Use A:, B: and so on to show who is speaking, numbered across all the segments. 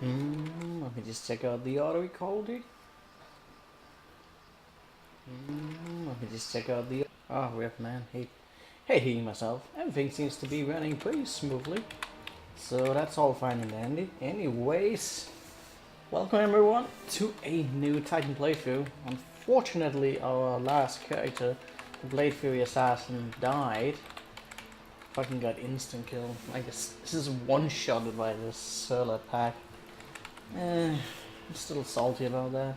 A: Let me just check out the auto quality. Let me just check out the. Oh, rip, man. Hey, myself. Everything seems to be running pretty smoothly. So that's all fine and dandy. Anyways, welcome everyone to a new Titan playthrough. Unfortunately, our last character, the Blade Fury Assassin, died. Fucking got instant kill. I guess this is one-shotted by this Surla pack. I'm still salty about that.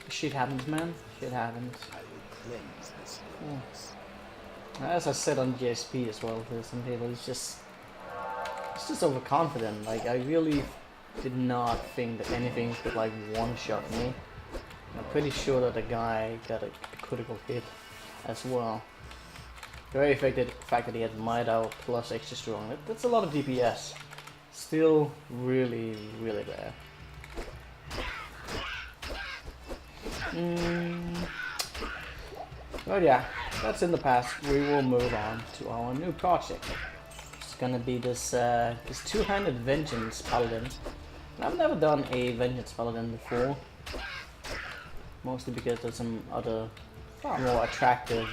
A: Shit happens, man. Shit happens. As I said on GSP as well, for some people, it's just overconfident. Like, I really did not think that anything could like one-shot me. I'm pretty sure that the guy got a critical hit as well. Very effective fact that he had Might Out plus extra strong. That's a lot of DPS. Still really, really bad. But yeah, that's in the past. We will move on to our new project. It's gonna be this this two-handed Vengeance Paladin. And I've never done a Vengeance Paladin before. Mostly because there's some other far more attractive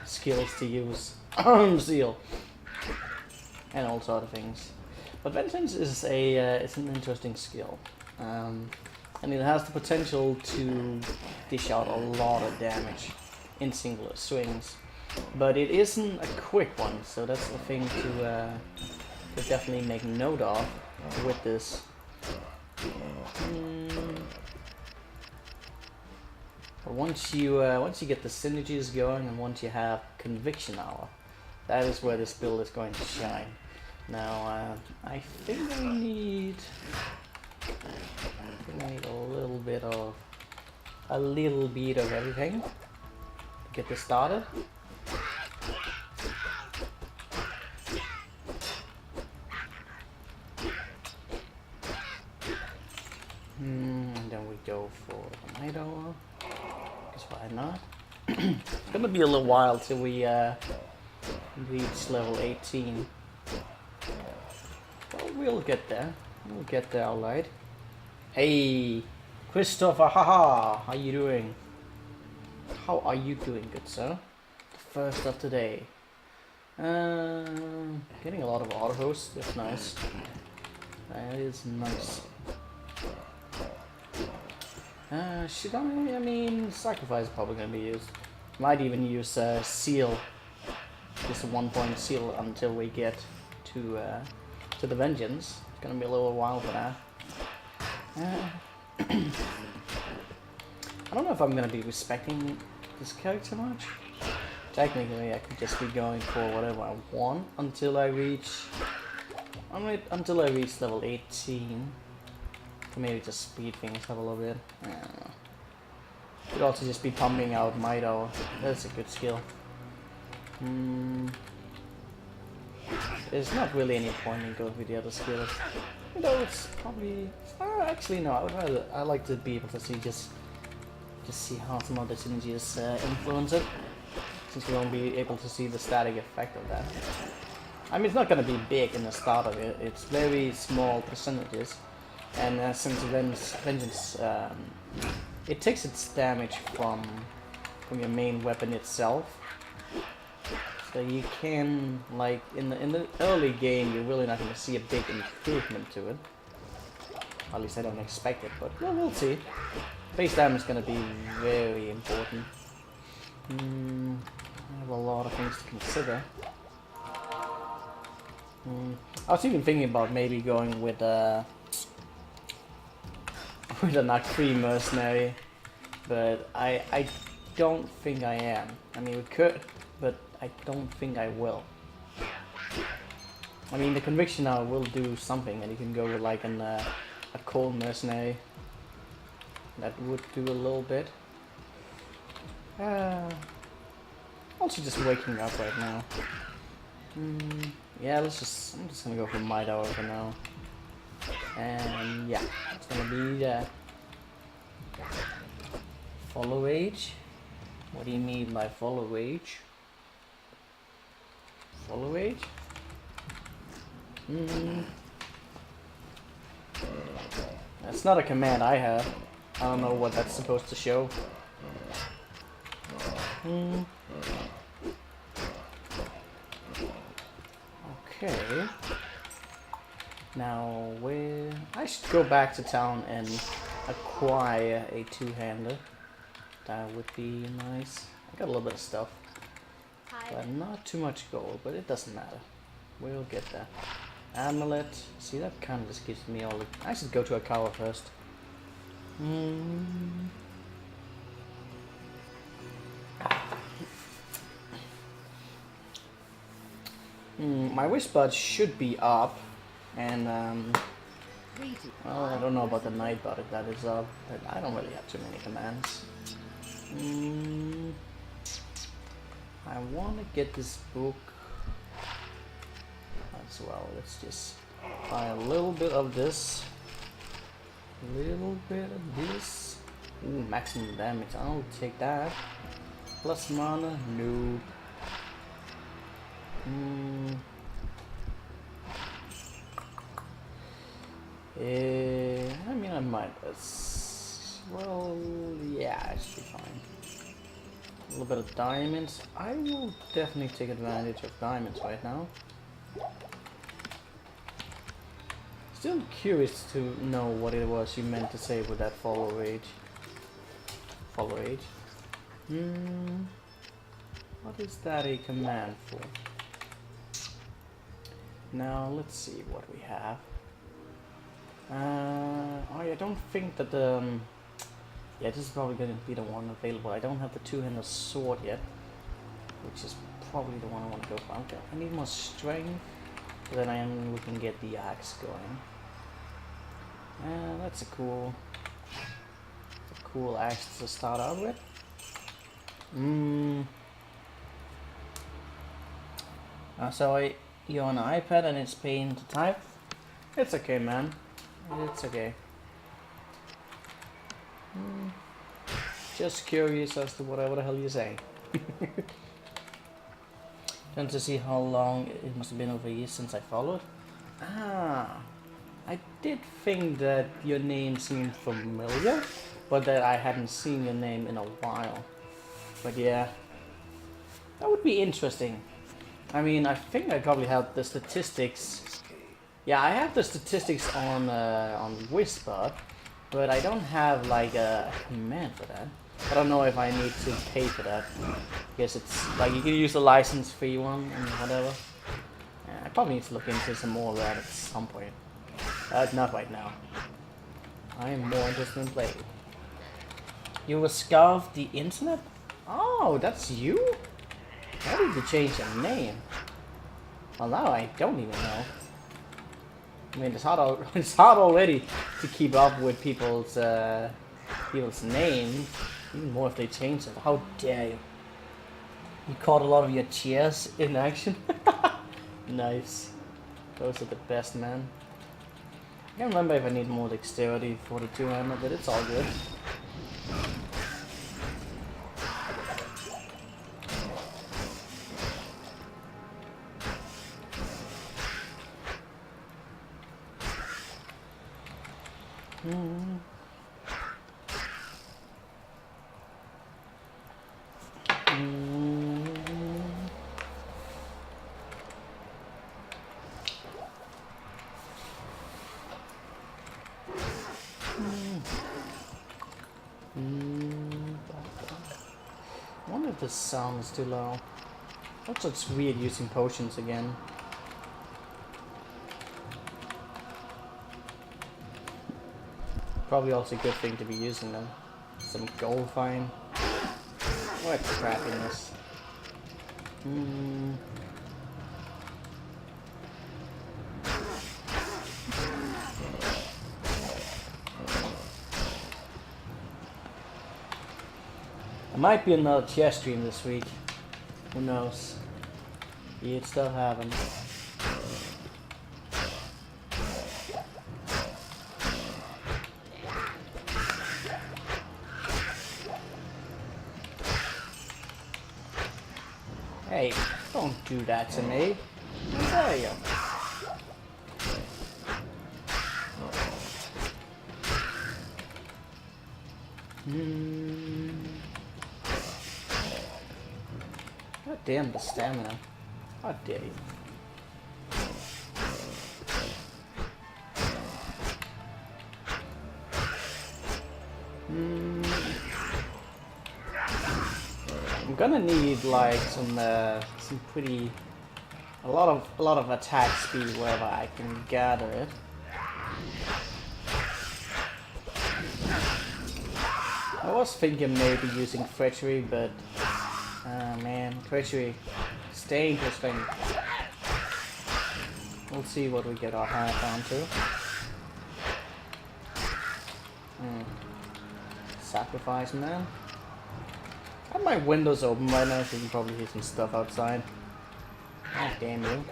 A: skills to use. Seal. And all sort of things. But Vengeance is it's an interesting skill. And it has the potential to dish out a lot of damage in singular swings. But it isn't a quick one, so that's the thing to definitely make note of with this. But once you get the synergies going, and once you have Conviction Hour, that is where this build is going to shine. Now, I think we need a little bit of everything to get this started. And then we go for the Night Hour. Because why not? It's gonna be a little while till we reach level 18. But we'll get there. We'll get there, alright. Hey, Christopher, haha, how you doing? How are you doing, good sir? The first of today. Getting a lot of auto hosts, that's nice. That is nice. Should I mean, Sacrifice is probably gonna be used. Might even use Seal. Just a 1-point Seal until we get to the Vengeance. It's gonna be a little while for that. I don't know if I'm gonna be respecting this character much. Technically, I could just be going for whatever I want until I reach level 18. To maybe just speed things up a little bit. I don't know. Could also just be pumping out Might Hour. That's a good skill. There's not really any point in going with the other skills. You know, it's probably. Actually, no. I like to be able to see just see how some other synergies influence it, since we won't be able to see the static effect of that. I mean, it's not going to be big in the start of it. It's very small percentages, and since Vengeance, it takes its damage from your main weapon itself. So you can, like, in the early game, you're really not going to see a big improvement to it. At least I don't expect it, but we'll see. Base damage is going to be very important. I have a lot of things to consider. I was even thinking about maybe going with a Nakri mercenary, but I don't think I am. I mean, we could, but I don't think I will. I mean, the Conviction now will do something, and you can go with like a cold mercenary. That would do a little bit. Also just waking up right now. Yeah, I'm just gonna go for Might Hour for now. And yeah, it's gonna be follow age. What do you mean by follow age? Follow age? Mm. That's not a command I have. I don't know what that's supposed to show. Mm. Okay. Now, where... I should go back to town and acquire a two-hander. That would be nice. I got a little bit of stuff. But not too much gold, but it doesn't matter. We'll get that. Amulet. See, that kind of just gives me all the... I should go to a cower first. My wristbud should be up. And, well, I don't know about the nightbot if that is up. But I don't really have too many commands. I want to get this book as well. Let's just buy a little bit of this. A little bit of this. Ooh, maximum damage. I'll take that. Plus mana. No. I mean, I might as well. Yeah, it should be fine. A little bit of diamonds. I will definitely take advantage of diamonds right now. Still curious to know what it was you meant to say with that follow rage. Follow rage. What is that a command for? Now let's see what we have. I don't think that yeah, this is probably going to be the one available. I don't have the two-handed sword yet, which is probably the one I want to go for. Okay, I need more strength, but then we can get the axe going. That's a cool axe to start out with. So you're on an iPad and it's pain to type. It's okay, man. It's okay. Just curious as to whatever the hell you're saying. Trying to see how long it must have been over a year since I followed. I did think that your name seemed familiar, but that I hadn't seen your name in a while. But yeah, that would be interesting. I mean, I think I probably have the statistics. Yeah, I have the statistics on Whisper, but I don't have like a command for that. I don't know if I need to pay for that. I guess it's like you can use the license-free one and whatever. Yeah, I probably need to look into some more of that at some point. Not right now. I am more interested in playing. You will scarf the internet? Oh, that's you? Why did you change your name? Well, now I don't even know. I mean, it's hard already to keep up with people's names, even more if they change it. How dare you? You caught a lot of your cheers in action. Nice. Those are the best, man. I can't remember if I need more dexterity for the two-hander, but it's all good. I wonder if the sound is too low. Also, it's weird using potions again. Probably also a good thing to be using them. Some gold fine. What crappiness. There might be another chess stream this week. Who knows? It still haven't. Hey, don't do that to me. How dare you? God damn the stamina. How dare you. I'm gonna need like some pretty a lot of attack speed wherever I can gather it. I was thinking maybe using treachery, but man, treachery, it's a dangerous thing. We'll see what we get our hand down to. Sacrifice, man. I have my windows open right now, so you can probably hear some stuff outside. Oh, damn you.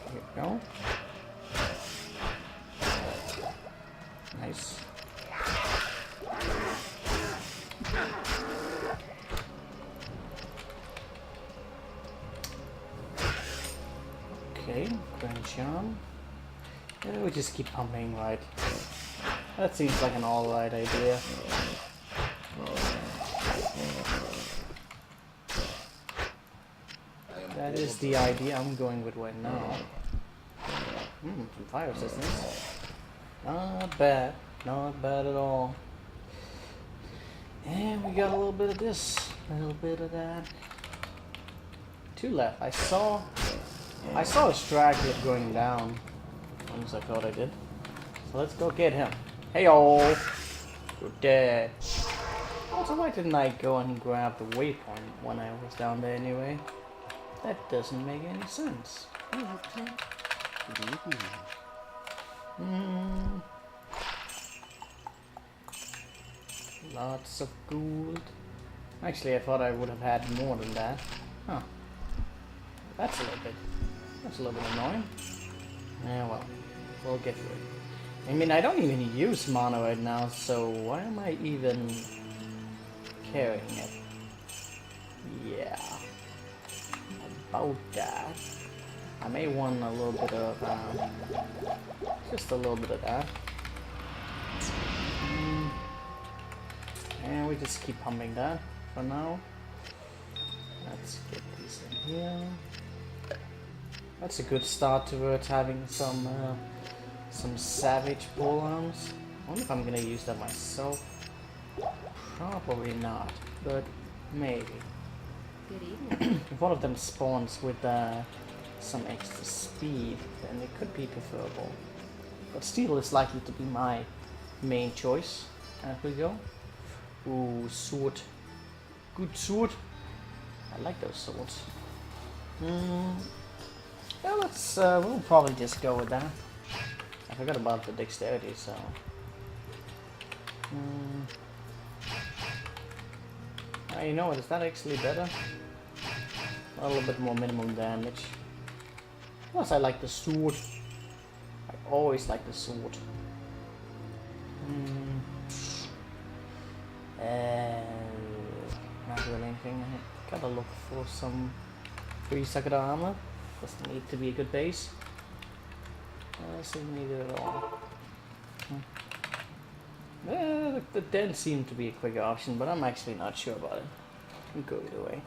A: Here we go. Nice. Okay, Grand Charm. Yeah, we just keep pumping, right? That seems like an alright idea. That is the idea I'm going with right now. Some fire resistance. Not bad. Not bad at all. And we got a little bit of this. A little bit of that. 2 left. I saw a straggler going down. Once I thought I did. So let's go get him. Hey-o! You're dead. Also, why didn't I go and grab the waypoint when I was down there anyway? That doesn't make any sense. Lots of gold. Actually, I thought I would have had more than that. Huh. That's a little bit annoying. Yeah, well, we'll get through it. I mean, I don't even use mana right now, so why am I even carrying it? Yeah. About that. I may want a little bit of, just a little bit of that. And we just keep pumping that for now. Let's get these in here. That's a good start towards having some savage polearms. I wonder if I'm gonna use that myself. Probably not, but maybe.
B: Good evening.
A: If one of them spawns with some extra speed, then it could be preferable. But steel is likely to be my main choice. There we go. Ooh, sword. Good sword. I like those swords. Yeah, let's, we'll probably just go with that. I forgot about the dexterity, so... you know what, is that actually better? A little bit more minimum damage. Plus I like the sword. I always like the sword. Not really anything. I gotta look for some 3-second armor. Doesn't need to be a good base. Doesn't need it at all. The den seemed to be a quicker option, but I'm actually not sure about it. Can go either way.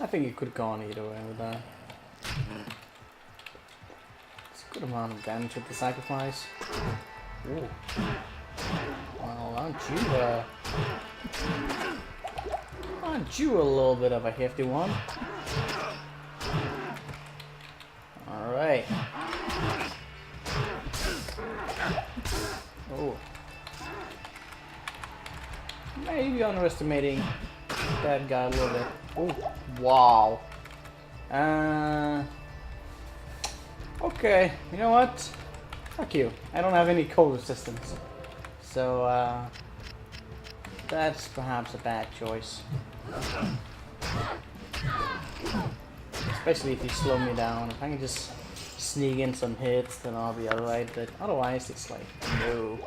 A: I think it could have gone either way with that. It's a good amount of damage with the sacrifice. Ooh. Well, aren't you a little bit of a hefty one? Alright. Oh. Maybe underestimating that guy a little bit. Oh, wow. Okay, you know what? Fuck you. I don't have any cold resistance. So that's perhaps a bad choice. Especially if you slow me down. If I can just sneak in some hits, then I'll be alright, but otherwise it's like, no.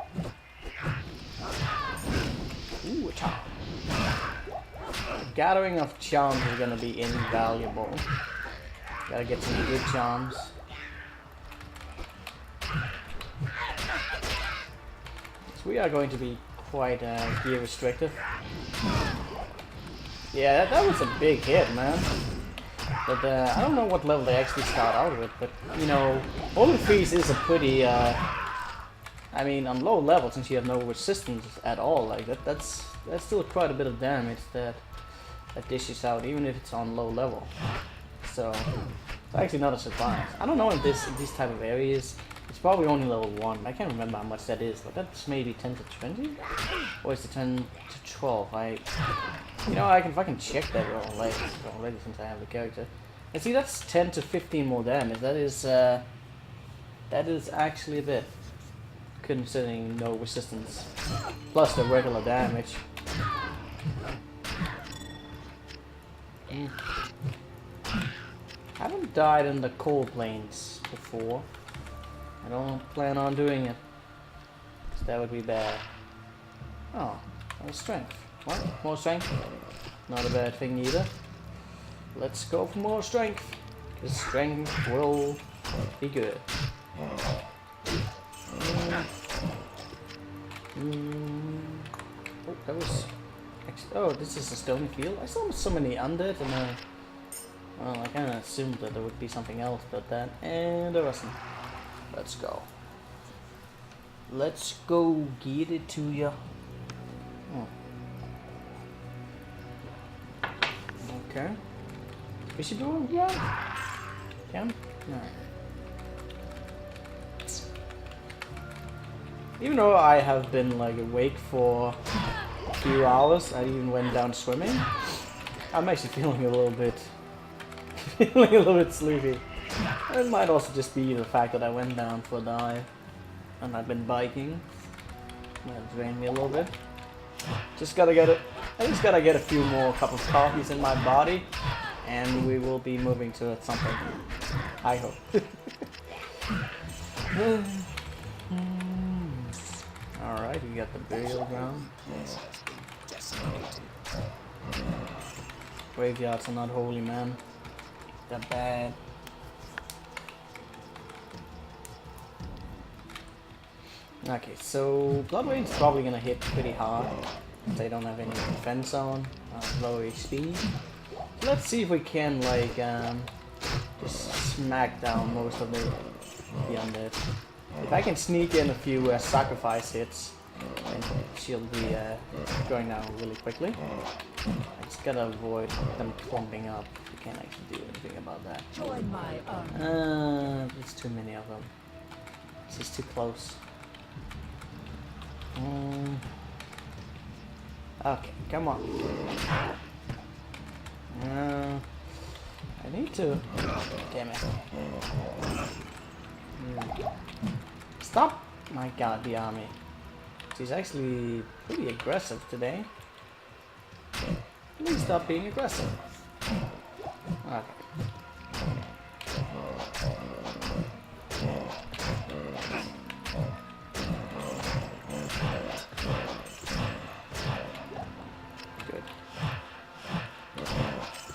A: Ooh, a charm. Gathering of charms is gonna be invaluable. Gotta get some good charms. So we are going to be quite gear restrictive. Yeah, that was a big hit, man. But I don't know what level they actually start out with, but you know, Holy Freeze is a pretty, I mean, on low level, since you have no resistance at all, like that's still quite a bit of damage that dishes out, even if it's on low level. So it's actually not a surprise. I don't know in these type of areas. It's probably only level 1. I can't remember how much that is, but that's maybe 10 to 20, or is it 10 to 12? You know, I can fucking check that already since I have the character. And see, that's 10 to 15 more damage. That is actually a bit, considering no resistance, plus the regular damage. I haven't died in the cold plains before. I don't plan on doing it, because that would be bad. Oh, more strength. What? More strength? Not a bad thing either. Let's go for more strength, because strength will be good. Oh, that was... Oh, this is a stony field? I saw so many undead, and well, I kind of assumed that there would be something else but that, and there wasn't. Let's go. Let's go get it to ya. Oh. Okay. We should do it, yeah. Can? No. Even though I have been like awake for a few hours, I even went down swimming. I'm actually feeling a little bit sleepy. It might also just be the fact that I went down for a dive and I've been biking. That drained me a little bit. Just gotta get it. I just gotta get a few more cup of coffees in my body, and we will be moving to it something. I hope. Alright, we got the burial ground. Graveyards are not holy, man. They're bad. Okay, so Bloodway's probably gonna hit pretty hard. They don't have any defense on, low HP. Let's see if we can like just smack down most of the undead. If I can sneak in a few sacrifice hits, then she'll be going down really quickly. I just gotta avoid them clumping up. We can't actually do anything about that.
B: Join my army.
A: There's too many of them. This is too close. Okay, come on. I need to. Damn it. Stop! My god, the army. She's actually pretty aggressive today. Please stop being aggressive. Okay. Good.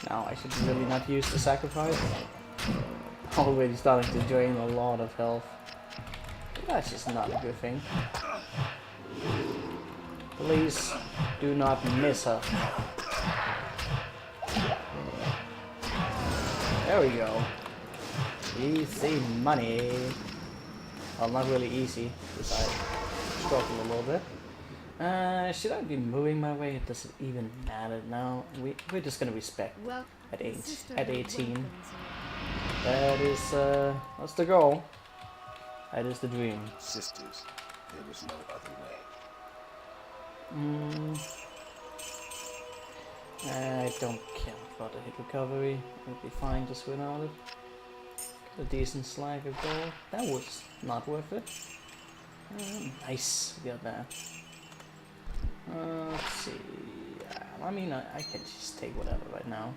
A: Now I should really not use the sacrifice. Already starting to drain a lot of health. That's just not a good thing. Please do not miss her. There we go. Easy money. Well, not really easy, because I struggle a little bit. Should I be moving my way? Does it even matter now? We're just gonna respect at 18. That is that's the goal. That is the dream.
C: Sisters, there was no other way.
A: I don't care about the hit recovery. It'll be fine just without it. Got a decent slag of gold. That was not worth it. Nice, we got that. Let's see. I mean, I can just take whatever right now.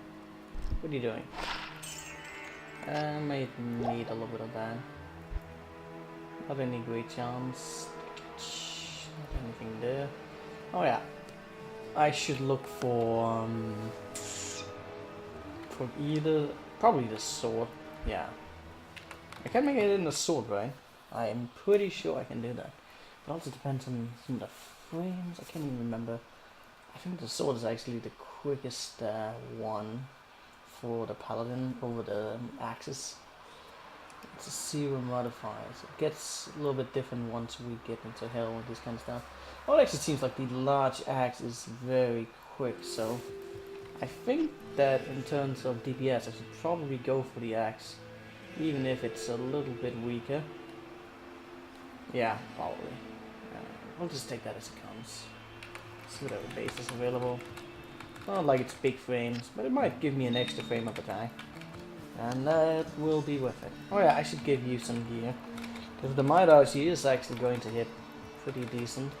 A: What are you doing? I might need a little bit of that. Not any great chance. Not anything there. Oh yeah. I should look for either, probably the sword. Yeah. I can make it in the sword, right? I am pretty sure I can do that. It also depends on some of the frames. I can't even remember. I think the sword is actually the quickest one for the Paladin over the axes. It's a 0 modifier, so it gets a little bit different once we get into hell and this kind of stuff. Well, it actually seems like the large axe is very quick, so I think that in terms of DPS I should probably go for the axe, even if it's a little bit weaker. Yeah, probably. I'll just take that as it comes. See whatever base is available. Not like it's big frames, but it might give me an extra frame of attack. And that will be worth it. Oh yeah, I should give you some gear. Because the Might she is actually going to hit pretty decent.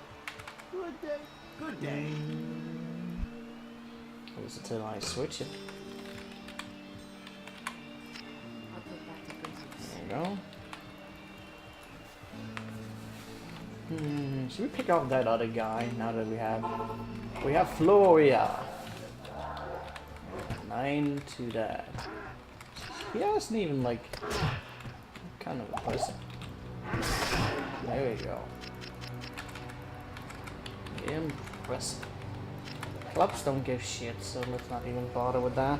C: Good day. Good day.
A: At least until I switch it.
B: I'll put that to business.
A: There you go. Should we pick up that other guy now that we have Floria. 9 to that. He hasn't even like kind of impressive. There we go. Impressive. Clubs don't give shit, so let's not even bother with that.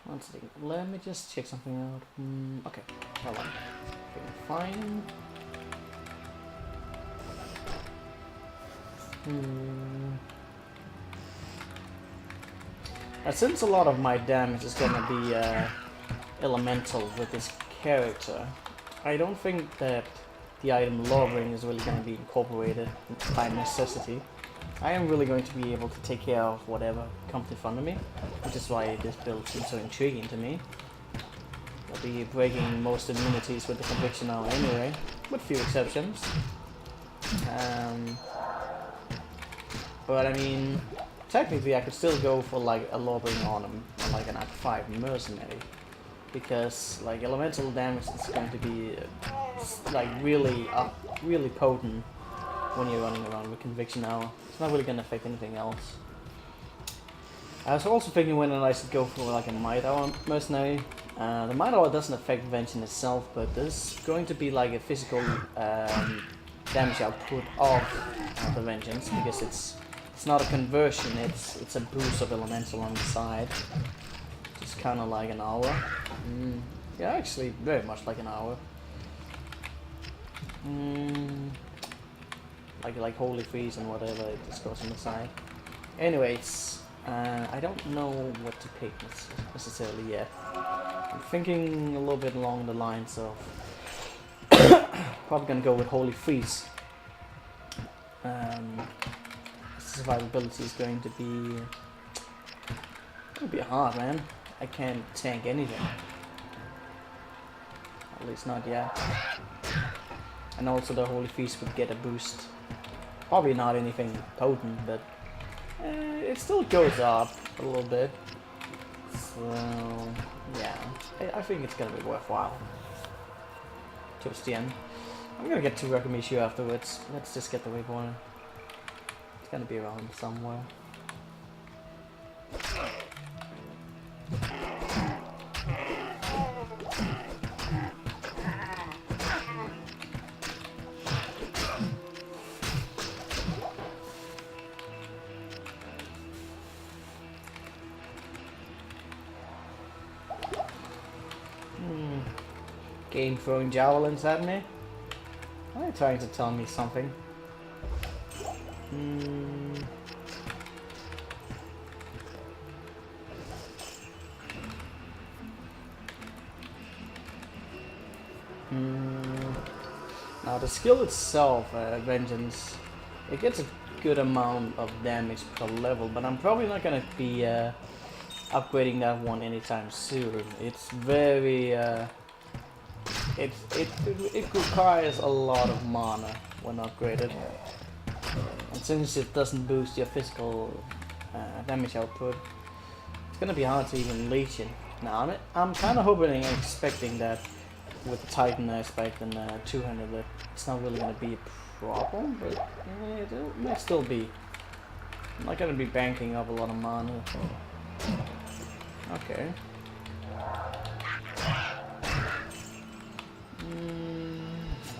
A: One second. Let me just check something out. Okay, hold on. Fine. Since a lot of my damage is gonna be elemental with this character, I don't think that the item Lawbring is really gonna be incorporated by necessity. I am really going to be able to take care of whatever comes in front of me, which is why this build seems so intriguing to me. I'll be breaking most immunities with the Conviction now anyway, with few exceptions. But I mean, technically I could still go for like a Lawbring on like an Act 5 mercenary, because like elemental damage is going to be like really potent when you're running around with Conviction now. It's not really gonna affect anything else. I was also thinking whether I should go for like a Might Hour mercenary. The Might Hour doesn't affect Vengence itself, but there's going to be like a physical damage output of the Vengence, because it's not a conversion, it's a boost of elemental on the side. It's kind of like an hour. Yeah, actually very much like an hour. Like Holy Freeze and whatever, it just goes on the side. Anyways, I don't know what to pick necessarily yet. I'm thinking a little bit along the lines of probably gonna go with Holy Freeze. Survivability is going to be hard, man. I can't tank anything. At least not yet. And also the Holy Feast would get a boost. Probably not anything potent, but it still goes up a little bit. So yeah, I think it's gonna be worthwhile. Towards the end. I'm gonna get to Rakamishu afterwards. Let's just get the waypoint. It's gonna be around somewhere. Game throwing javelins at me? Are they trying to tell me something? Now the skill itself, Vengeance, it gets a good amount of damage per level, but I'm probably not gonna be upgrading that one anytime soon. It's very it requires a lot of mana when upgraded, and since it doesn't boost your physical damage output, it's gonna be hard to even leech it. Now I'm kind of hoping and expecting that with the Titan aspect and 200 that it's not really gonna be a problem, but it might still be. I'm not gonna be banking up a lot of mana. Okay.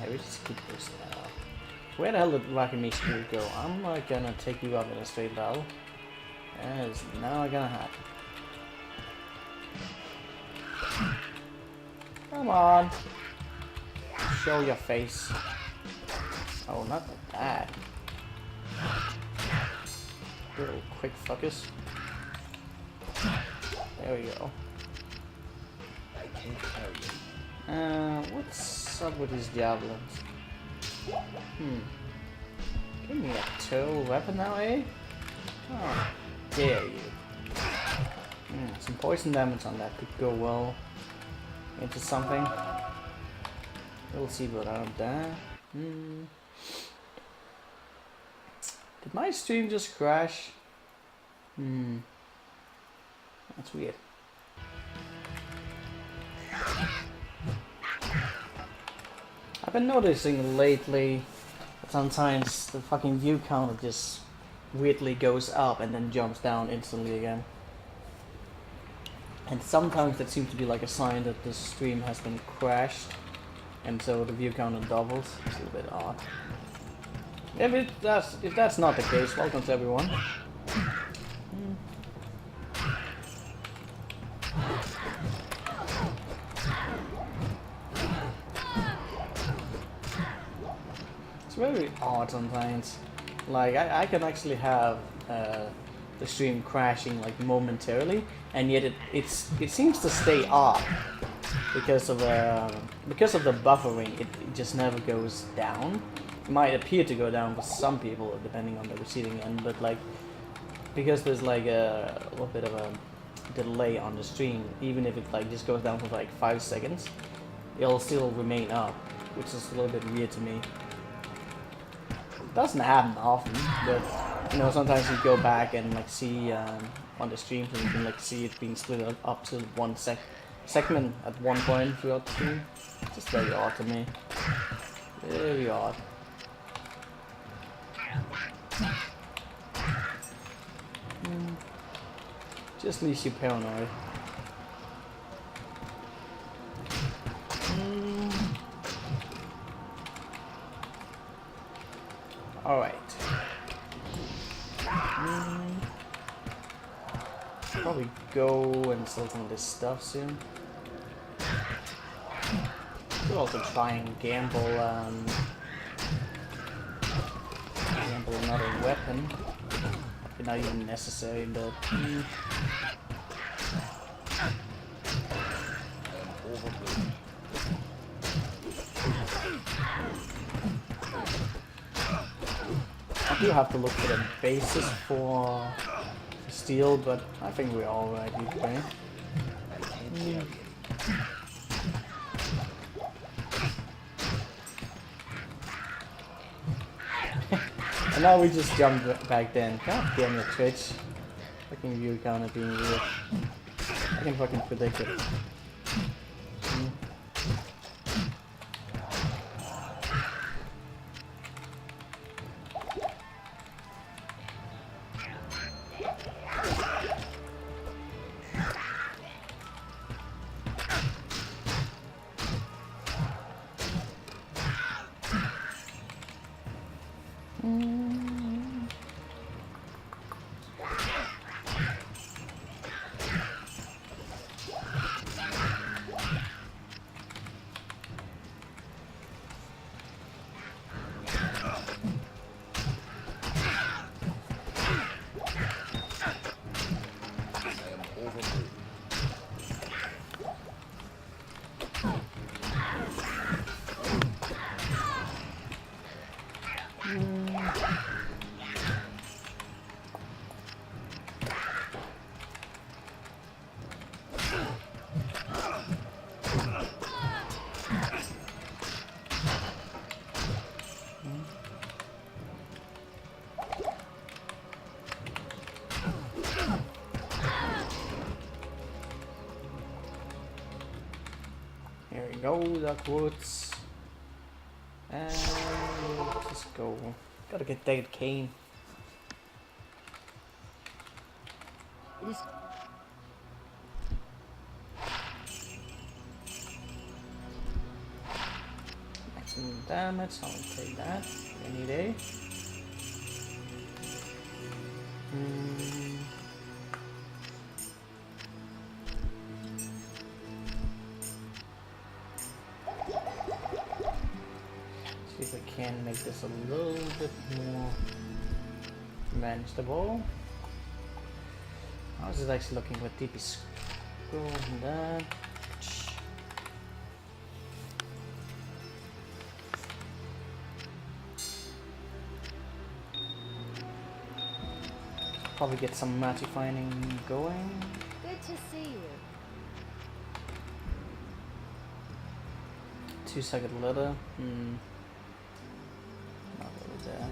A: I will just keep this now. Where the hell did Rocket Meat Screw go? I'm not gonna take you up in a straight battle. That is not gonna happen. Come on. Show your face. Oh, not like that. Little quick fuckers. There we go.
C: I can't tell you.
A: What's up with these javelins? Give me a turtle weapon now, eh? Oh, dare you. Some poison damage on that could go well into something. We'll see what I'm there. Did my stream just crash? That's weird. I've been noticing lately that sometimes the fucking view counter just weirdly goes up and then jumps down instantly again. And sometimes that seems to be like a sign that the stream has been crashed, and so the view counter doubles. It's a little bit odd. If that's not the case, welcome to everyone. It's very odd sometimes. Like I can actually have the stream crashing like momentarily, and yet it seems to stay off because of the buffering. It just never goes down. It might appear to go down for some people depending on the receiving end, but like because there's like a little bit of a delay on the stream, even if it like just goes down for like 5 seconds, it'll still remain up, which is a little bit weird to me. It doesn't happen often, but you know, sometimes you go back and like see on the stream, so you can like see it being split up to one segment at one point throughout the stream. It's just very odd to me. Very odd. Just leaves you paranoid. Alright. Probably go and sell some of this stuff soon. Could also try and gamble another weapon. Probably not even necessary, but I do have to look for the basis for steel, but I think we're alright either way. And now we just jumped back then. God damn it, Twitch. Fucking view counter being weird. I can fucking predict it. Go Duckwoods. And we'll just go. Gotta get that cane.
B: It is
A: Maximum damage, I'll take that any day. See if I can make this a little bit more manageable. How's it actually looking with DP scroll and that? Probably get some magic finding going.
B: good to see you.
A: 2-second letter. Not really there.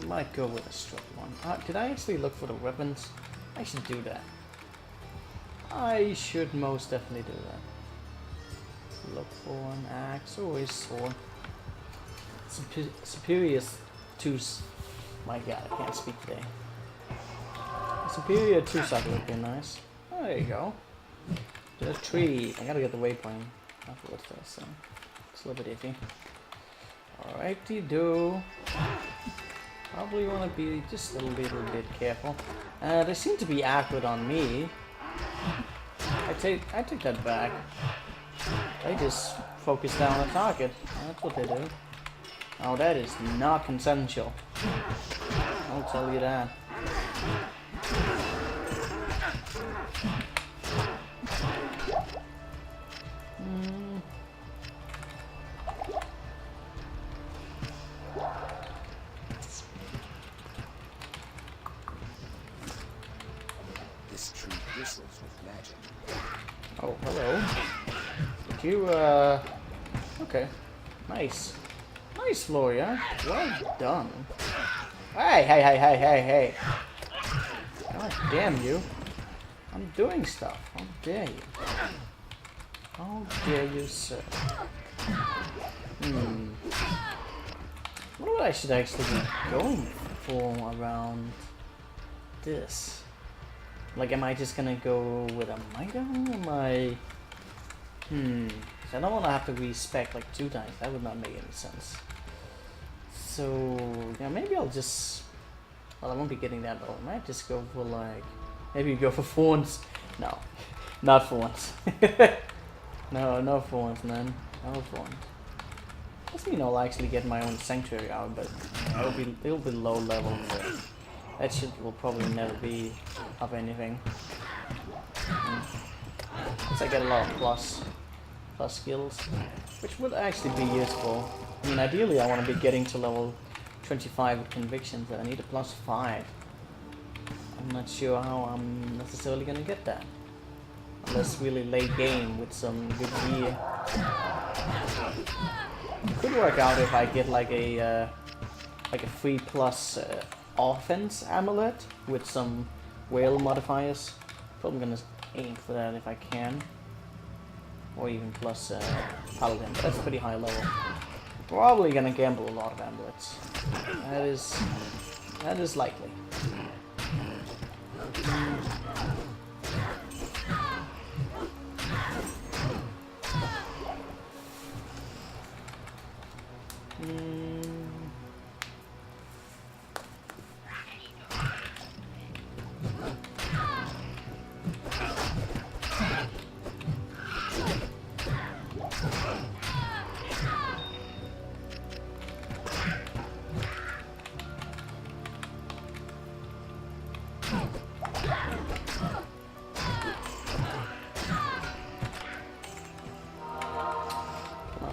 A: Might go with a strong one. Did I actually look for the weapons? I should do that. I should most definitely do that. Look for an axe or a sword. Superior to... My god, I can't speak today. Superior 2-cycle would be nice. There you go. The tree. I gotta get the waypoint afterwards though, so it's a little bit iffy. Alrighty do. Probably want to be just a little bit careful. They seem to be accurate on me. I take that back. They just focus down on the target. That's what they do. Oh, that is not consensual. I'll tell you that.
C: This tree bristles with magic.
A: Oh, hello. Did you, okay. Nice. Nice, Floria. Well done. Hey. God damn you. I'm doing stuff. How dare you? How dare you, sir? What I should actually be going for around this? Like, am I just gonna go with a Mitre? Am I... I don't want to have to respec like 2 times. That would not make any sense. So, yeah, maybe I'll just... Well, I won't be getting that low. I might just go for like... Maybe go for Thorns. No. Not Thorns. No Thorns, man. No Thorns. Doesn't mean I'll actually get my own Sanctuary out, but it'll be low level. So that shit will probably never be of anything. Because I get a lot of plus skills, which would actually be useful. I mean, ideally I want to be getting to level 25 with convictions, but I need a +5. I'm not sure how I'm necessarily gonna get that. Unless really late game with some good gear. Could work out if I get like a 3+ offense amulet with some whale modifiers. Probably gonna aim for that if I can. Or even plus Paladin, but that's pretty high level. Probably gonna gamble a lot of amulets. That is likely.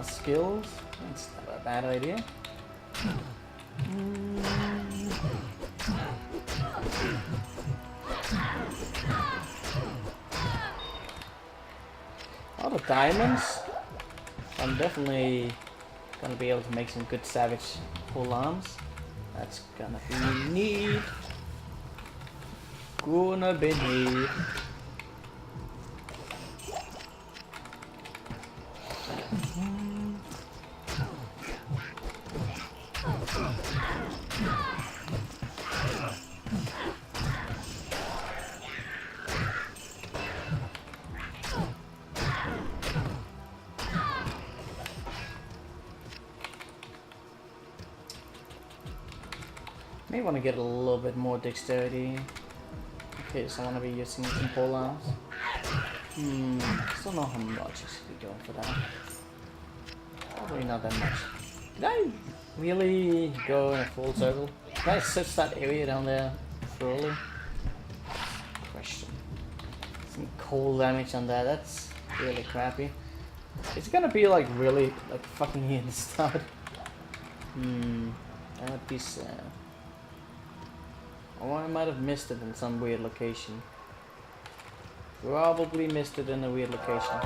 A: Skills, that's not a bad idea. All the diamonds. I'm definitely gonna be able to make some good savage full arms. That's gonna be neat. Gonna be neat. May want to get a little bit more dexterity. Okay, so I want to be using some pole arms. Still know how much I should be going for that. Probably not that much. Did I really go in a full circle? Did I search that area down there thoroughly? Question. Some cold damage on that, that's really crappy. It's gonna be like really like fucking here in the start. That would be sad. Or I might have missed it in some weird location. Probably missed it in a weird location.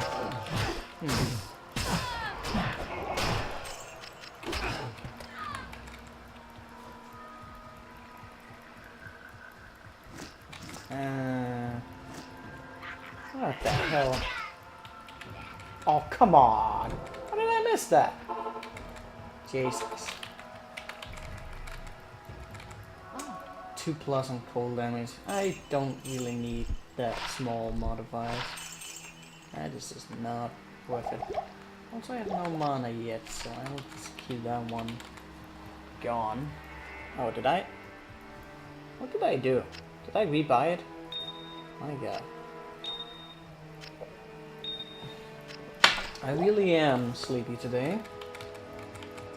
A: What the hell? Oh, come on! How did I miss that? Jesus. 2+ on cold damage. I don't really need that small modifiers. That is just not worth it. Also, I have no mana yet, so I will just keep that one gone. Oh, did I? What did I do? Did I rebuy it? My god. I really am sleepy today.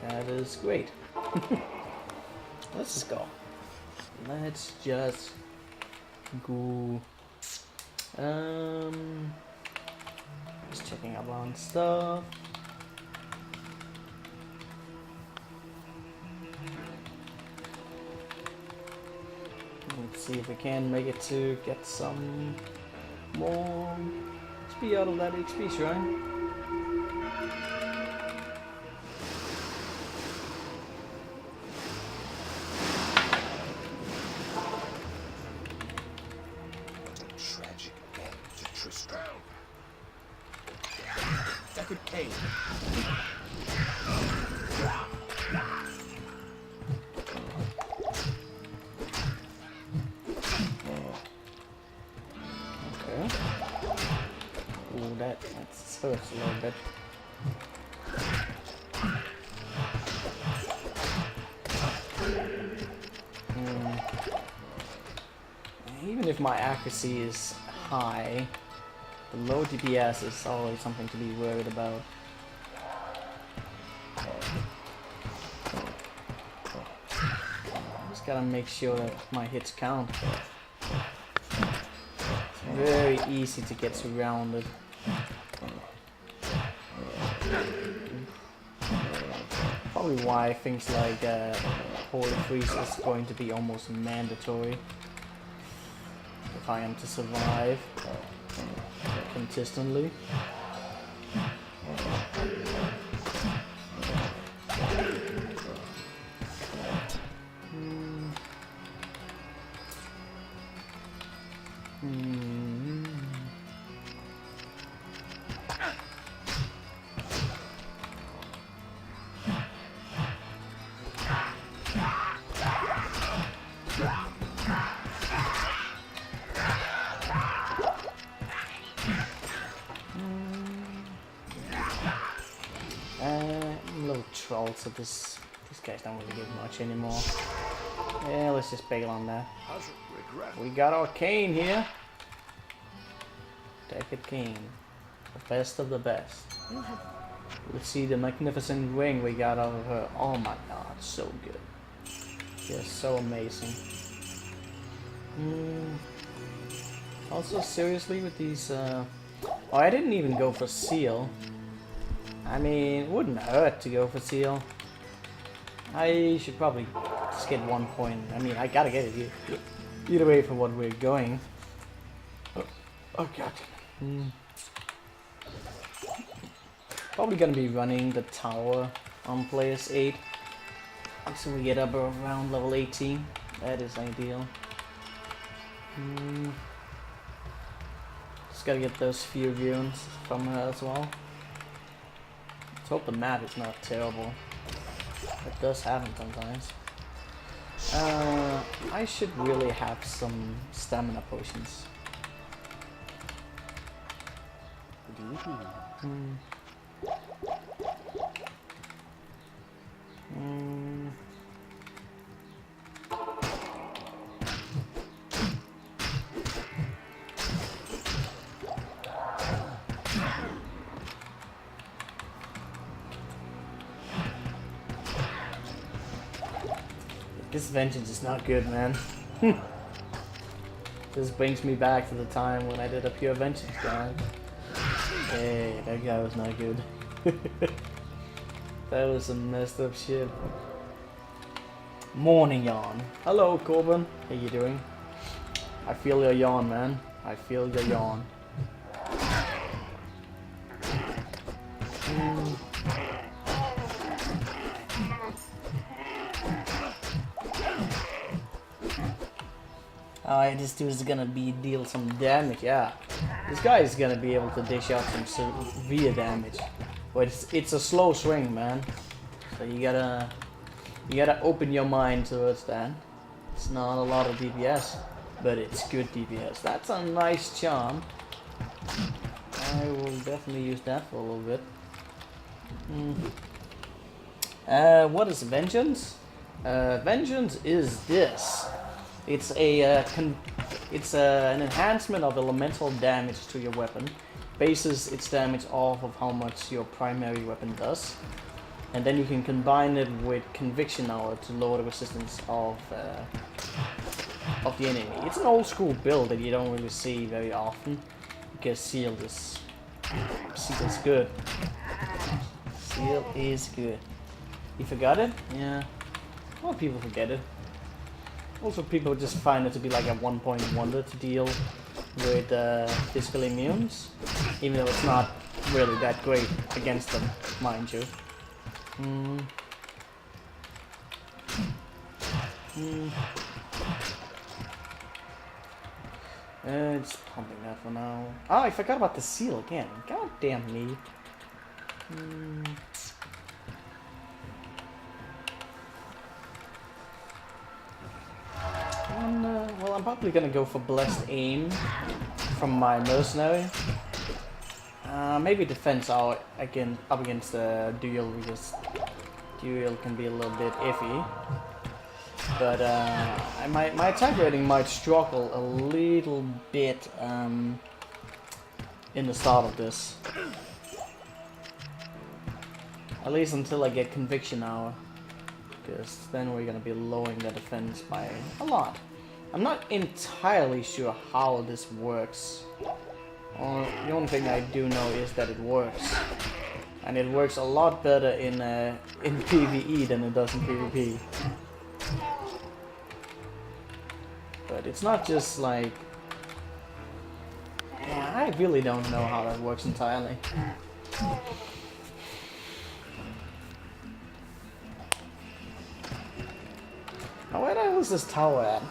A: That is great. Let's just go. Let's just go. Just checking up on stuff. Let's see if we can make it to get some more XP out of that XP shrine. That hurts a little bit. Even if my accuracy is high, the low DPS is always something to be worried about. Just gotta make sure that my hits count. It's very easy to get surrounded. Probably why things like Holy Freeze is going to be almost mandatory if I am to survive consistently. Little trolls, so these guys don't really give much anymore. Yeah, let's just bail on that. We got our Cane here. Deckard Cane, the best of the best. Let's see the magnificent ring we got out of her. Oh my god, so good. Just so amazing. Also, seriously, with these. Oh, I didn't even go for Seal. I mean, it wouldn't hurt to go for Seal. I should probably just get 1 point. I mean, I gotta get it either way for what we're going. Oh god. Probably gonna be running the tower on players 8. So we get up around level 18. That is ideal. Just gotta get those few runes from her as well. Let's hope the map is not terrible. It does happen sometimes. I should really have some stamina potions. Hmm. Hmm. This Vengeance is not good, man. This brings me back to the time when I did a pure Vengeance guy. Hey, that guy was not good. That was some messed up shit. Morning yawn. Hello, Corbin. How you doing? I feel your yawn, man. I feel your yawn. Alright, this dude is gonna deal some damage, yeah. This guy is gonna be able to dish out some severe damage. But it's a slow swing, man. So you gotta open your mind towards that. It's not a lot of DPS, but it's good DPS. That's a nice charm. I will definitely use that for a little bit. What is Vengeance? Vengeance is this. It's an enhancement of elemental damage to your weapon. Bases its damage off of how much your primary weapon does, and then you can combine it with Conviction Hour to lower the resistance of the enemy. It's an old school build that you don't really see very often because Seal is good. Seal is good. You forgot it? Yeah. A lot of people forget it. Also, people just find it to be like a one-point wonder to deal with physical immunes, even though it's not really that great against them, mind you. It's pumping that for now. Oh, I forgot about the seal again. God damn me. Well, I'm probably gonna go for Blessed Aim from my Mercenary. Maybe Defense up against Duel, because Duel can be a little bit iffy. But my attack rating might struggle a little bit in the start of this. At least until I get Conviction Hour. Because then we're gonna be lowering the defense by a lot. I'm not entirely sure how this works. The only thing I do know is that it works, and it works a lot better in PvE than it does in PvP. But it's not just like, yeah, I really don't know how that works entirely. Now where the hell is this tower at?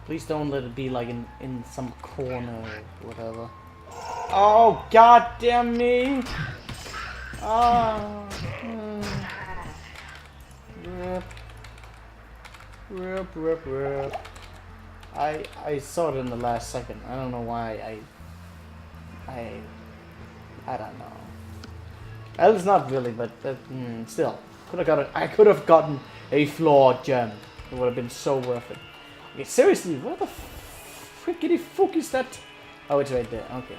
A: Please don't let it be like in some corner or whatever. Oh, god damn me! Ah. Rip. I saw it in the last second. I don't know why I don't know. Well, it's not really, but still, I could have gotten a flawed gem. It would have been so worth it. Okay, seriously, what the frickety fuck is that? Oh, it's right there. Okay.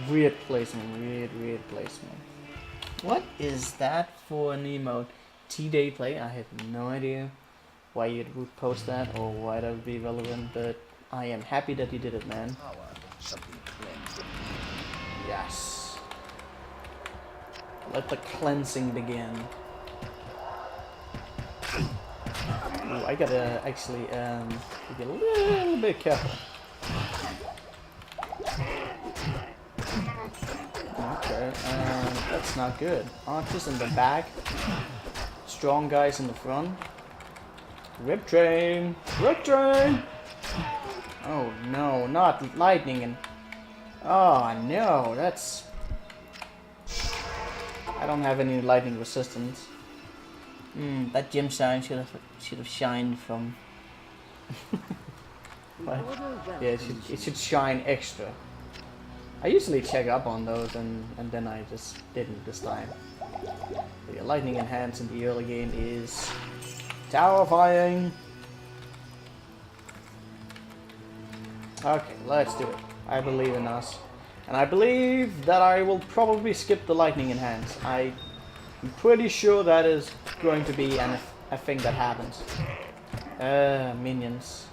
A: Weird placement. Weird placement. What is that for an emote? T-Day play? I have no idea why you would post that or why that would be relevant, but I am happy that you did it, man. Yes. Let the cleansing begin. Ooh, I gotta actually be a little bit careful. Okay. That's not good. Archers in the back. Strong guys in the front. Rip train! Rip train! Oh no, not lightning and... Oh no, that's... I don't have any lightning resistance. That gem shine should have shined from... What? Yeah, it should shine extra. I usually check up on those and then I just didn't this time. The lightning enhance in the early game is terrifying. Okay, let's do it. I believe in us. And I believe that I will probably skip the lightning enhance. I'm pretty sure that is going to be a thing that happens. Minions.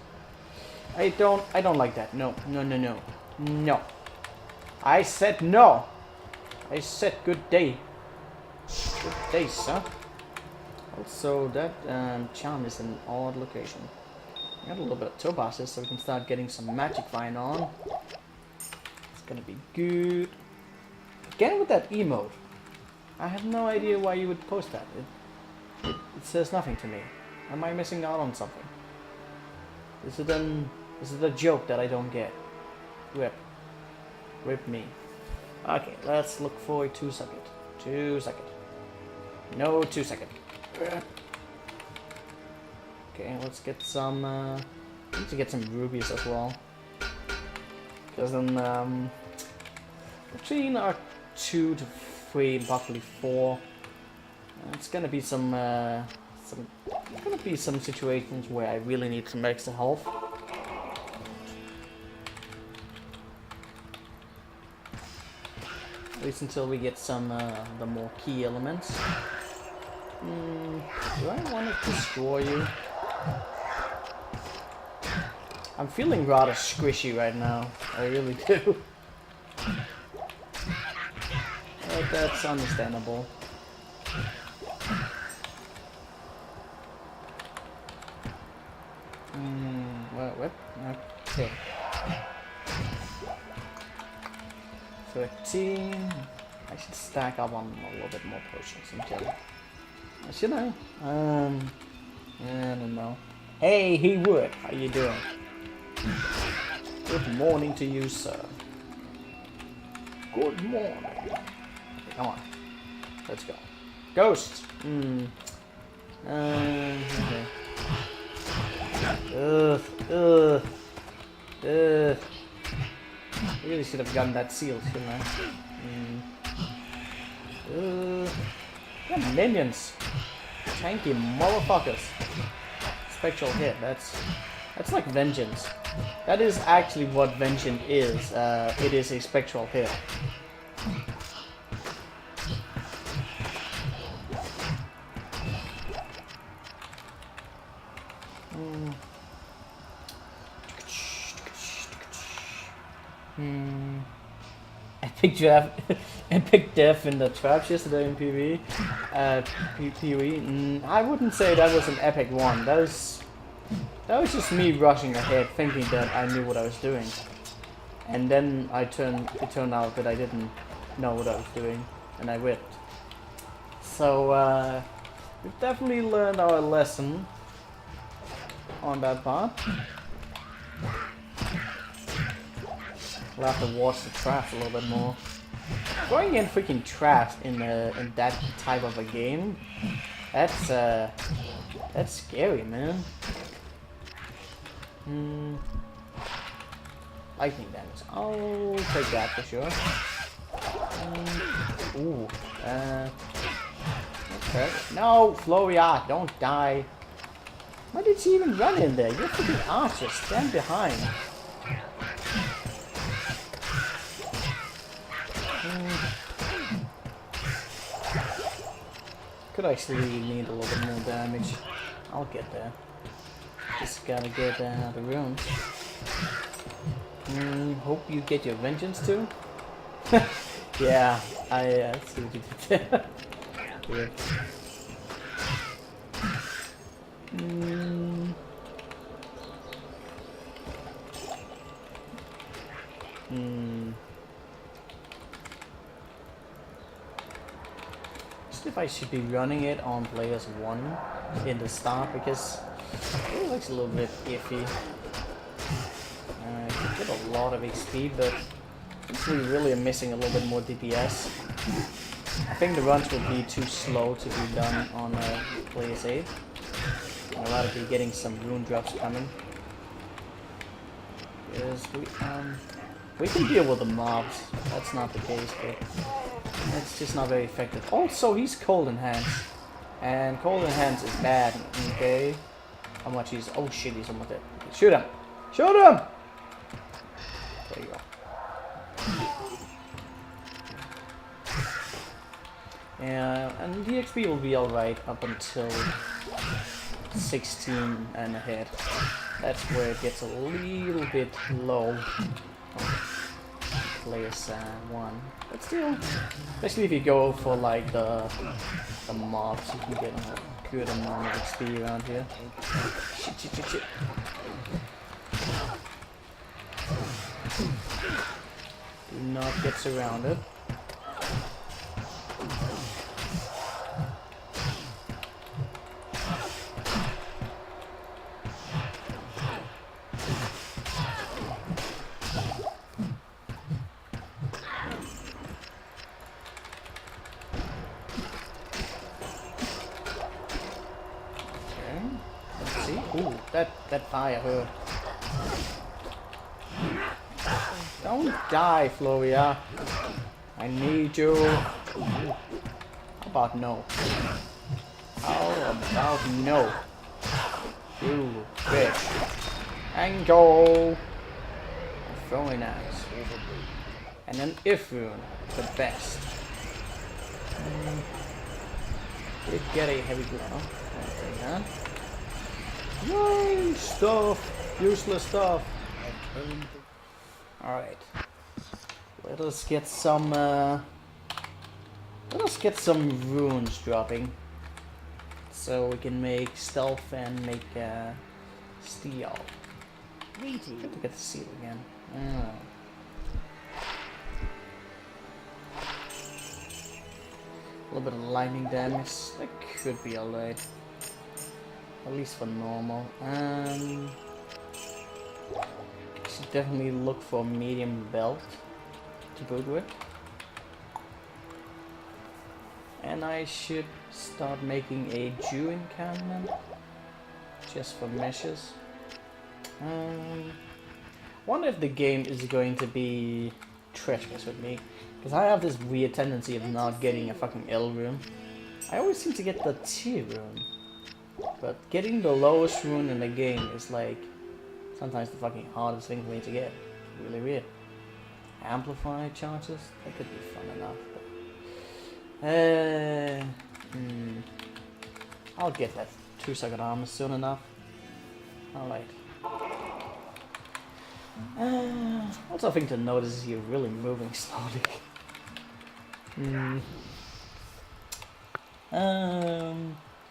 A: I don't like that. No, no, no, no. No. I said no. I said good day. Good day, sir. Also, that charm is an odd location. Got a little bit of topazes, so we can start getting some magic vine on. It's gonna be good. Again with that emote. I have no idea why you would post that. It says nothing to me. Am I missing out on something? Is it a joke that I don't get? Rip me. Okay, let's look for a 2 second. 2 second. No 2 second. Okay, let's get some, need to get some rubies as well. Because then, between our 2 to 3, possibly 4, it's gonna be some situations where I really need some extra health. At least until we get some, the more key elements. Do I want to destroy you? I'm feeling rather squishy right now. I really do. But that's understandable. What? Okay. 13. I should stack up on a little bit more potions until... Should I? I don't know. Hey, he would. How you doing? Good morning to you, sir. Good morning. Okay, come on. Let's go. Ghosts. Okay. I really should have gotten that seal, shouldn't I? Yeah, minions. Tanky motherfuckers. Spectral hit. That's like Vengeance. That is actually what Vengence is. It is a spectral hit. Epic death in the traps yesterday in PvE. PvE. I wouldn't say that was an epic one. That was just me rushing ahead, thinking that I knew what I was doing, and then it turned out that I didn't know what I was doing, and I whipped. So we've definitely learned our lesson on that part. We'll have to watch the traps a little bit more. Going in freaking traps in that type of a game, that's scary, man. Lightning damage. I'll take that for sure. Okay. No, Floria, don't die. Why did she even run in there? You're freaking archer. Stand behind. Could actually need a little bit more damage. I'll get there. Just gotta get the runes. Hope you get your vengeance too. Yeah, I see what you did there. Yeah. if I should be running it on players 1 in the start, because it looks a little bit iffy. I could get a lot of XP, but we really are missing a little bit more DPS. I think the runs will be too slow to be done on players 8. I'd rather be getting some rune drops coming. Because we can deal with the mobs, that's not the case, but it's just not very effective. Also, he's cold in hands, and cold in hands is bad, okay? How much he's... oh shit, he's almost dead. Okay, shoot him! Shoot him! There you go. Yeah, and the XP will be alright up until 16 and ahead. That's where it gets a little bit low. Players 1, but still, especially if you go for like the mobs, you can get a good amount of XP around here. Shit. Do not get surrounded. Ooh, that fire hurt. Don't die, Floria. I need you. Ooh. How about no? How about no? You bitch. And go. Throwing axe. And then Ifrune, the best. Did get a heavy blow. Take that. No stuff, useless stuff. All right, let us get some runes dropping, so we can make stealth and make steel. Good to get the seal again. A little bit of lightning damage. That could be alright. At least for normal. Should definitely look for medium belt to boot with. And I should start making a Jew encampment just for meshes. Wonder if the game is going to be treacherous with me, because I have this weird tendency of not getting a fucking L rune. I always seem to get the T rune, but getting the lowest rune in the game is like sometimes the fucking hardest thing for me to get. Really weird. Amplify charges? That could be fun enough. But, I'll get that 2-second armor soon enough. Alright. Also, a thing to notice is you're really moving slowly.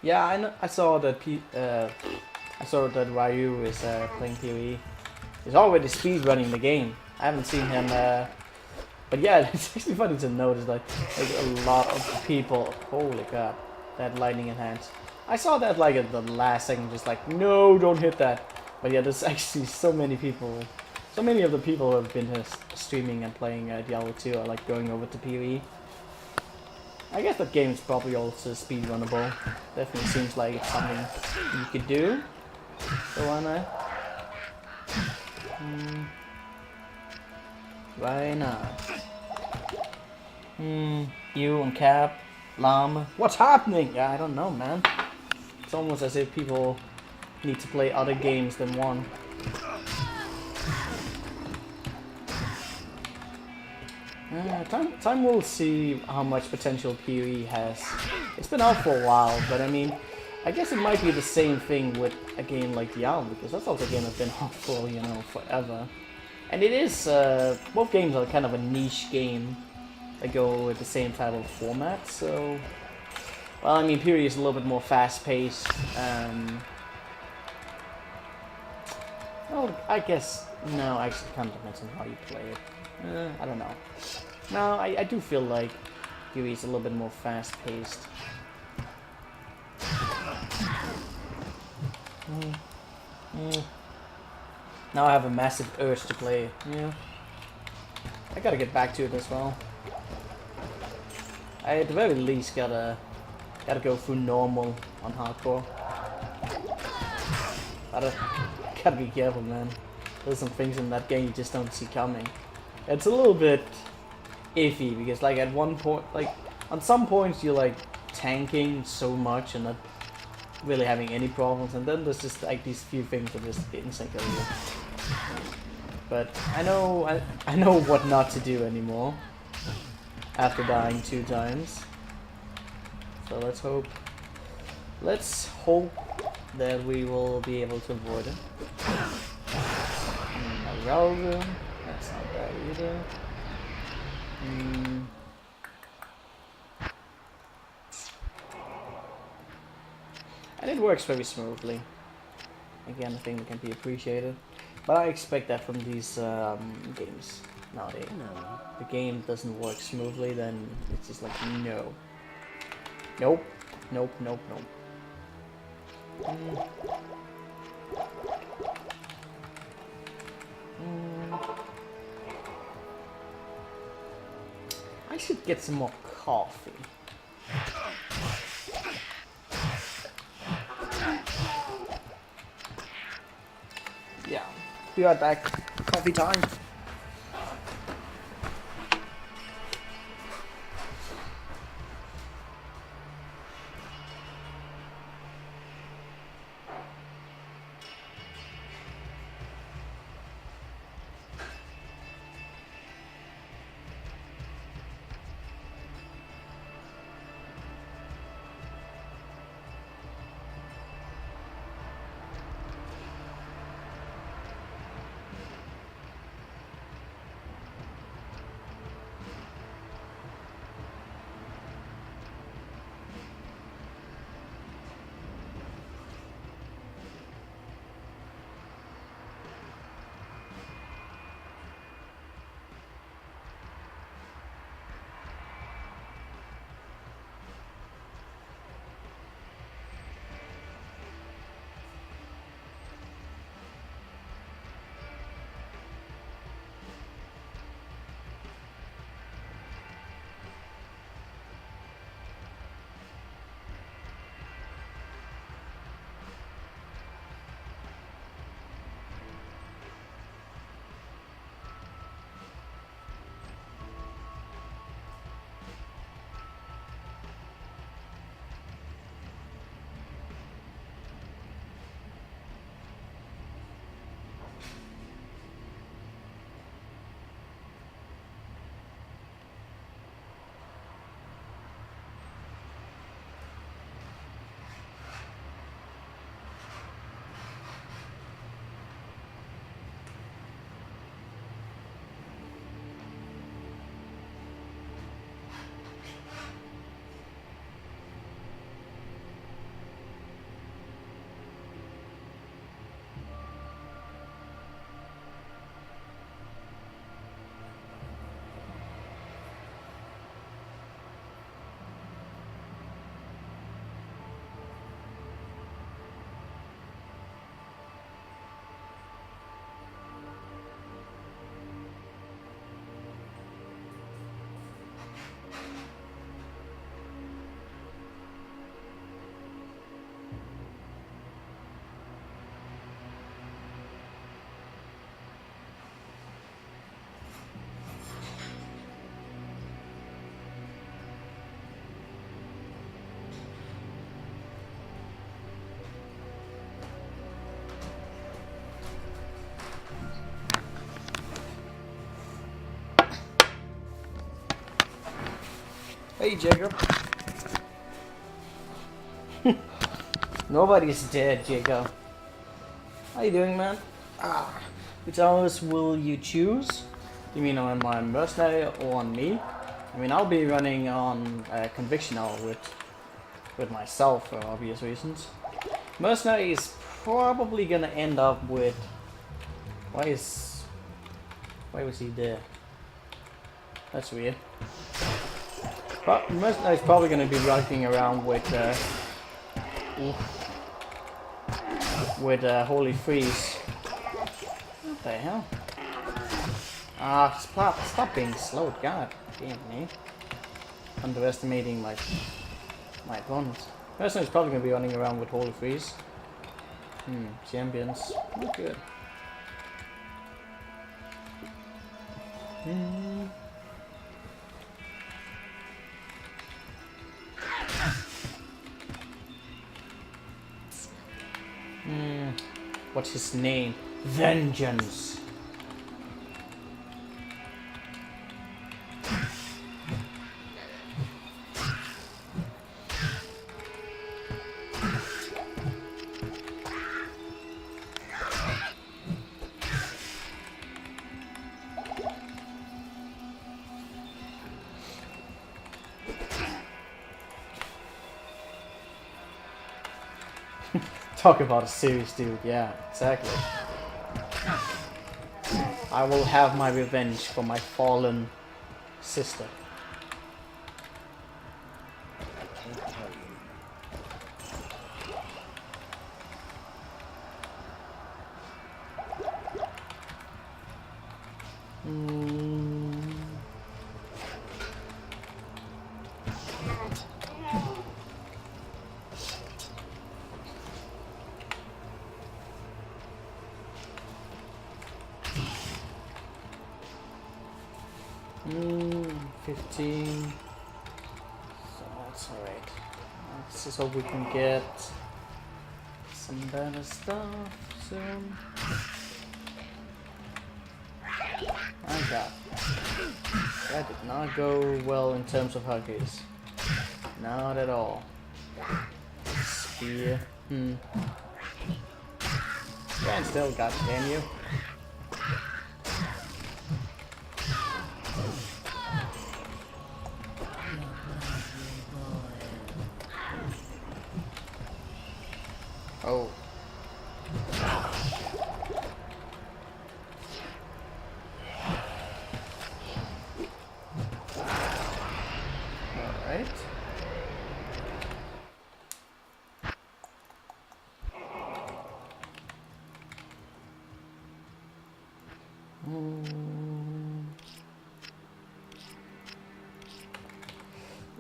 A: Yeah, I saw that Ryu is playing PoE. He's already speedrunning the game. I haven't seen him, but yeah, it's actually funny to notice like a lot of people. Holy crap, that lightning in hands. I saw that like at the last second, just like no, don't hit that. But yeah, there's actually so many people. So many of the people who have been streaming and playing Diablo 2 are like going over to PoE. I guess that game is probably also speedrunnable. Definitely seems like it's something you could do. So why not? Why not? You and Cap, Llama. What's happening? Yeah, I don't know, man. It's almost as if people need to play other games than one. Time will see how much potential PoE has. It's been out for a while, but I mean, I guess it might be the same thing with a game like Diablo, because that's also a game that's been out for, you know, forever. And it is, both games are kind of a niche game. They go with the same type of format, so... Well, I mean, PoE is a little bit more fast-paced. Well, I guess... No, actually, it kind of depends on how you play it. I don't know. No, I do feel like UE is a little bit more fast-paced. Now I have a massive urge to play it. Yeah. I gotta get back to it as well. I at the very least gotta go through normal on hardcore. Gotta be careful, man. There's some things in that game you just don't see coming. It's a little bit iffy because like at one point, like on some points you're like tanking so much and not really having any problems, and then there's just like these few things that just instant kill you. But I know what not to do anymore after dying 2 times. So let's hope that we will be able to avoid it. A Room, that's not bad either. And it works very smoothly. Again, a thing that can be appreciated. But I expect that from these games nowadays.
C: No.
A: The game doesn't work smoothly, then it's just like no. Nope. Nope, nope, nope. I should get some more coffee. Yeah, be right back. Coffee time. Hey, Jacob. Nobody's dead, Jacob. How you doing, man? Which hours will you choose? You mean on my mercenary or on me? I mean, I'll be running on conviction hour with myself for obvious reasons. Mercenary is probably gonna end up with... Why was he there? That's weird. Mercenary's probably going to be running around with Holy Freeze. What the hell? Stop being slow, god damn me. Underestimating my opponents. Mercenary's probably going to be running around with Holy Freeze. Champions. Not good. What's his name? Vengeance. Talk about a serious dude, yeah, exactly. I will have my revenge for my fallen sister.
C: I can't tell you.
A: Mm, 15. So that's alright. Let's just hope we can get some better stuff soon. My god. That did not go well in terms of huggies. Not at all. Spear. Stand still, goddamn you. Oh. Alright.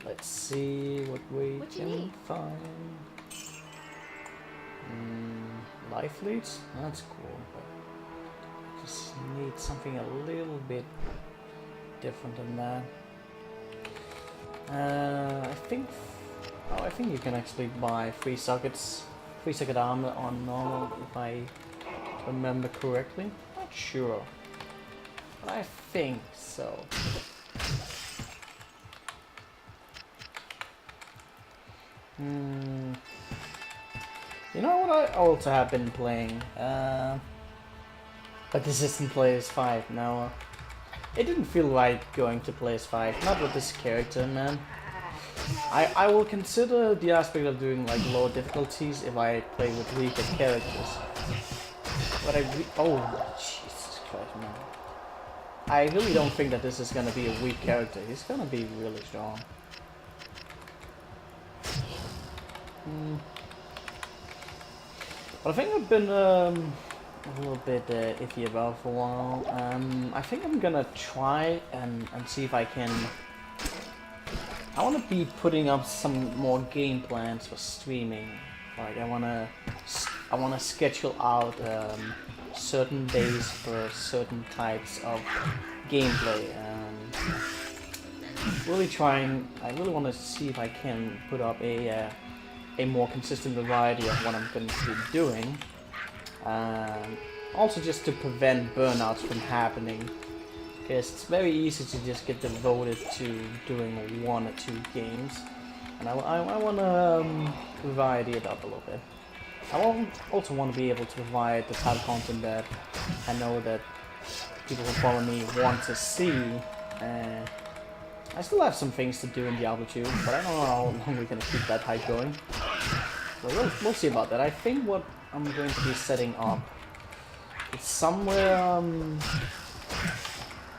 A: Let's see what we can find. Life leads? That's cool, but just need something a little bit different than that. I think you can actually buy 3 socket armor on normal if I remember correctly. Not sure, but I think so. You know what I also have been playing? But this isn't PS5 now. It didn't feel right going to PS5, not with this character, man. I will consider the aspect of doing like low difficulties if I play with weaker characters. But oh Jesus Christ, man! I really don't think that this is gonna be a weak character. He's gonna be really strong. But I think I've been a little bit iffy about for a while. I think I'm gonna try and see if I can. I want to be putting up some more game plans for streaming. Like I wanna schedule out certain days for certain types of gameplay. I really want to see if I can put up a more consistent variety of what I'm going to be doing. Also just to prevent burnouts from happening. Because it's very easy to just get devoted to doing 1 or 2 games. And I want to variety it up a little bit. I also want to be able to provide the type of content that I know that people who follow me want to see. I still have some things to do in Diablo 2, but I don't know how long we're going to keep that hype going. So we'll see about that. I think what I'm going to be setting up is somewhere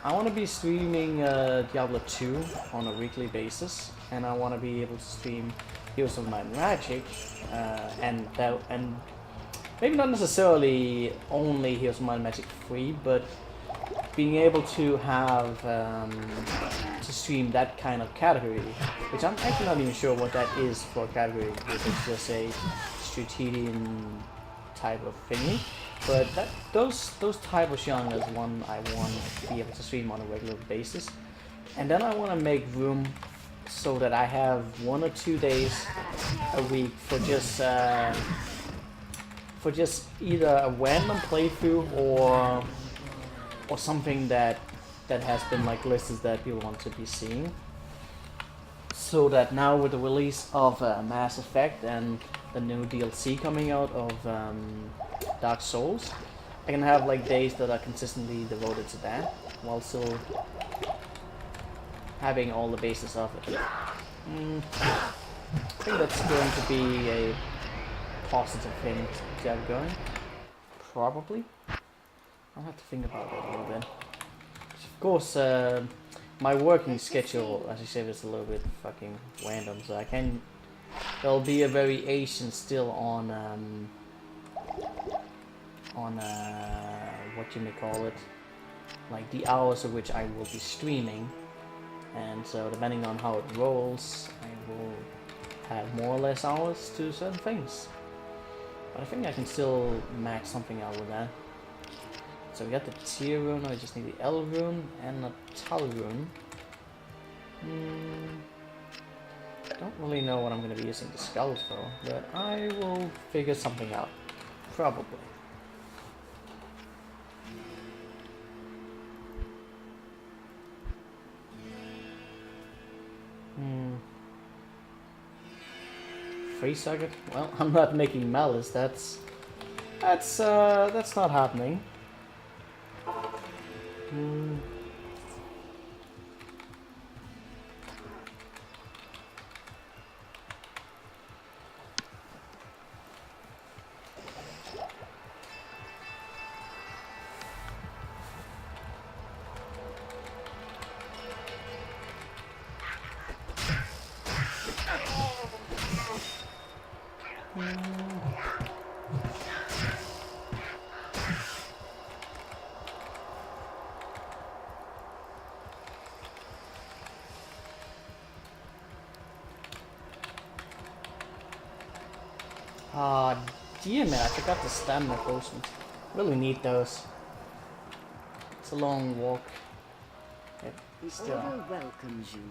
A: I want to be streaming Diablo 2 on a weekly basis, and I want to be able to stream Heroes of Might and Magic, and maybe not necessarily only Heroes of Might and Magic free, but being able to have to stream that kind of category, which I'm actually not even sure what that is for a category, if it's just a strategic type of thingy. But those type of genres one I want to be able to stream on a regular basis, and then I want to make room so that I have 1 or 2 days a week for just either a random playthrough or something that has been like listed that people want to be seeing. So that now with the release of Mass Effect and the new DLC coming out of Dark Souls, I can have like days that are consistently devoted to that, while still having all the bases of it. I think that's going to be a positive thing to have going. Probably. I'll have to think about it a little bit. Of course, my working schedule, as you said, is a little bit fucking random, so there'll be a variation still on what you may call it, like the hours of which I will be streaming, and so depending on how it rolls, I will have more or less hours to certain things. But I think I can still max something out with that. So we got the tier rune, I just need the L rune and a Tal rune. Don't really know what I'm going to be using the skulls for, but I will figure something out. Probably. Free socket? Well, I'm not making malice. That's not happening. Ah, damn it, I forgot the stamina potions. Really need those. It's a long walk.
B: The
A: Still.
B: order welcomes you.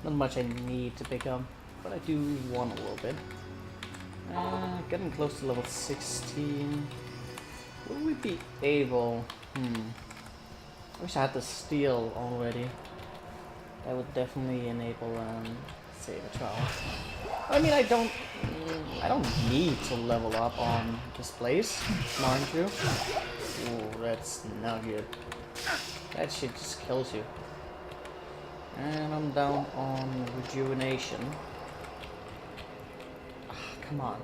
A: Not much I need to pick up, but I do want a little bit. Getting close to level 16. Will we be able... I wish I had the steel already. That would definitely enable save a trial. I mean, I don't need to level up on this place, mind you. Ooh, that's not good. That shit just kills you. And I'm down on rejuvenation. Come on.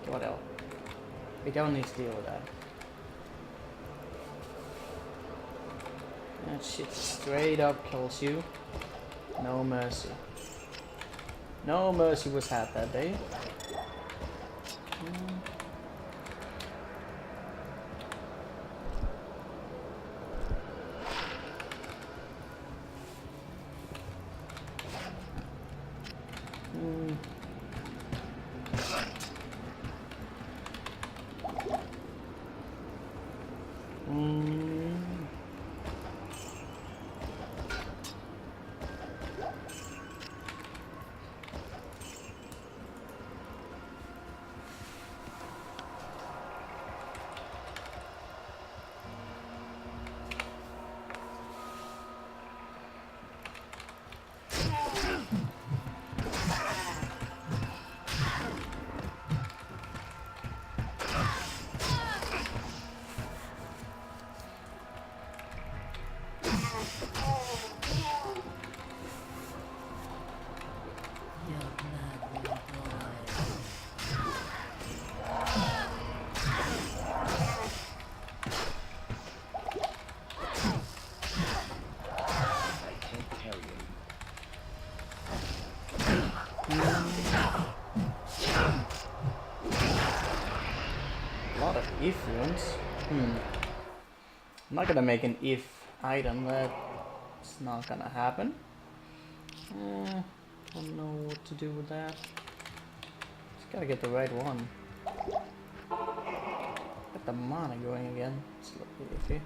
A: What else? We don't need to deal with that. That shit straight up kills you. No mercy. No mercy was had that day. runes. I'm not gonna make an if item, that's not gonna happen. Don't know what to do with that. Just gotta get the right one. Get the mana going again. It's a little iffy.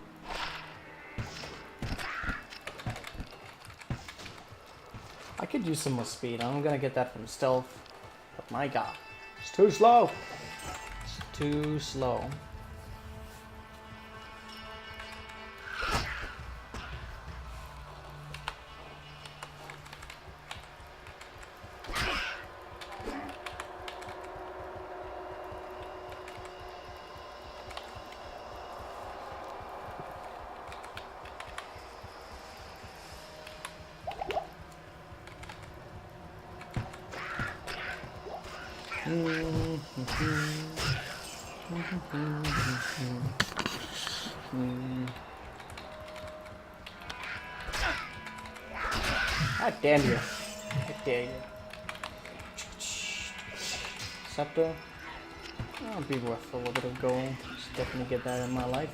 A: I could use some more speed. I'm gonna get that from stealth. But my god, it's too slow. It's too slow. God damn you. How dare you. Scepter. That'll be worth a little bit of gold. Just definitely get that in my life.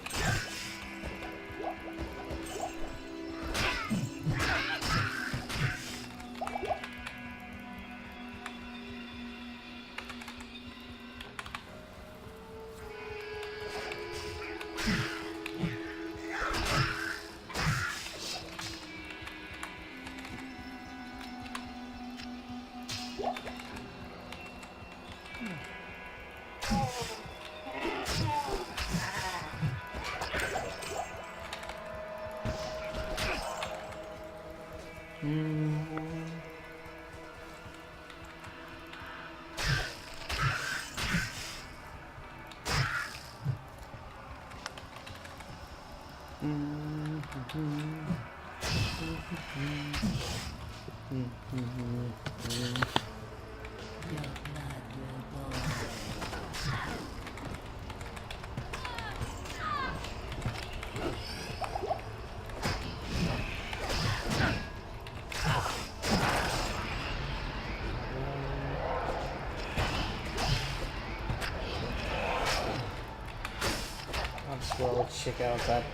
A: Well, check out that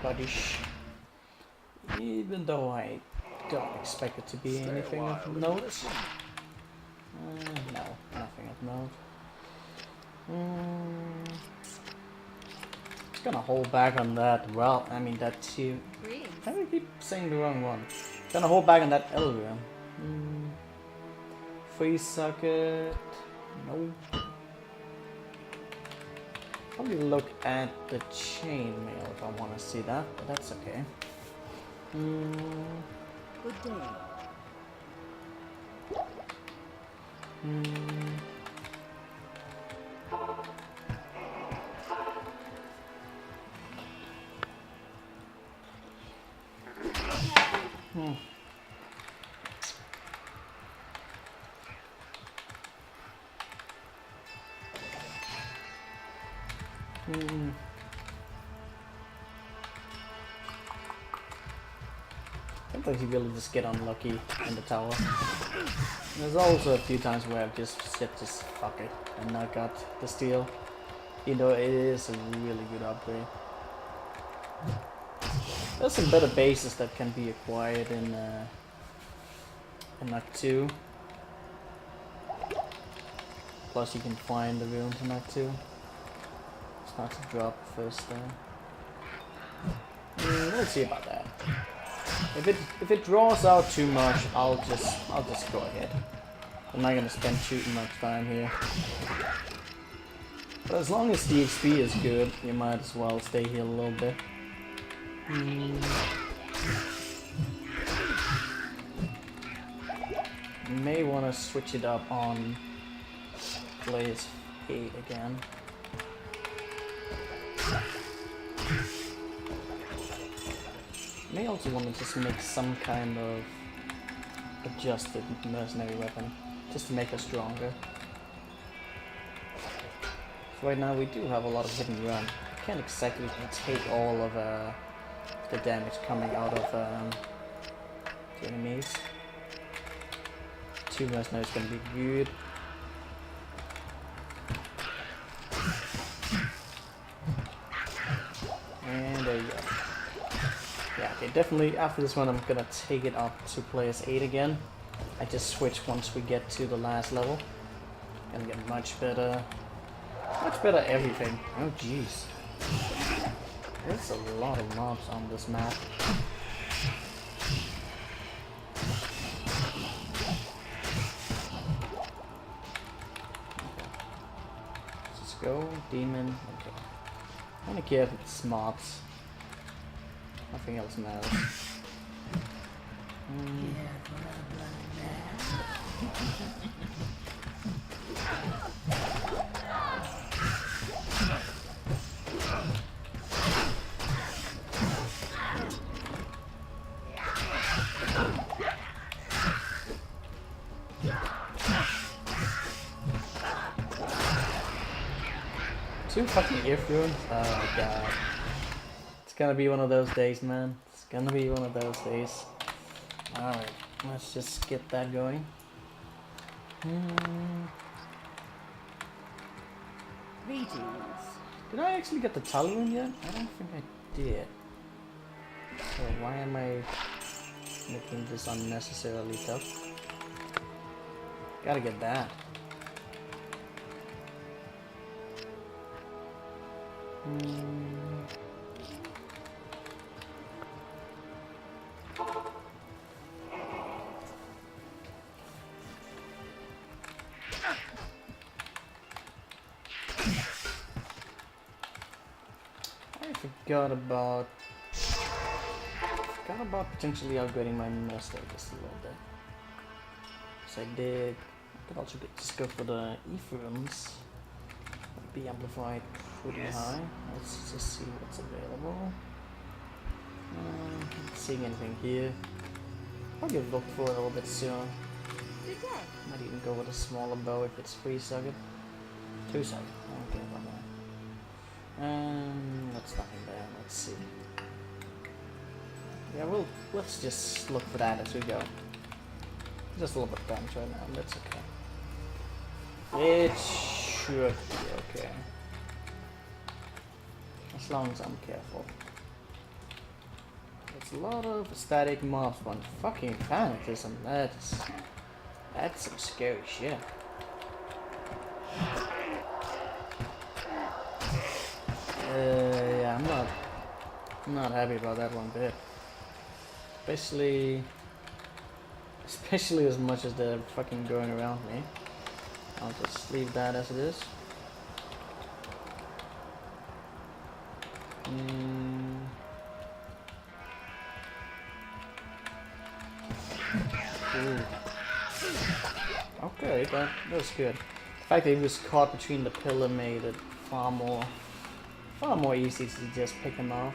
A: buddish. Even though I don't expect it to be anything of note. No, nothing of note. Just gonna hold back on that. Well, I mean that too. I keep saying the wrong one. Gonna hold back on that Elvira. Free socket. No. Probably look at the chainmail if I want to see that, but that's okay.
B: Good day.
A: Sometimes you really just get unlucky in the tower. There's also a few times where I've just said just fuck it and not got the steal. You know, it is a really good upgrade. There's some better bases that can be acquired in Act 2. Plus you can find the runes in Act 2. Start to drop first we'll see about that. If it draws out too much, I'll just go ahead. I'm not gonna spend too much time here. But as long as the XP is good, you might as well stay here a little bit. You may want to switch it up on Blaze 8 again. May also want to just make some kind of adjusted mercenary weapon, just to make us stronger. So right now we do have a lot of hidden run. Can't exactly take all of the damage coming out of the enemies. 2 mercenaries is gonna be good. definitely after this one I'm gonna take it up to players 8 again. I just switch once we get to the last level. Gonna get much better everything. Oh jeez. There's a lot of mobs on this map. Let's go, demon. Okay. I don't care if it's mobs. Nothing else matters. Two fucking earphones? Oh my god. It's gonna be one of those days, man. It's gonna be one of those days. Alright, let's just get that going.
B: Greetings.
A: Did I actually get the Paladin yet? I don't think I did. So why am I making this unnecessarily tough? Gotta get that. Forgot about potentially upgrading my master just a little bit. So I did. I could also just go for the Ephraim's. Be amplified pretty high. Let's just see what's available. Not seeing anything here. Probably look for it a little bit soon. Might even go with a smaller bow if it's 3-second. 2-second. I don't care about that. That's nothing there. Let's see. Yeah, let's just look for that as we go. Just a little bit damage right now. That's okay. It should be okay. As long as I'm careful. There's a lot of static mobs, but fucking fanatism. That's some scary shit. Yeah, I'm not happy about that one bit. Especially as much as they're fucking going around me. I'll just leave that as it is. Ooh. Okay, that was good. The fact that he was caught between the pillar made it far more easy to just pick him off.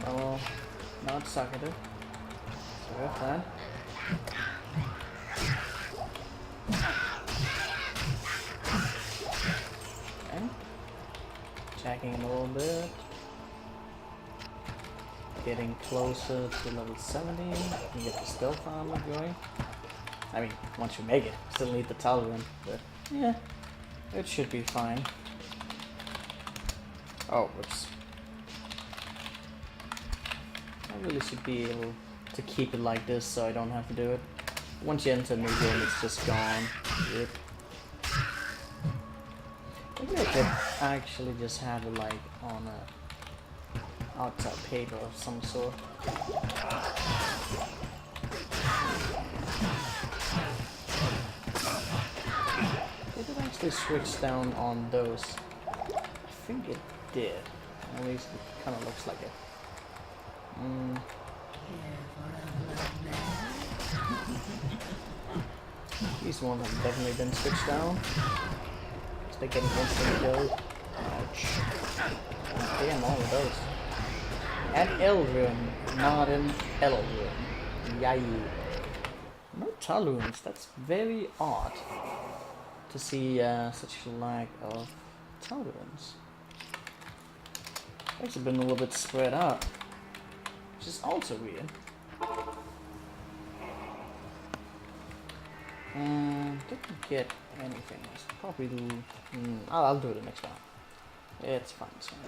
A: Well, now it's suckered. So we have that. Okay. Checking him a little bit. Getting closer to level 70. You can get the stealth armor going. I mean, once you make it, still need the tolerant, but yeah, it should be fine. Oh, whoops. I really should be able to keep it like this so I don't have to do it. Once you enter a new game, it's just gone. Yep. Maybe I could actually just have it like on a outside paper of some sort. They did actually switch down on those think it did. At least it kind of looks like it. These ones have definitely been switched down. They're getting instantly killed. Ouch. Damn, all of those. And Eldrun, not an Eldrun. Yay. No Talons, that's very odd to see such a lack of Talons. It's been a little bit spread out, which is also weird. Didn't get anything else. Probably do. I'll do it the next round. It's fine. It's fine.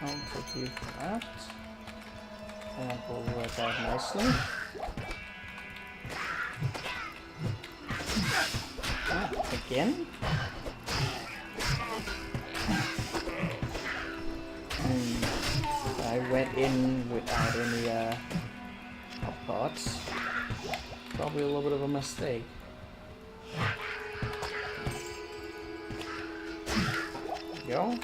A: I'll take you for that. And we'll work out nicely. Again? I went in without any pots. Probably a little bit of a mistake. Go.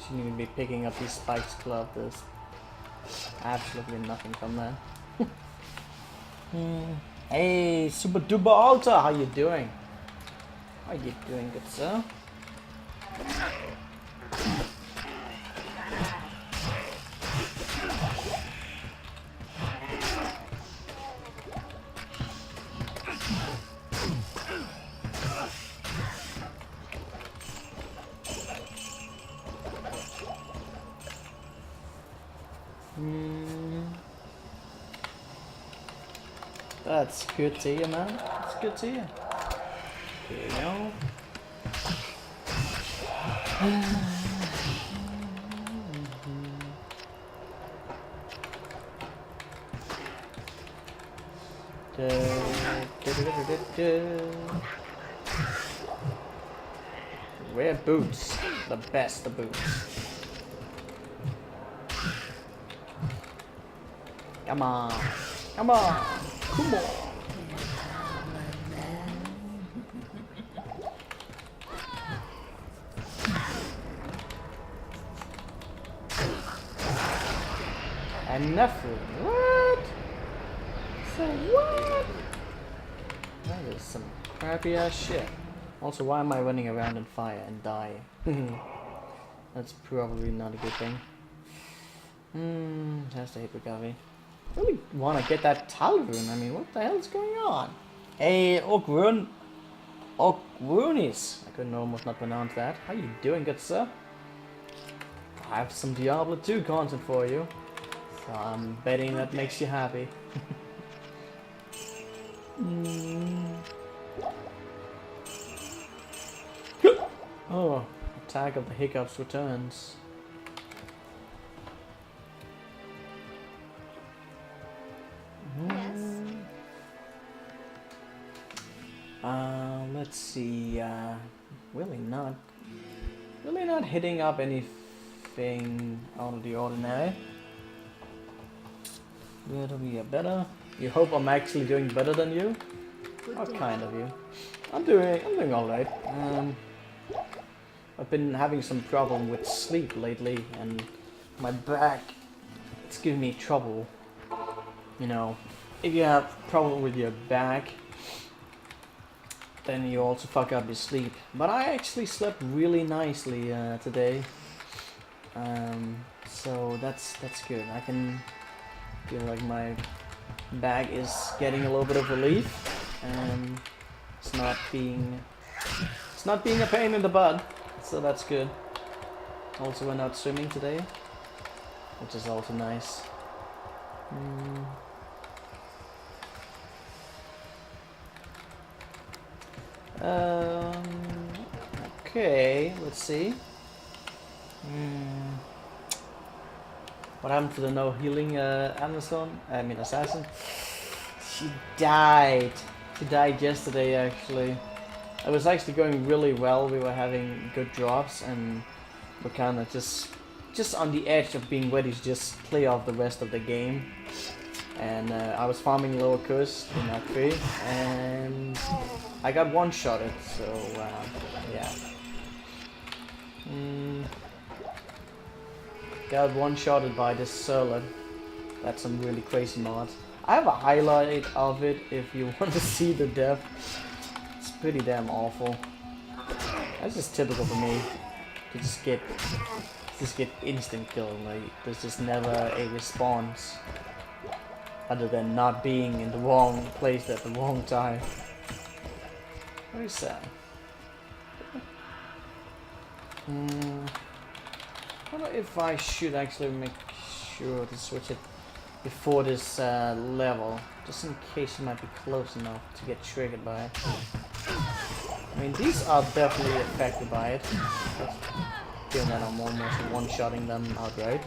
A: Shouldn't even be picking up these spikes club. There's absolutely nothing from there. Hey, Super Duper Alter, how you doing? How you doing, good sir? That's good to hear, man. That's good to hear. Here we go. Wear boots. The best of boots. Come on. Come on. Come on. Enough. What? So what? That is some crappy ass shit. Also, why am I running around in fire and die? That's probably not a good thing. Has to hit recovery. I really want to get that Talrun. I mean, what the hell is going on? Hey, Okrun. Okrunis. I couldn't almost not pronounce that. How you doing, good sir? I have some Diablo 2 content for you. So I'm betting that makes you happy. Oh, Attack of the Hiccups returns. Let's see. Really not hitting up any anything out of the ordinary. Better be a better. You hope I'm actually doing better than you? What kind of you? I'm doing alright. I've been having some problem with sleep lately, and my back, it's giving me trouble. You know, if you have problem with your back, then you also fuck up your sleep. But I actually slept really nicely today, so that's good. I can feel like my back is getting a little bit of relief, and it's not being a pain in the butt. So that's good. Also went out swimming today, which is also nice. Okay, let's see. What happened to the no healing assassin? She died. She died yesterday actually. It was actually going really well. We were having good drops, and we're kind of just on the edge of being ready to just play off the rest of the game. And I was farming lower coast in that tree, and I got one-shotted. So yeah, got one-shotted by this Surlet. That's some really crazy mods. I have a highlight of it if you want to see the death. Pretty damn awful. That's just typical for me to just get instant kill. Like there's just never a response other than not being in the wrong place at the wrong time. Very sad. I wonder if I should actually make sure to switch it before this level, just in case you might be close enough to get triggered by it. I mean, these are definitely affected by it, given that I'm almost one-shotting them outright.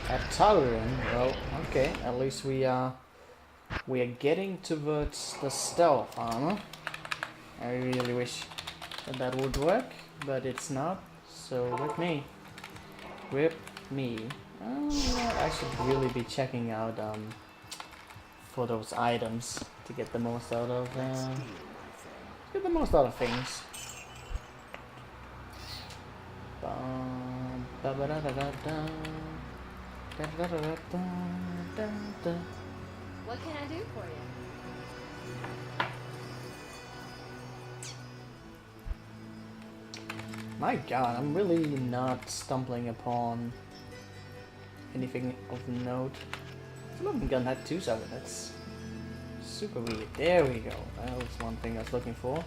A: At Paladin, well, okay, at least we are getting towards the stealth armor. I really wish that would work, but it's not. So rip me. Rip me. I should really be checking out for those items to get the most out of things.
B: What can I do for you?
A: My god, I'm really not stumbling upon anything of note. Floating gun had 2 sides. That's super weird. There we go. That was one thing I was looking for.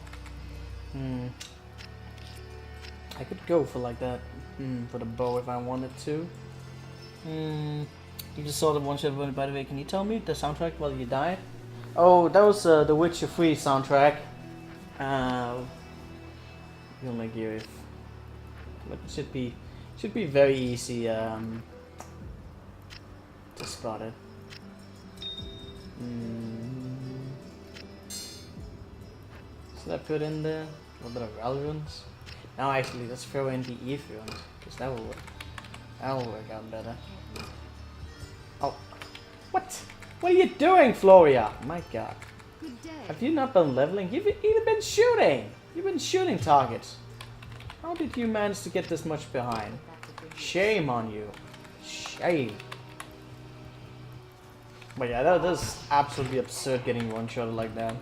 A: I could go for like that for the bow if I wanted to. You just saw the one shot. By the way, can you tell me the soundtrack while you died? Oh, that was the Witcher 3 soundtrack. You'll make you if, but it should be very easy to spot it. So that put in there a little bit of relevance. Now actually, let's throw in the Ethereum, because that will work out better. Oh, what? What are you doing, Floria? My god.
B: Good day.
A: Have you not been leveling? You've even been shooting! You've been shooting targets. How did you manage to get this much behind? Shame on you. Shame. But yeah, that is absolutely absurd getting one-shotted like that.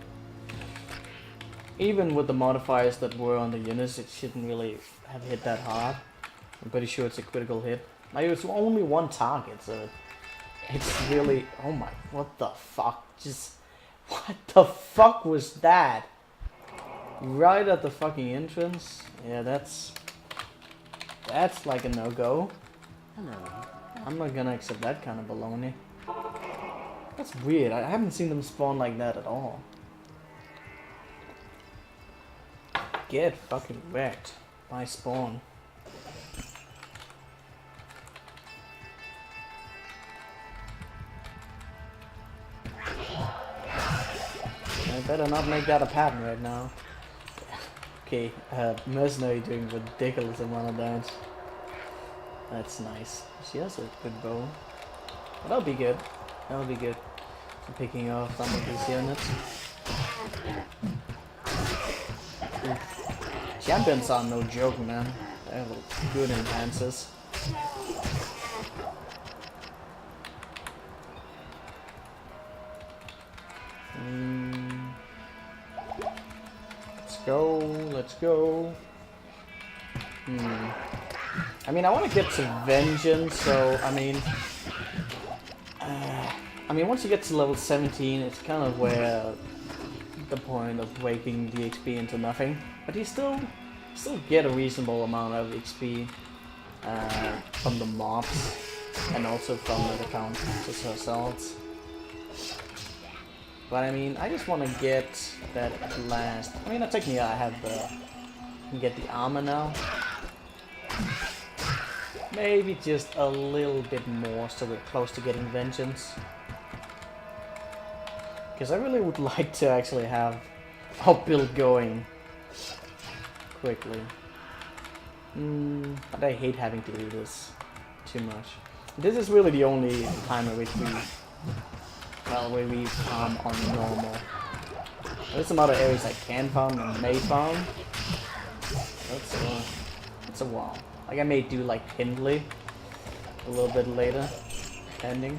A: Even with the modifiers that were on the units, it shouldn't really have hit that hard. I'm pretty sure it's a critical hit. Like, it's only one target, so it's really... Oh my... What the fuck? Just... What the fuck was that? Right at the fucking entrance? Yeah, that's like a no-go.
C: Hello.
A: I'm not gonna accept that kind of baloney. That's weird. I haven't seen them spawn like that at all. Get fucking wrecked by spawn. I better not make that a pattern right now. Okay, mercenary doing ridiculous amount of damage. That's nice. She has a good bow. But that'll be good. That'll be good. For picking off some of these units. Champions are no joke, man. They're good enhancers. Let's go. Let's go. I mean, I want to get to Vengeance, so I mean, once you get to level 17, it's kind of where the point of raking the XP into nothing. But you still get a reasonable amount of XP from the mobs and also from the counters herself. But I mean, I just want to get that last. I mean, technically I have can get the armor now. Maybe just a little bit more, so we're close to getting Vengeance. Because I really would like to actually have our build going quickly. But I hate having to do this too much. This is really the only time in which we farm on normal. There's some other areas I can farm and may farm. That's a while. Like I may do like Hindley a little bit later, depending.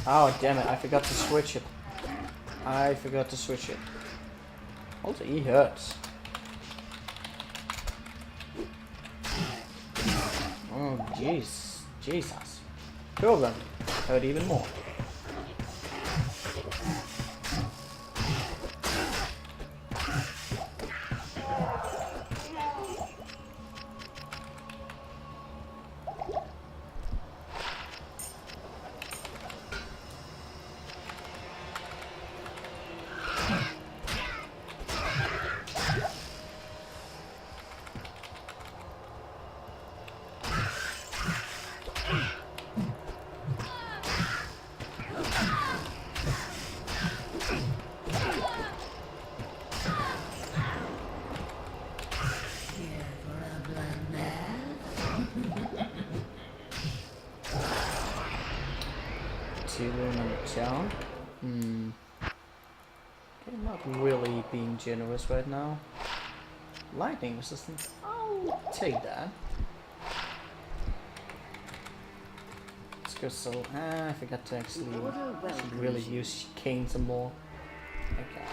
A: Oh damn it, I forgot to switch it. Also, he hurts. Oh jeez. Jesus. Two of them hurt even more. Town. I'm not really being generous right now. Lightning resistance. I'll take that. Let's go so. I forgot to actually really use Cane some more. Okay.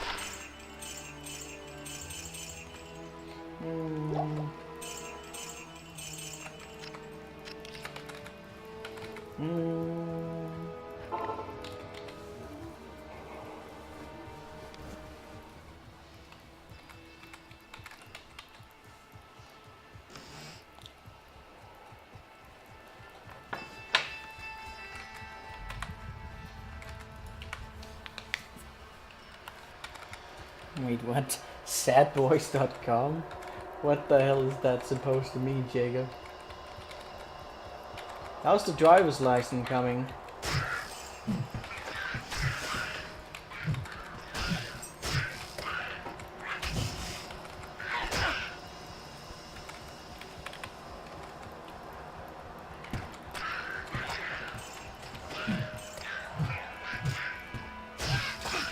A: Wait, what? Sadboys.com? What the hell is that supposed to mean, Jacob? How's the driver's license coming?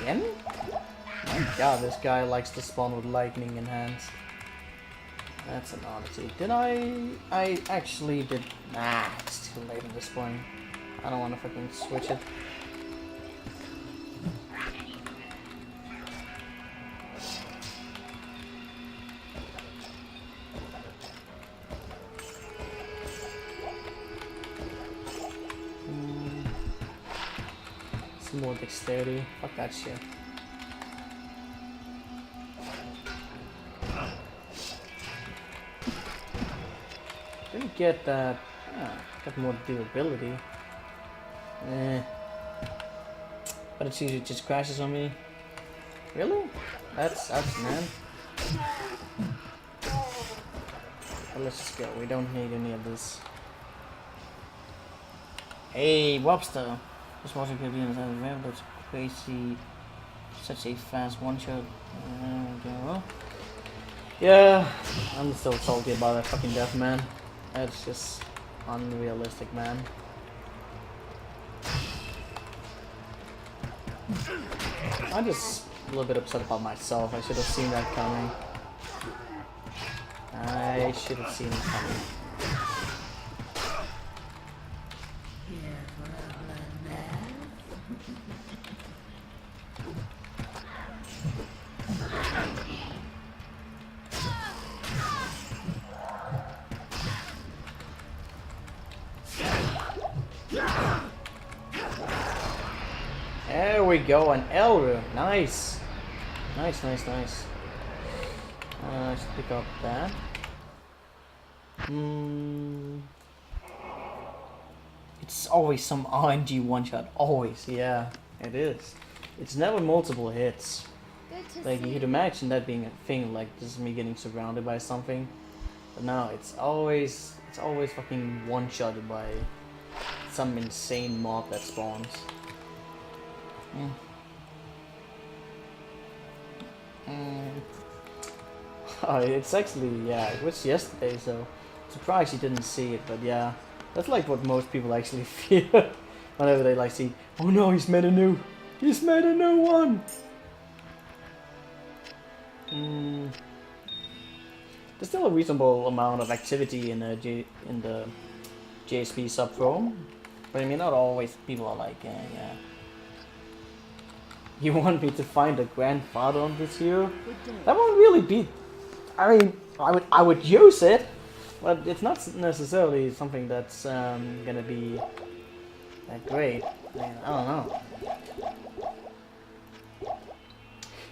A: Again? My god, this guy likes to spawn with lightning enhanced. That's an oddity. Did I actually did. Nah, it's too late at this point. I don't want to fucking switch it. Some more dexterity. Fuck that shit. Didn't get that. Got more durability. But it usually just crashes on me. Really? That's man. Well, let's just go. We don't need any of this. Hey, Wobster. Just watching Caribbean and remember that's crazy. Such a fast one shot. Well. Yeah, I'm still salty about that fucking death, man. That's just unrealistic, man. I'm just a little bit upset about myself. I should have seen that coming. I should have seen it coming. There we go, an Elru. Nice. Nice. Let's pick up that. It's always some RNG one-shot. Always, yeah, it is. It's never multiple hits.
B: Good to
A: Like,
B: see.
A: you'd imagine that being a thing, like just me getting surrounded by something. But no, it's always fucking one-shotted by some insane mob that spawns. Oh, it's actually, yeah, it was yesterday, so surprised you didn't see it, but yeah, that's like what most people actually feel whenever they like see, oh no, he's made a new one! There's still a reasonable amount of activity in the JSP subforum, but I mean, not always people are like, yeah. You want me to find a grandfather on this hero? That won't really be. I mean, I would use it, but it's not necessarily something that's gonna be that great. I mean, I don't know.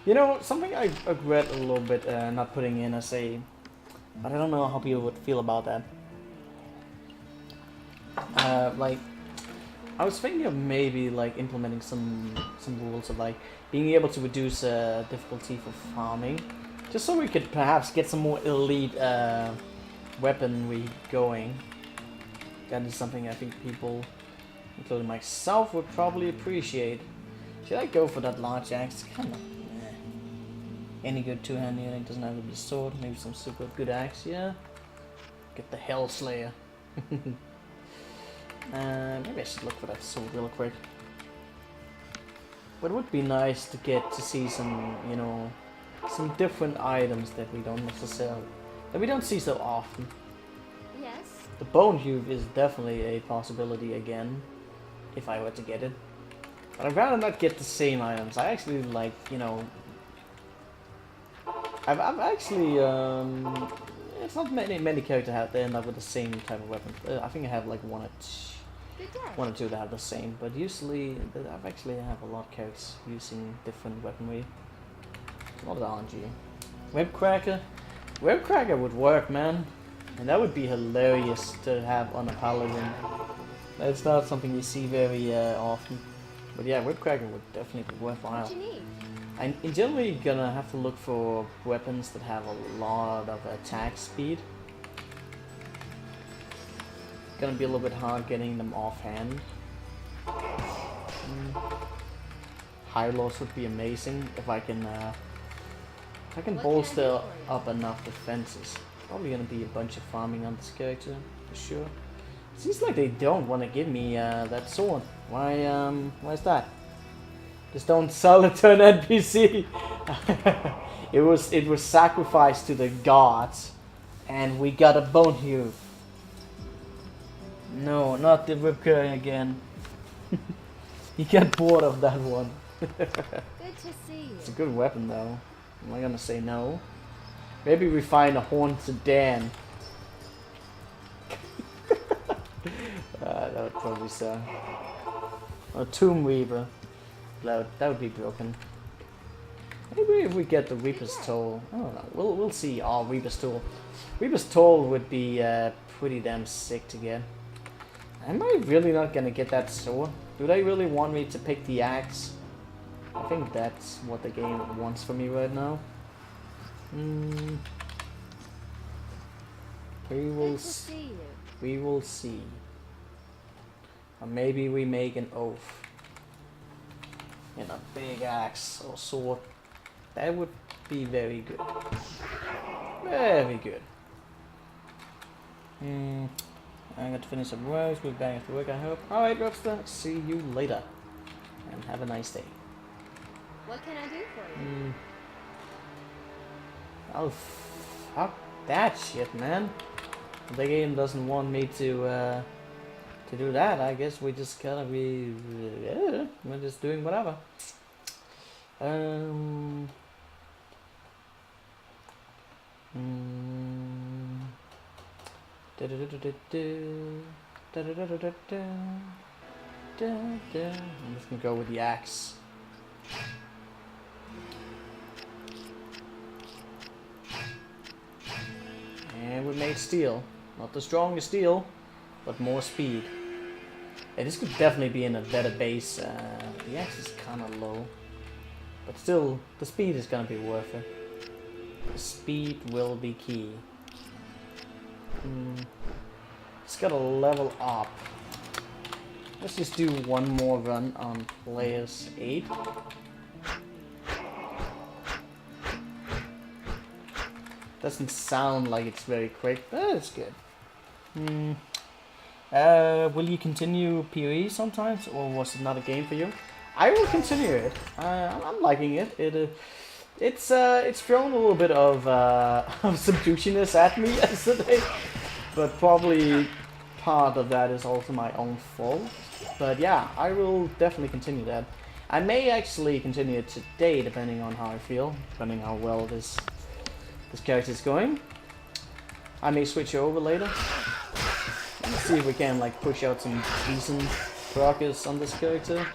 A: You know, something I regret a little bit not putting in as a, but I don't know how people would feel about that. Like, I was thinking of maybe like implementing some rules of like being able to reduce difficulty for farming, just so we could perhaps get some more elite weaponry going. That is something I think people, including myself, would probably appreciate. Should I go for that large axe? Kind of. Any good two-handed unit doesn't have to be a sword. Maybe some super good axe. Yeah. Get the Hell Slayer. Maybe I should look for that sword real quick. But it would be nice to get to see some, you know, some different items that we don't see so often.
B: Yes.
A: The Bone Hoof is definitely a possibility again, if I were to get it. But I'd rather not get the same items. I actually like, you know, I've actually, it's not many characters that end up with the same type of weapon. I think I have like one or two that have the same, but usually I've actually have a lot of characters using different weaponry. A lot of RNG. Webcracker would work, man, and that would be hilarious to have on a Paladin. That's not something you see very often, but yeah, Webcracker would definitely be worthwhile.
B: What you need?
A: I'm generally gonna have to look for weapons that have a lot of attack speed. Gonna be a little bit hard getting them offhand. High loss would be amazing if I can bolster up enough defenses. Probably gonna be a bunch of farming on this character for sure. Seems like they don't want to give me that sword. Why is that? Just don't sell it to an NPC. it was sacrificed to the gods, and we got a Bone Hoof. No, not the Ripcurring again. You get bored of that one.
B: Good to see you.
A: It's a good weapon though. Am I gonna say no? Maybe we find a Horned Sedan. That would probably suck. Or Tomb Weaver. That would be broken. Maybe if we get the Reaper's Toll. I don't know. We'll see. Oh, Reaper's Toll. Reaper's Toll would be pretty damn sick to get. Am I really not gonna get that sword? Do they really want me to pick the axe? I think that's what the game wants from me right now. We will
B: Good to see you.
A: we will see. Or maybe we make an oath. In a big axe or sword. That would be very good. Very good. I got to finish some rows. We'll be back after work, I hope. Alright, Rockstar. See you later. And have a nice day.
B: What can I do for you?
A: Oh, fuck that shit, man. The game doesn't want me to do that. I guess we just gotta be... we're just doing whatever. I'm just gonna go with the axe. And we made steel. Not the strongest steel, but more speed. Yeah, this could definitely be in a better base. The axe is kind of low. But still, the speed is gonna be worth it. The speed will be key. Just gotta level up. Let's just do one more run on players 8. Doesn't sound like it's very quick, but it's good. Will you continue PoE sometimes, or was it not a game for you? I will continue it. I'm liking it. It's thrown a little bit of some douchiness at me yesterday, but probably part of that is also my own fault. But yeah, I will definitely continue that. I may actually continue it today, depending on how I feel, depending how well this character is going. I may switch over later. Let's see if we can like push out some decent progress on this character.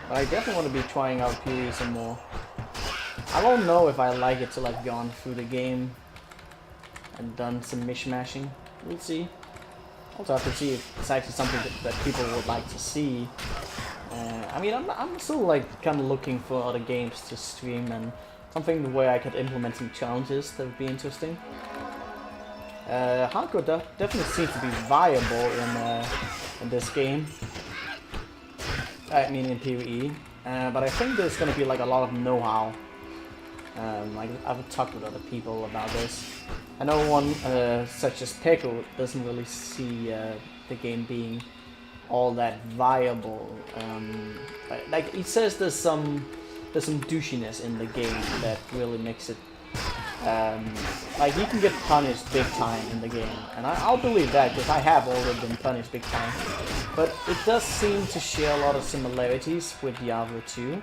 A: But I definitely want to be trying out PoE some more. I don't know if I like it till I've gone through the game and done some mishmashing. We'll see. Also have to see if it's actually something that people would like to see. I mean, I'm still like kind of looking for other games to stream and something where I could implement some challenges that would be interesting. Hardcore definitely seems to be viable in this game. I mean in PvE, but I think there's gonna be like a lot of know-how. Like I've talked with other people about this. I know one such as Peko doesn't really see the game being all that viable. Like he says there's some douchiness in the game that really makes it like you can get punished big time in the game, and I'll believe that because I have already been punished big time. But it does seem to share a lot of similarities with Diablo 2,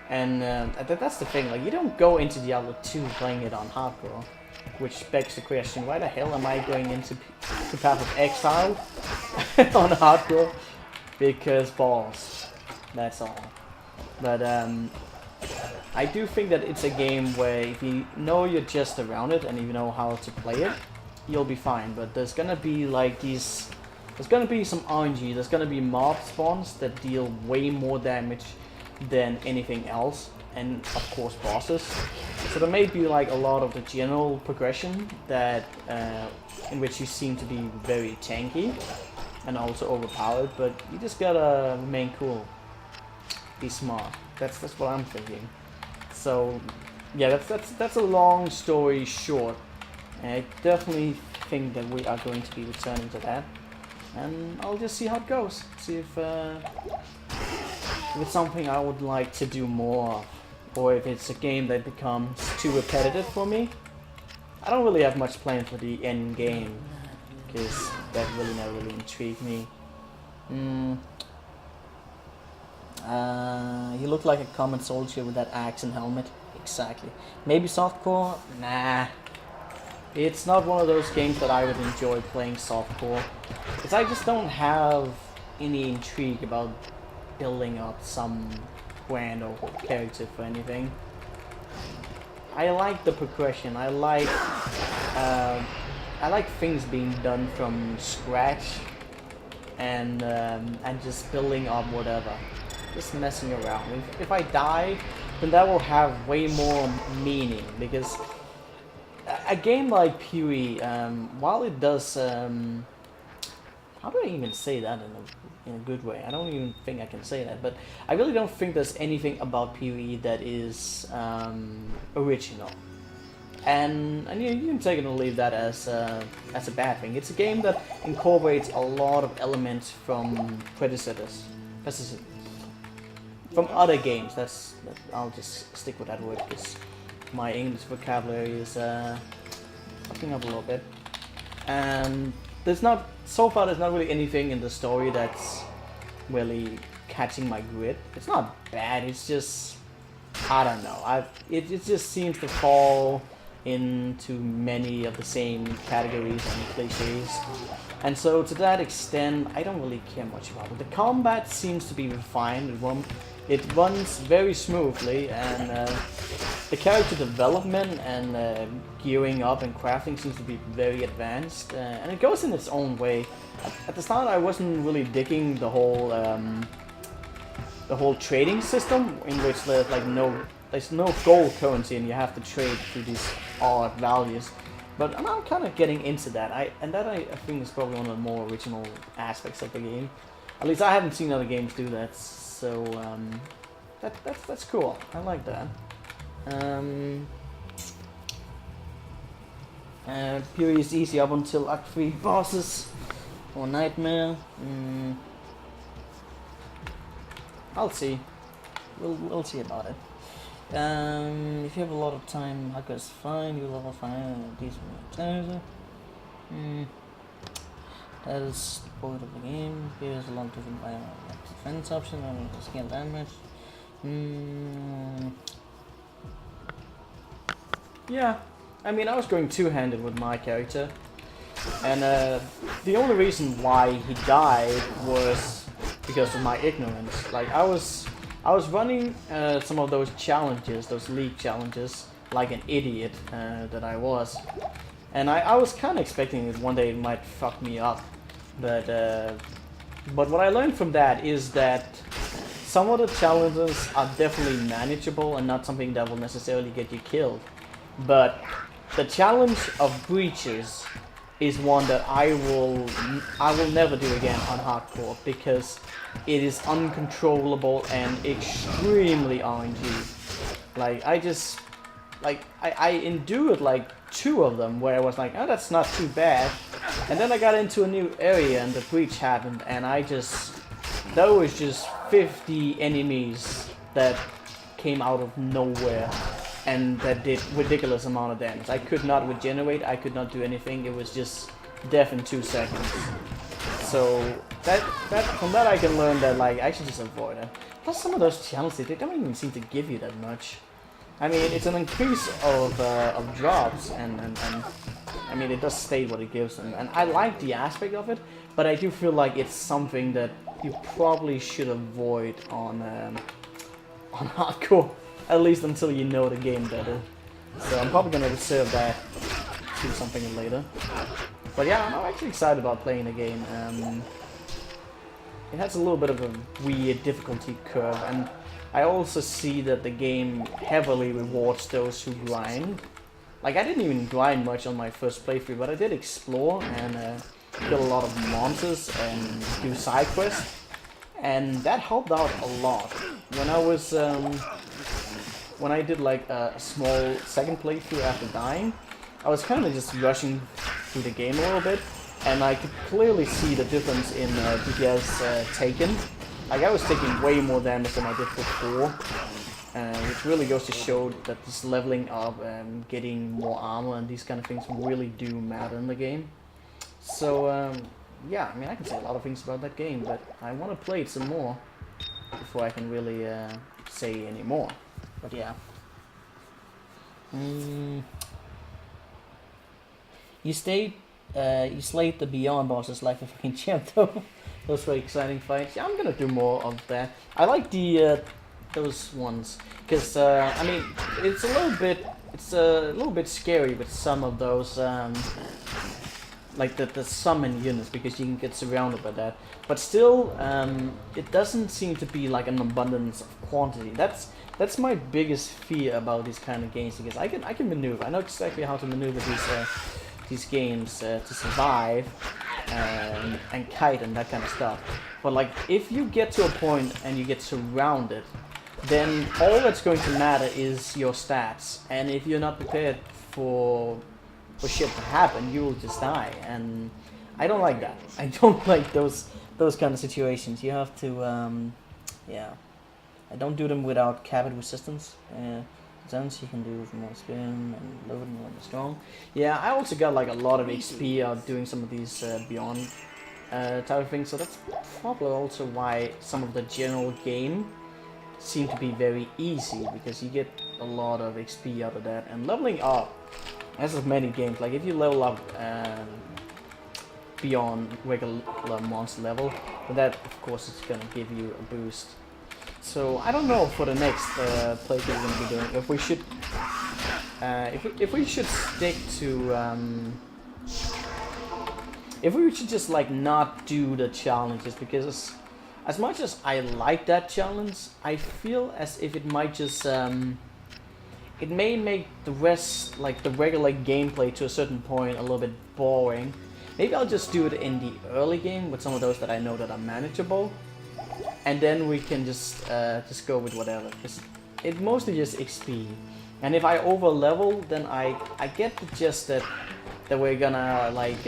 A: and that's the thing. Like you don't go into Diablo 2 playing it on hardcore, which begs the question: why the hell am I going into Path of Exile on hardcore? Because balls. That's all. But I do think that it's a game where if you know you're just around it and you know how to play it, you'll be fine. But there's gonna be like there's gonna be some RNG, there's gonna be mob spawns that deal way more damage than anything else, and of course bosses. So there may be like a lot of the general progression that in which you seem to be very tanky and also overpowered, but you just gotta remain cool, be smart. That's what I'm thinking. So yeah, that's a long story short. And I definitely think that we are going to be returning to that, and I'll just see how it goes. See if it's something I would like to do more of, or if it's a game that becomes too repetitive for me. I don't really have much planned for the end game, because that really never really intrigued me. He looked like a common soldier with that axe and helmet. Exactly. Maybe softcore? Nah. It's not one of those games that I would enjoy playing softcore, because I just don't have any intrigue about building up some grand or character for anything. I like the progression. I like things being done from scratch, and just building up whatever. just messing around. If I die, then that will have way more meaning, because a game like PoE, while it does, how do I even say that in a good way? I don't even think I can say that, but I really don't think there's anything about PoE that is original. And you can take it or leave that as a bad thing. It's a game that incorporates a lot of elements from predecessors, from other games. I'll just stick with that word because my English vocabulary is fucking up a little bit. And there's not really anything in the story that's really catching my grit. It's not bad. It's just, I don't know. It just seems to fall into many of the same categories and cliches, and so to that extent I don't really care much about it. The combat seems to be refined, it runs very smoothly, and the character development and gearing up and crafting seems to be very advanced, and it goes in its own way. At the start I wasn't really digging the whole trading system, in which there's no gold currency and you have to trade through these odd values. But I'm now kind of getting into that. I think is probably one of the more original aspects of the game. At least I haven't seen other games do that, so that's cool. I like that. PoE is easy up until Act 3 bosses or Nightmare. I'll see. We'll see about it. If you have a lot of time, hardcore is fine. You level 5 and decent. That is the point of the game. Here's a lot of different defense options and scale damage. Yeah, I mean, I was going two-handed with my character, and the only reason why he died was because of my ignorance. Like I was running some of those challenges, those league challenges, like an idiot that I was. And I was kind of expecting that one day it might fuck me up. But what I learned from that is that some of the challenges are definitely manageable and not something that will necessarily get you killed. But the challenge of breaches is one that I will never do again on hardcore, because it is uncontrollable and extremely RNG. Like I endured like 2 of them where I was like, oh, that's not too bad, and then I got into a new area and the breach happened, and there was just 50 enemies that came out of nowhere and that did ridiculous amount of damage. I could not regenerate, I could not do anything. It was just death in 2 seconds. So from that I can learn that like I should just avoid it. Plus some of those challenges, they don't even seem to give you that much. I mean, it's an increase of drops, and I mean it does state what it gives them, and I like the aspect of it, but I do feel like it's something that you probably should avoid on hardcore, at least until you know the game better. So I'm probably gonna reserve that to something later. But yeah, I'm actually excited about playing the game. It has a little bit of a weird difficulty curve, and I also see that the game heavily rewards those who grind. Like, I didn't even grind much on my first playthrough, but I did explore and kill a lot of monsters and do side quests, and that helped out a lot. When I did like a small second playthrough after dying, I was kind of just rushing through the game a little bit, and I could clearly see the difference in DPS taken. Like, I was taking way more damage than I did before, which really goes to show that this leveling up and getting more armor and these kind of things really do matter in the game. So yeah, I mean, I can say a lot of things about that game, but I want to play it some more before I can really say any more. But yeah. You slayed the Beyond bosses like a fucking champ though. Those were exciting fights. Yeah, I'm gonna do more of that. I like those ones because I mean it's a little bit scary with some of those like the summon units, because you can get surrounded by that. But still, it doesn't seem to be like an abundance of quantity. That's my biggest fear about these kind of games, because I can maneuver. I know exactly how to maneuver these games to survive and kite and that kind of stuff. But like if you get to a point and you get surrounded, then all that's going to matter is your stats. And if you're not prepared for shit to happen, you will just die. And I don't like that. I don't like those kind of situations. You have to yeah. I don't do them without cabin resistance. Zones you can do with more spin and load and more strong. Yeah, I also got like a lot of XP out doing some of these beyond type of things. So that's probably also why some of the general game seem to be very easy, because you get a lot of XP out of that. And leveling up, as of many games, like if you level up beyond regular monster level, then that of course is gonna give you a boost. So I don't know for the next playthrough we're gonna be doing if we should stick to if we should just like not do the challenges, because as much as I like that challenge, I feel as if it might just it may make the rest, like the regular gameplay to a certain point, a little bit boring. Maybe I'll just do it in the early game with some of those that I know that are manageable, and then we can just go with whatever. It's mostly just XP, and if I over level, then I get the gist that we're gonna like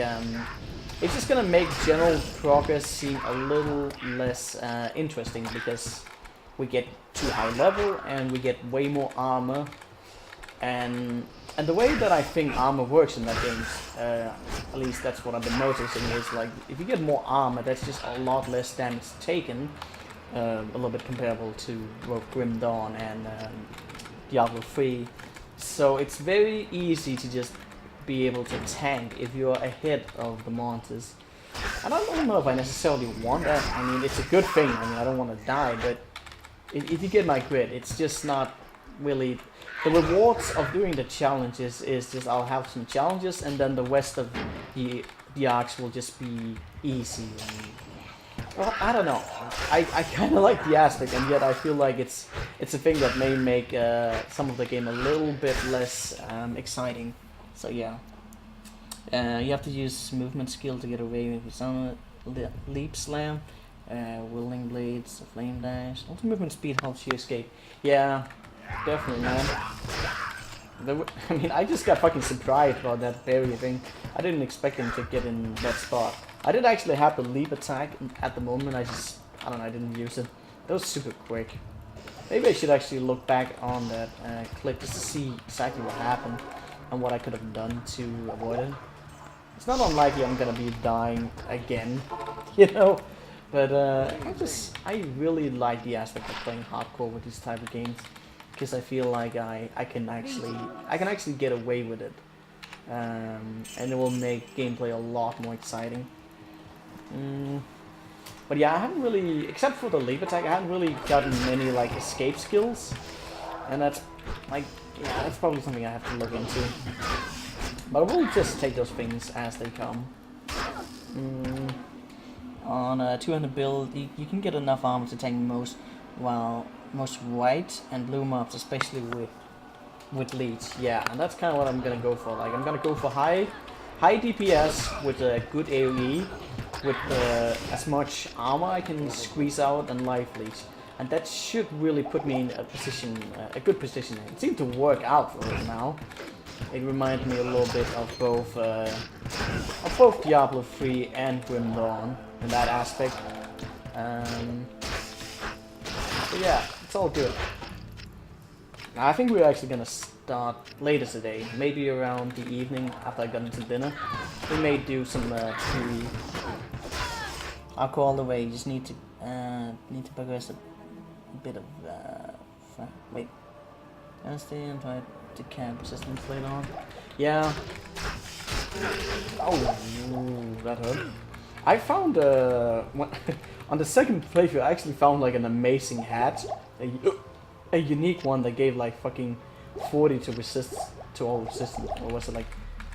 A: it's just gonna make general progress seem a little less interesting, because we get too high level and we get way more armor. And the way that I think armor works in that game, at least that's what I've been noticing, is like if you get more armor, that's just a lot less damage taken, a little bit comparable to both Grim Dawn and Diablo 3. So it's very easy to just be able to tank if you're ahead of the monsters. And I don't know if I necessarily want that. I mean, it's a good thing. I mean, I don't want to die, but if you get my grid, it's just not really. The rewards of doing the challenges is just I'll have some challenges, and then the rest of the arcs will just be easy. And, well, I don't know. I kind of like the aspect, and yet I feel like it's a thing that may make some of the game a little bit less exciting. So yeah, you have to use movement skill to get away with some leap slam, whirling blades, flame dash. Also movement speed helps you escape. Yeah. Definitely, man. I mean, I just got fucking surprised about that barrier thing. I didn't expect him to get in that spot. I did actually have the leap attack at the moment. I don't know, I didn't use it. That was super quick. Maybe I should actually look back on that clip just to see exactly what happened and what I could have done to avoid it. It's not unlikely I'm gonna be dying again, you know? But I really like the aspect of playing hardcore with these type of games, because I feel like I can actually get away with it, and it will make gameplay a lot more exciting. But yeah, I haven't really, except for the leap attack, I haven't really gotten many like escape skills, and that's like, yeah, that's probably something I have to look into. But we'll just take those things as they come. On a 200 build, you can get enough armor to tank most white and blue mobs, especially with leads. Yeah, and that's kind of what I'm gonna go for. Like, I'm gonna go for high DPS with a good AoE, with as much armor I can squeeze out, and life leech, and that should really put me in a position, a good position. It seemed to work out for us now. It reminded me a little bit of both Diablo 3 and Grim Dawn in that aspect. But yeah, it's all good. I think we're actually gonna start later today, maybe around the evening after I got into dinner. We may do some PvE. I'll call the way. You just need to progress a bit of wait. Gonna stay and try to camp resistance later on. Yeah. Oh, that hurt. I found on the second playthrough, I actually found like an amazing hat, a unique one that gave like fucking 40 to all resistance, or was it like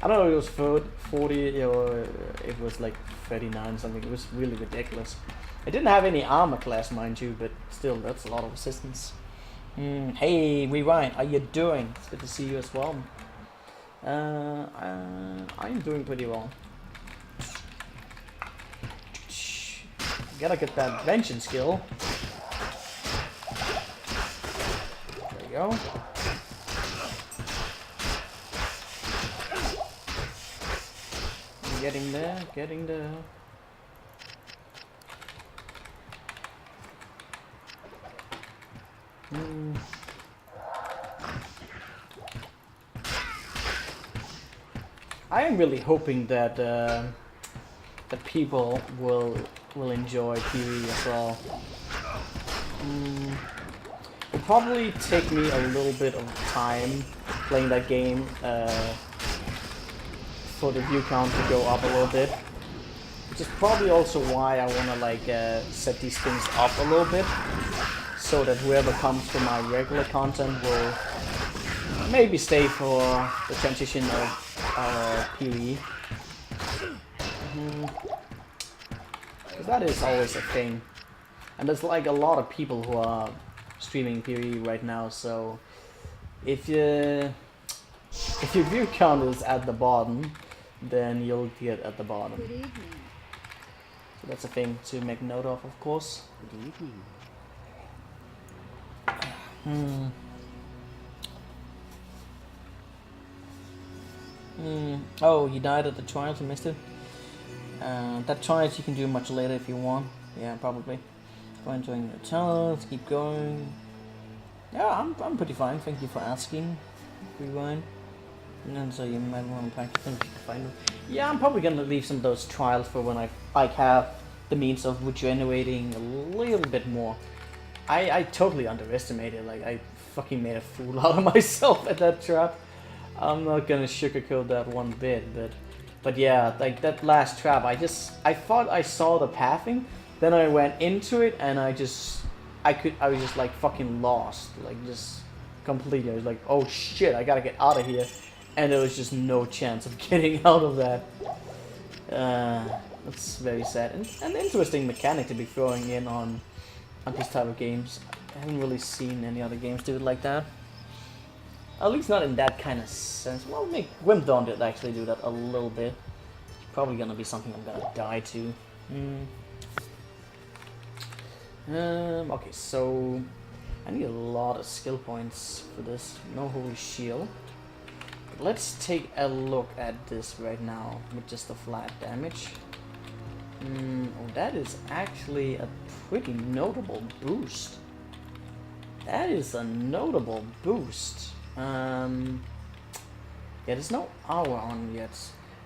A: I don't know if it was 40 or it was like 39 something. It was really ridiculous. It didn't have any armor class, mind you, but still, that's a lot of resistance. Hey, Rewind, how you doing? It's good to see you as well. I'm doing pretty well. Gotta get that Vengence skill. There you go. Getting there, getting there. I am really hoping that that people will enjoy PvE as well. It'll probably take me a little bit of time playing that game for the view count to go up a little bit, which is probably also why I want to like set these things up a little bit, so that whoever comes to my regular content will maybe stay for the transition of PvE. Because that is always a thing, and there's like a lot of people who are streaming PvE right now, so if your view count is at the bottom, then you'll get at the bottom.
B: Good evening.
A: So that's a thing to make note of course.
C: Good evening.
A: Oh, you died at the trials and missed it? That trials you can do much later if you want. Yeah, probably. If I'm enjoying the challenge, keep going. Yeah, I'm pretty fine. Thank you for asking. Rewind. And then so you might want to practice them if you can find them. Yeah, I'm probably gonna leave some of those trials for when I have the means of regenerating a little bit more. I totally underestimated. Like I fucking made a fool out of myself at that trap. I'm not gonna sugarcoat that one bit, but yeah, like that last trap, I thought I saw the pathing, then I went into it and I was just like fucking lost, like just completely. I was like, oh shit, I gotta get out of here, and there was just no chance of getting out of that. That's very sad, and an interesting mechanic to be throwing in on these type of games. I haven't really seen any other games do it like that. At least not in that kind of sense. Well, Grim Dawn did actually do that a little bit. It's probably gonna be something I'm gonna die to. Okay, so I need a lot of skill points for this. No holy shield. But let's take a look at this right now with just the flat damage. Oh, that is actually a pretty notable boost. That is a notable boost. Yeah, there's no hour on yet,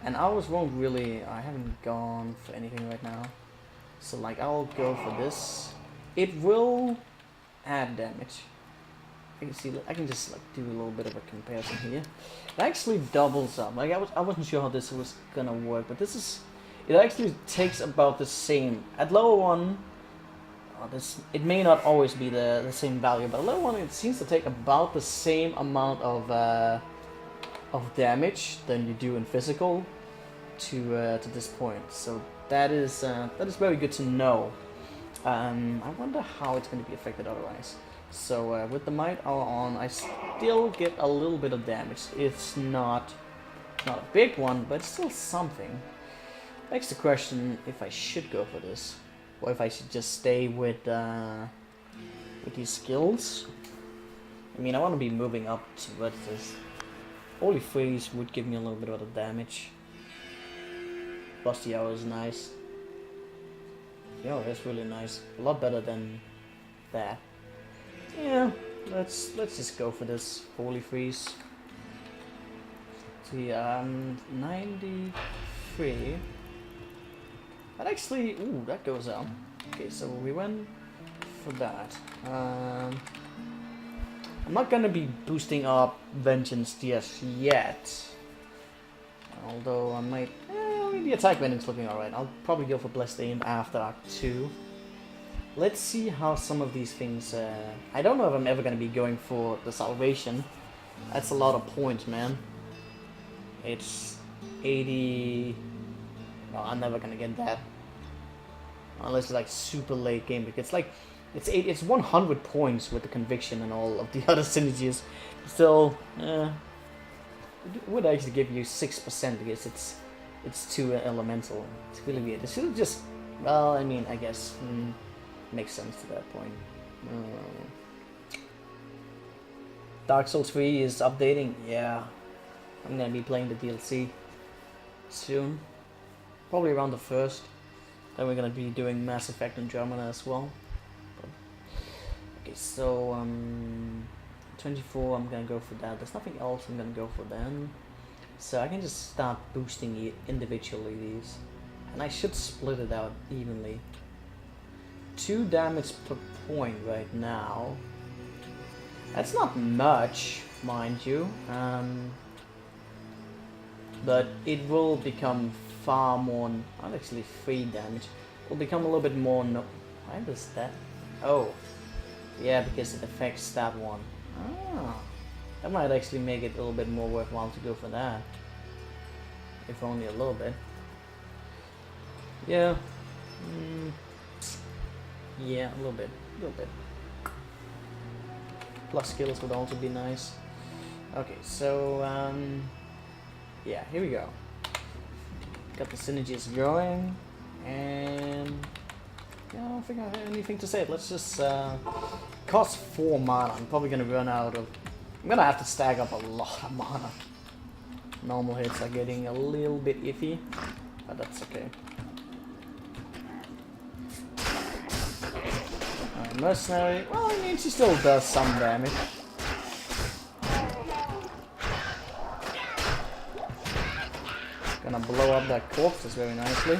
A: and hours won't really. I haven't gone for anything right now, so like I'll go for this. It will add damage. I can see. I can just like do a little bit of a comparison here. It actually doubles up. Like I wasn't sure how this was gonna work, but this is. It actually takes about the same at lower one. It may not always be the same value, but lower one it seems to take about the same amount of damage than you do in physical to this point. So that is very good to know. I wonder how it's going to be affected otherwise. So with the Might Hour on, I still get a little bit of damage. It's not a big one, but it's still something. Begs the question if I should go for this, or if I should just stay with these skills. I mean, I want to be moving up towards this. Holy Freeze would give me a little bit of the damage. Busty Hour is nice. Yeah, that's really nice. A lot better than that. Yeah, let's just go for this Holy Freeze. See, 93. That actually, ooh, that goes out. Okay, so we went for that. I'm not gonna be boosting up Vengeance just yet. Although I might, the attack bending's looking alright. I'll probably go for Blessed Aim after Act 2. Let's see how some of these things, I don't know if I'm ever gonna be going for the Salvation. That's a lot of points, man. It's 80. No, I'm never gonna get that. Unless it's like super late game, because like it's 100 points with the conviction and all of the other synergies. Still, it would actually give you 6% because it's too elemental. It's really weird. It should just, well, I mean, I guess makes sense to that point. Dark Souls 3 is updating. Yeah, I'm gonna be playing the DLC soon, probably around the 1st. Then we're gonna be doing Mass Effect Andromeda as well. Okay, so 24, I'm gonna go for that. There's nothing else I'm gonna go for then. So I can just start boosting it individually, these. And I should split it out evenly. 2 damage per point right now. That's not much, mind you. But it will become far more, not actually 3 damage. It will become a little bit more, why does that? Oh. Yeah, because it affects that one. Ah, that might actually make it a little bit more worthwhile to go for that. If only a little bit. Yeah. Yeah, a little bit. A little bit. Plus skills would also be nice. Okay, so yeah, here we go. Got the synergies going, and yeah, I don't think I have anything to say. Let's just cost 4 mana. I'm probably gonna run out of. I'm gonna have to stack up a lot of mana. Normal hits are getting a little bit iffy, but that's okay. Alright, mercenary. Well, I mean, she still does some damage. Gonna blow up that corpses very nicely.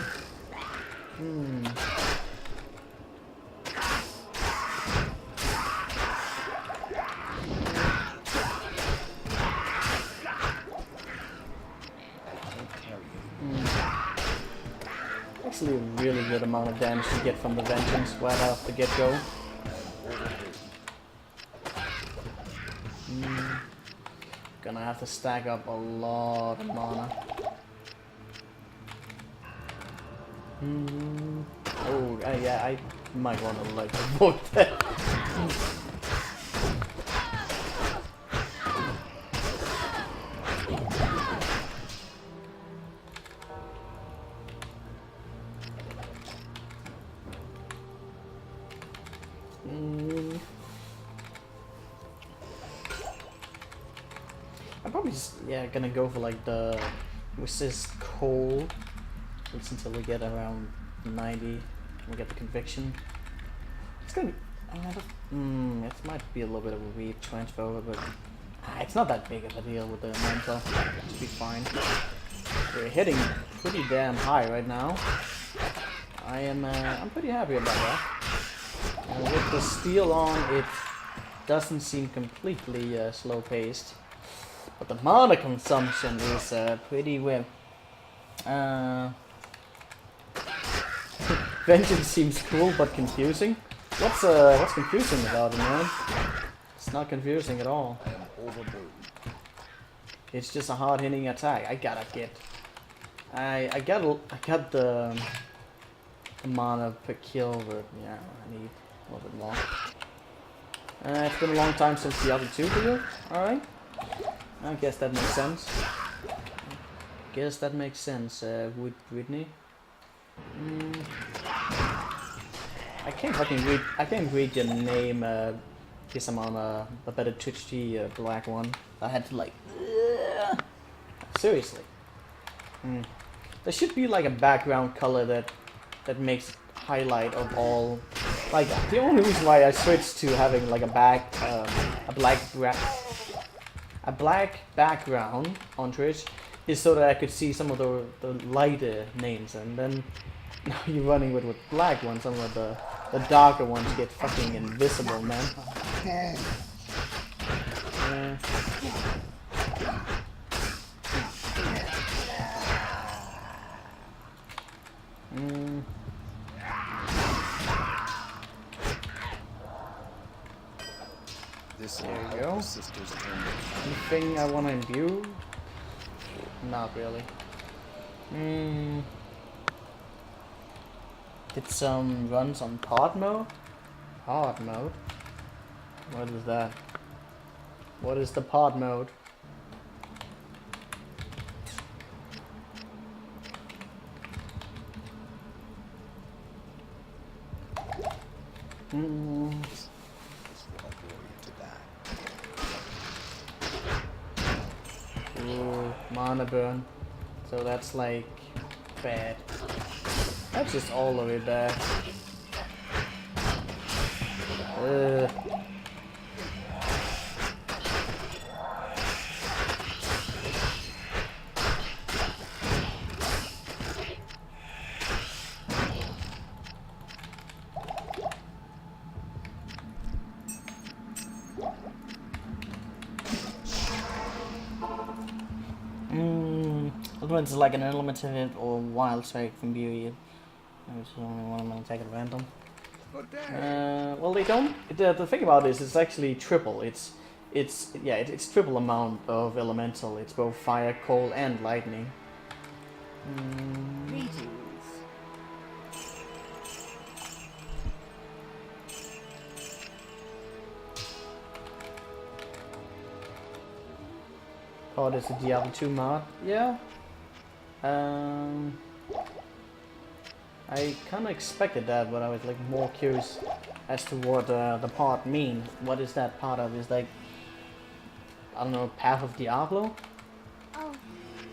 A: Actually a really good amount of damage to get from the Vengeance right off the get-go. Gonna have to stack up a lot of mana. Oh, yeah, I might want to like avoid that. I'm probably just, yeah, gonna go for like the resist cold. It's until we get around 90. We get the conviction. It's gonna be, it might be a little bit of a weird transfer over, but it's not that big of a deal with the mental. It should be fine. We're hitting pretty damn high right now. I'm pretty happy about that. And with the steel on, it doesn't seem completely slow paced. But the mana consumption is pretty weird. Vengeance seems cool but confusing. What's confusing about it, man? It's not confusing at all. It's just a hard-hitting attack. I got the mana per kill, but yeah, I need a little bit more. It's been a long time since the other two video. Alright. I guess that makes sense. Whitney. I can't read your name, because I'm on a better Twitch G black one. I had to like, seriously. There should be like a background color that makes highlight of all. Like the only reason why I switched to having like a black background on Twitch is so that I could see some of the lighter names, and then now you're running with black ones, some of the darker ones get fucking invisible, man. There you go. Anything I want to imbue? Not really. Hmm. Did some runs on pod mode? Pod mode? What is that? What is the pod mode? Hmm.
C: This will bore you to that.
A: Ooh, mana burn. So that's like bad. That's just all the way bad. Ugh. Elements is like an elemental hit or wild strike from BOE. There's only one I'm gonna take at random. Well, they don't. The thing about this is actually triple. It's triple amount of elemental. It's both fire, cold, and lightning.
B: Greetings.
A: Oh, there's a Diablo 2 mod. Yeah. I kind of expected that, but I was like more curious as to what the part mean. What is that part of? Is like, I don't know, Path of Diablo?
B: Oh,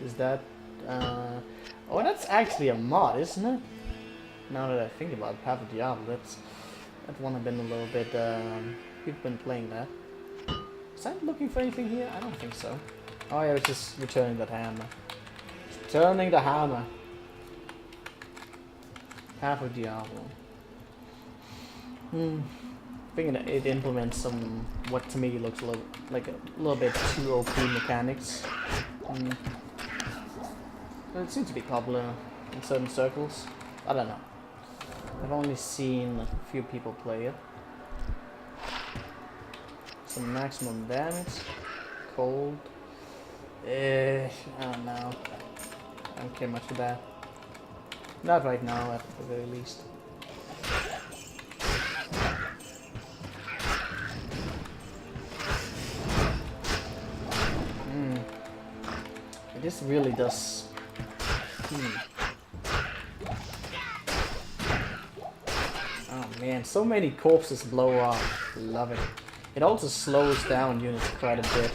A: Is that? Oh, that's actually a mod, isn't it? Now that I think about it, Path of Diablo, that one I've been a little bit. We've been playing that. Is I looking for anything here? I don't think so. Oh yeah, I was just returning that hammer. Returning the hammer. Path of Diablo. Thinking that it implements some what to me looks a little bit too OP mechanics. It seems to be popular in certain circles. I don't know. I've only seen a few people play it. Some maximum damage. Cold. I don't know. I don't care much for that. Not right now, at the very least. This really does. Oh man, so many corpses blow up. Love it. It also slows down units quite a bit.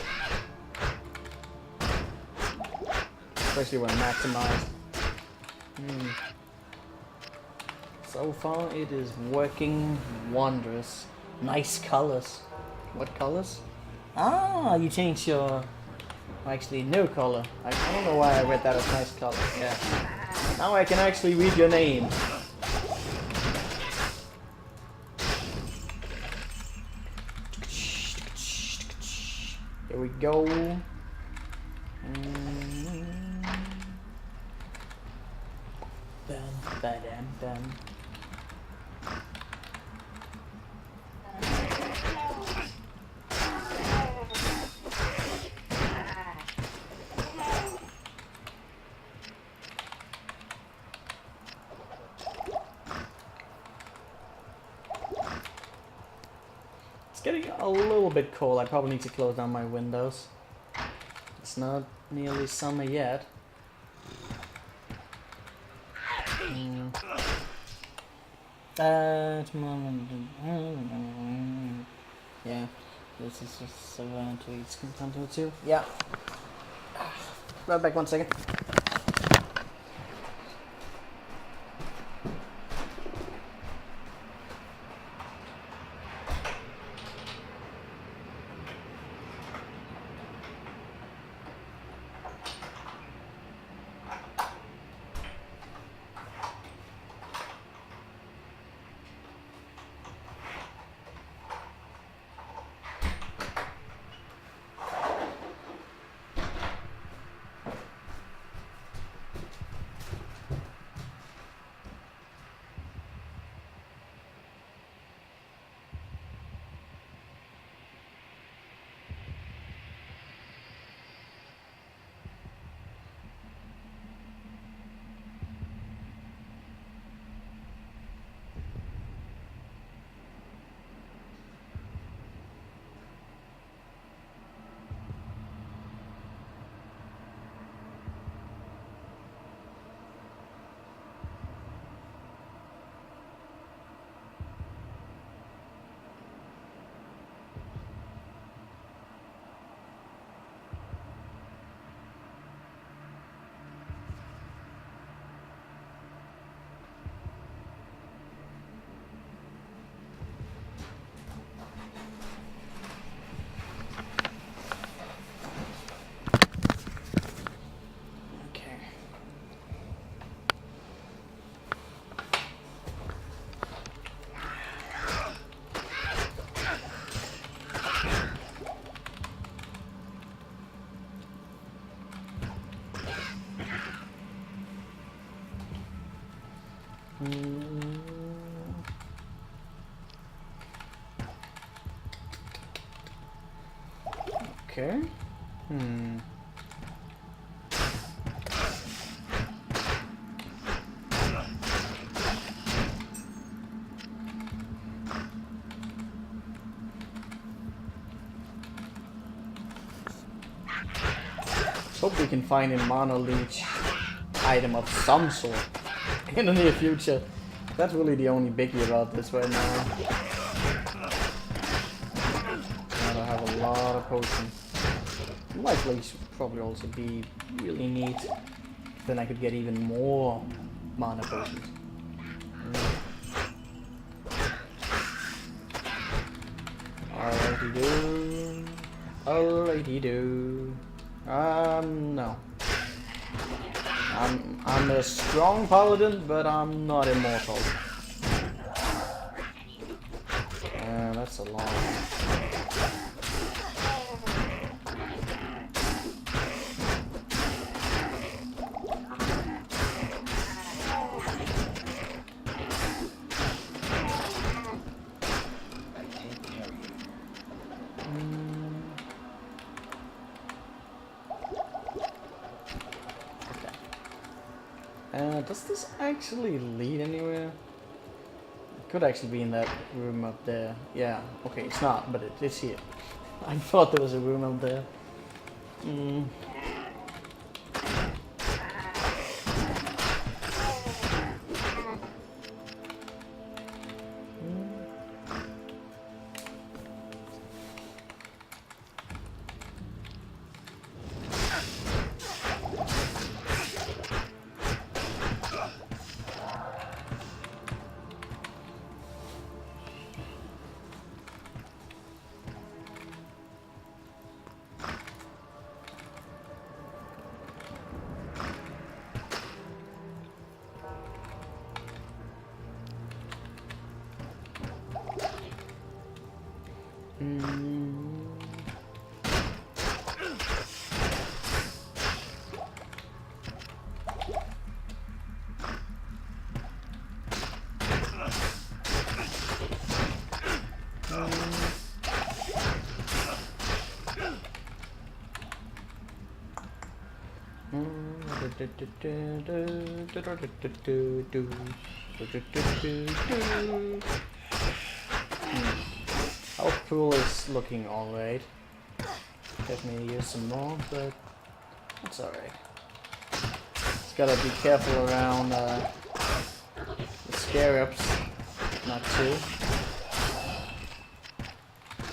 A: Especially when maximized. So far it is working wondrous. Nice colors. What colors? Ah, you changed your... Actually, no color. I don't know why I read that as nice color. Yeah. Now I can actually read your name. Here we go. Dun, ba-dum, dum. It's getting a little bit cold. I probably need to close down my windows. It's not nearly summer yet. Yeah, this is just so tweets can come to it too. Yeah. Right back 1 second. Okay. Let's hope we can find a mana leech item of some sort in the near future. That's really the only biggie about this right now. And I have a lot of potions. Life leech would probably also be really neat. Then I could get even more mana potions. Alrighty do. Alrighty do. No. I'm a strong paladin, but I'm not immortal. That's a lot. Does this actually lead anywhere? It could actually be in that room up there. Yeah, okay, it's not, but it is here. I thought there was a room up there. Health pool is looking alright. Definitely use some more, but that's alright. Just gotta be careful around the scarabs, not too.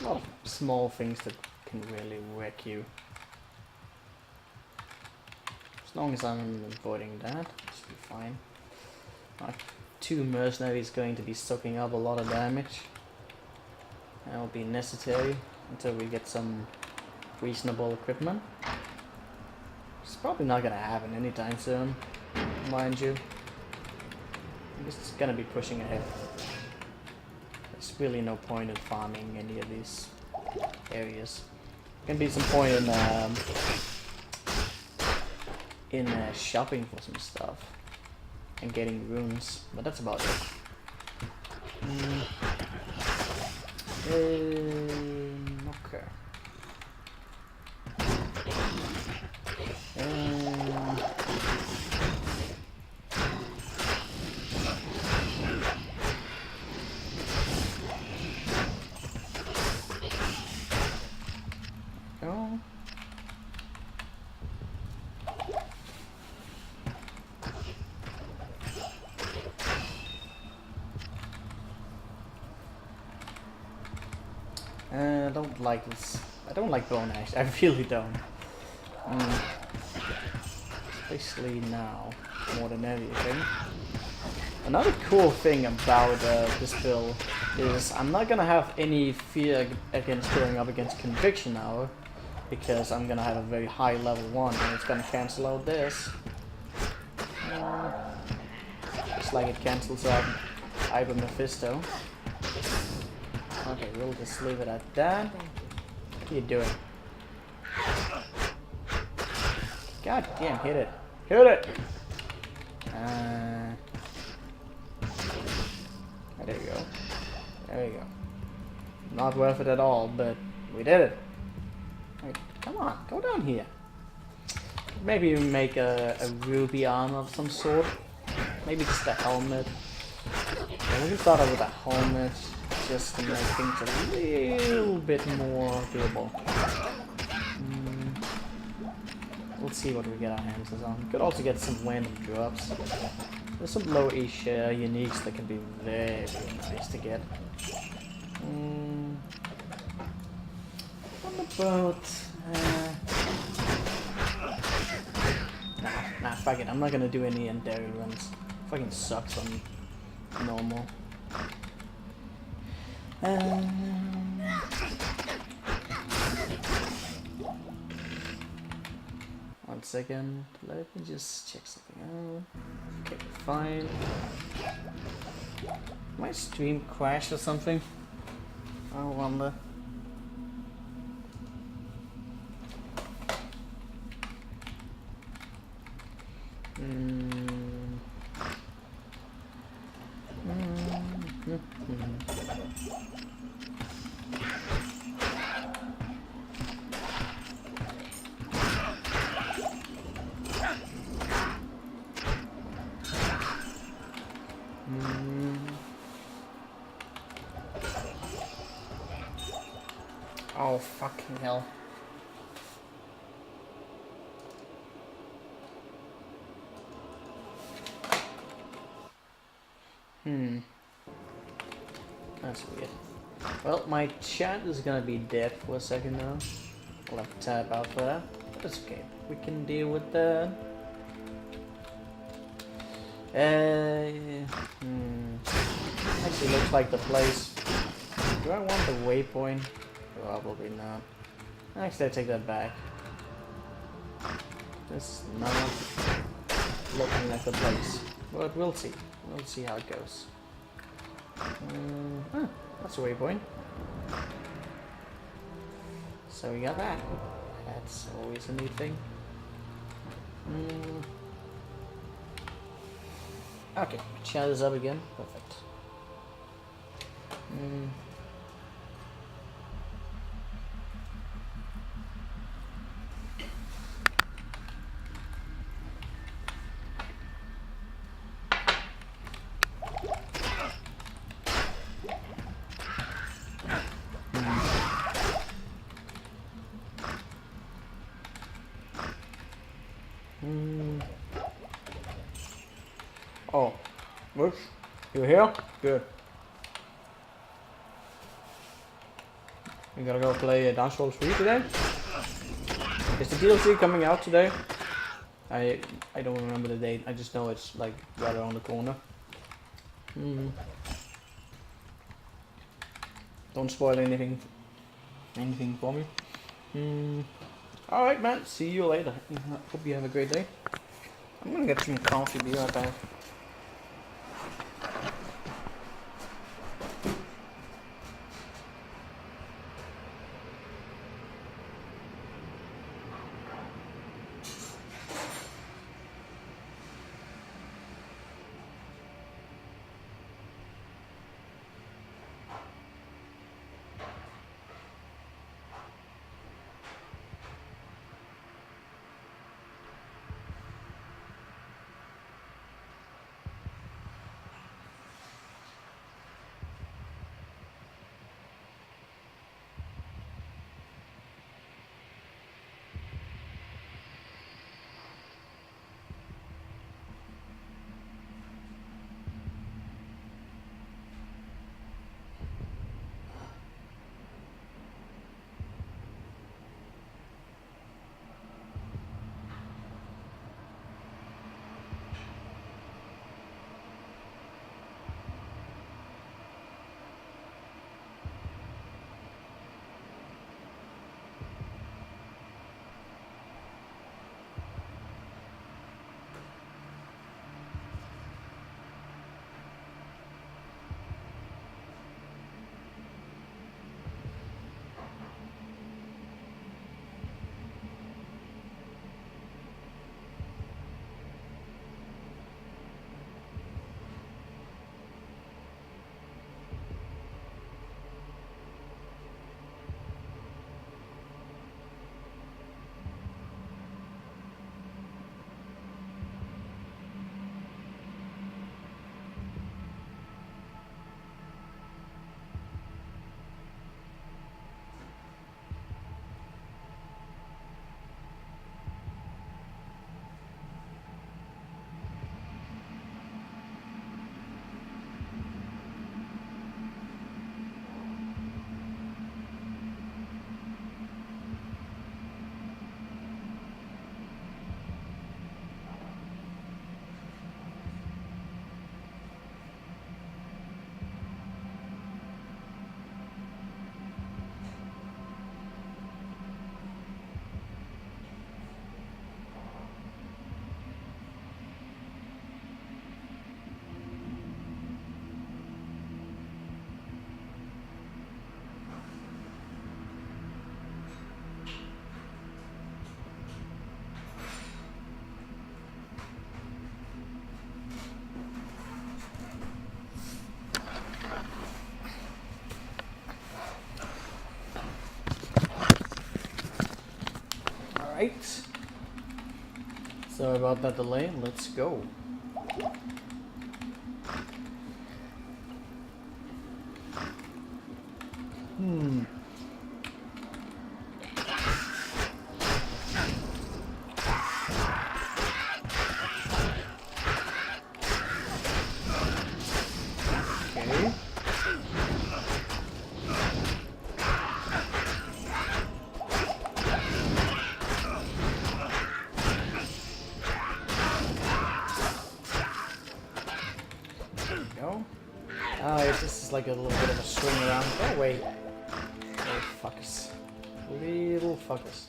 A: A lot of small things that can really wreck you. As long as I'm avoiding that, should be fine. Our 2 mercenaries going to be soaking up a lot of damage. That will be necessary until we get some reasonable equipment. It's probably not gonna happen anytime soon, mind you. I'm just gonna be pushing ahead. There's really no point in farming any of these areas. Can be some point in shopping for some stuff and getting runes, but that's about it. Okay. Oh. I don't like this. I don't like bone ash. I really don't. Especially now, more than anything. Another cool thing about this build is I'm not gonna have any fear against going up against Conviction now, because I'm gonna have a very high level 1 and it's gonna cancel out this. Just like it cancels out Iber Mephisto. Okay, we'll just leave it at that. What are you doing? God damn, hit it. Hit it! There you go. There you go. Not worth it at all, but we did it. Wait, come on, go down here. Maybe make a ruby armor of some sort. Maybe just a helmet. Yeah, we can start out with a helmet just to make things a little bit more doable. Let's see what we get our hands on. Could also get some random drops. There's some low-ish uniques that can be very, very nice to get. What about... Nah, fuck it. I'm not gonna do any Endary runs. Fucking sucks on normal. 1 second. Let me just check something out. Okay, fine. My stream crashed or something? I wonder. Oh, fucking hell. That's weird. Well, my chat is gonna be dead for a second now. I'll have to tap out for that. But it's okay. We can deal with that. Actually looks like the place. Do I want the waypoint? Probably not. Actually, I take that back. It's not looking like the place. But we'll see. We'll see how it goes. That's a waypoint. So we got that. That's always a neat thing. Okay, chat is up again. Perfect. Oh, Bush, you here? Good. We gotta go play Dance Falls 3 today? Is the DLC coming out today? I don't remember the date. I just know it's like right around the corner. Don't spoil anything for me. Alright, man. See you later. Hope you have a great day. I'm gonna get some coffee, be right back. Alright. Sorry about that delay, let's go. Okay. Go. This is like a little bit of a swing around. Oh wait. Little fuckers. Little fuckers.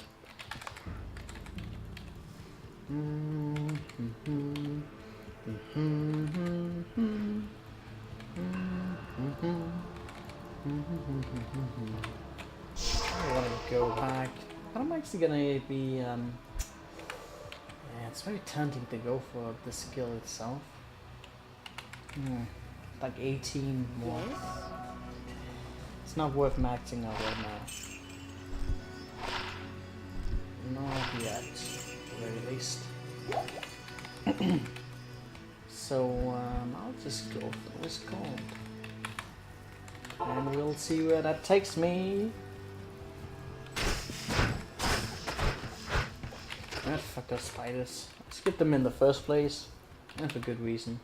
A: I want to go back. I'm actually gonna be yeah, it's very tempting to go for the skill itself. Like 18 more.
B: Yes.
A: It's not worth maxing out right now. Not yet, at the very least. So I'll just go for this gold. And we'll see where that takes me. Ah, fuck those spiders. I skipped them in the first place. And for good reason.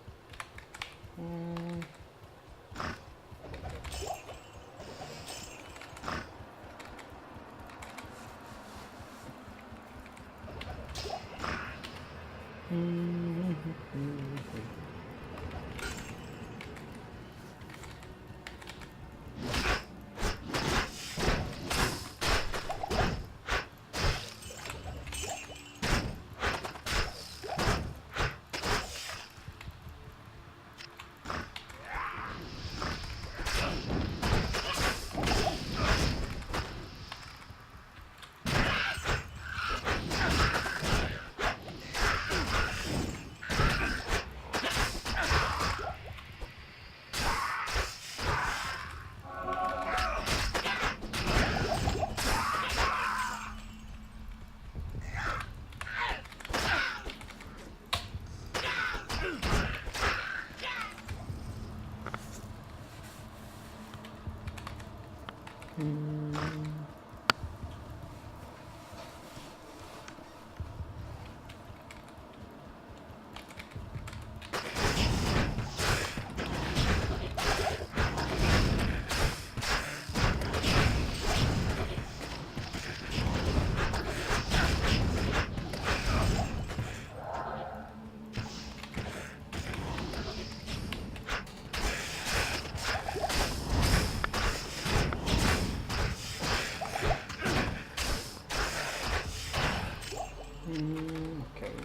A: Okay.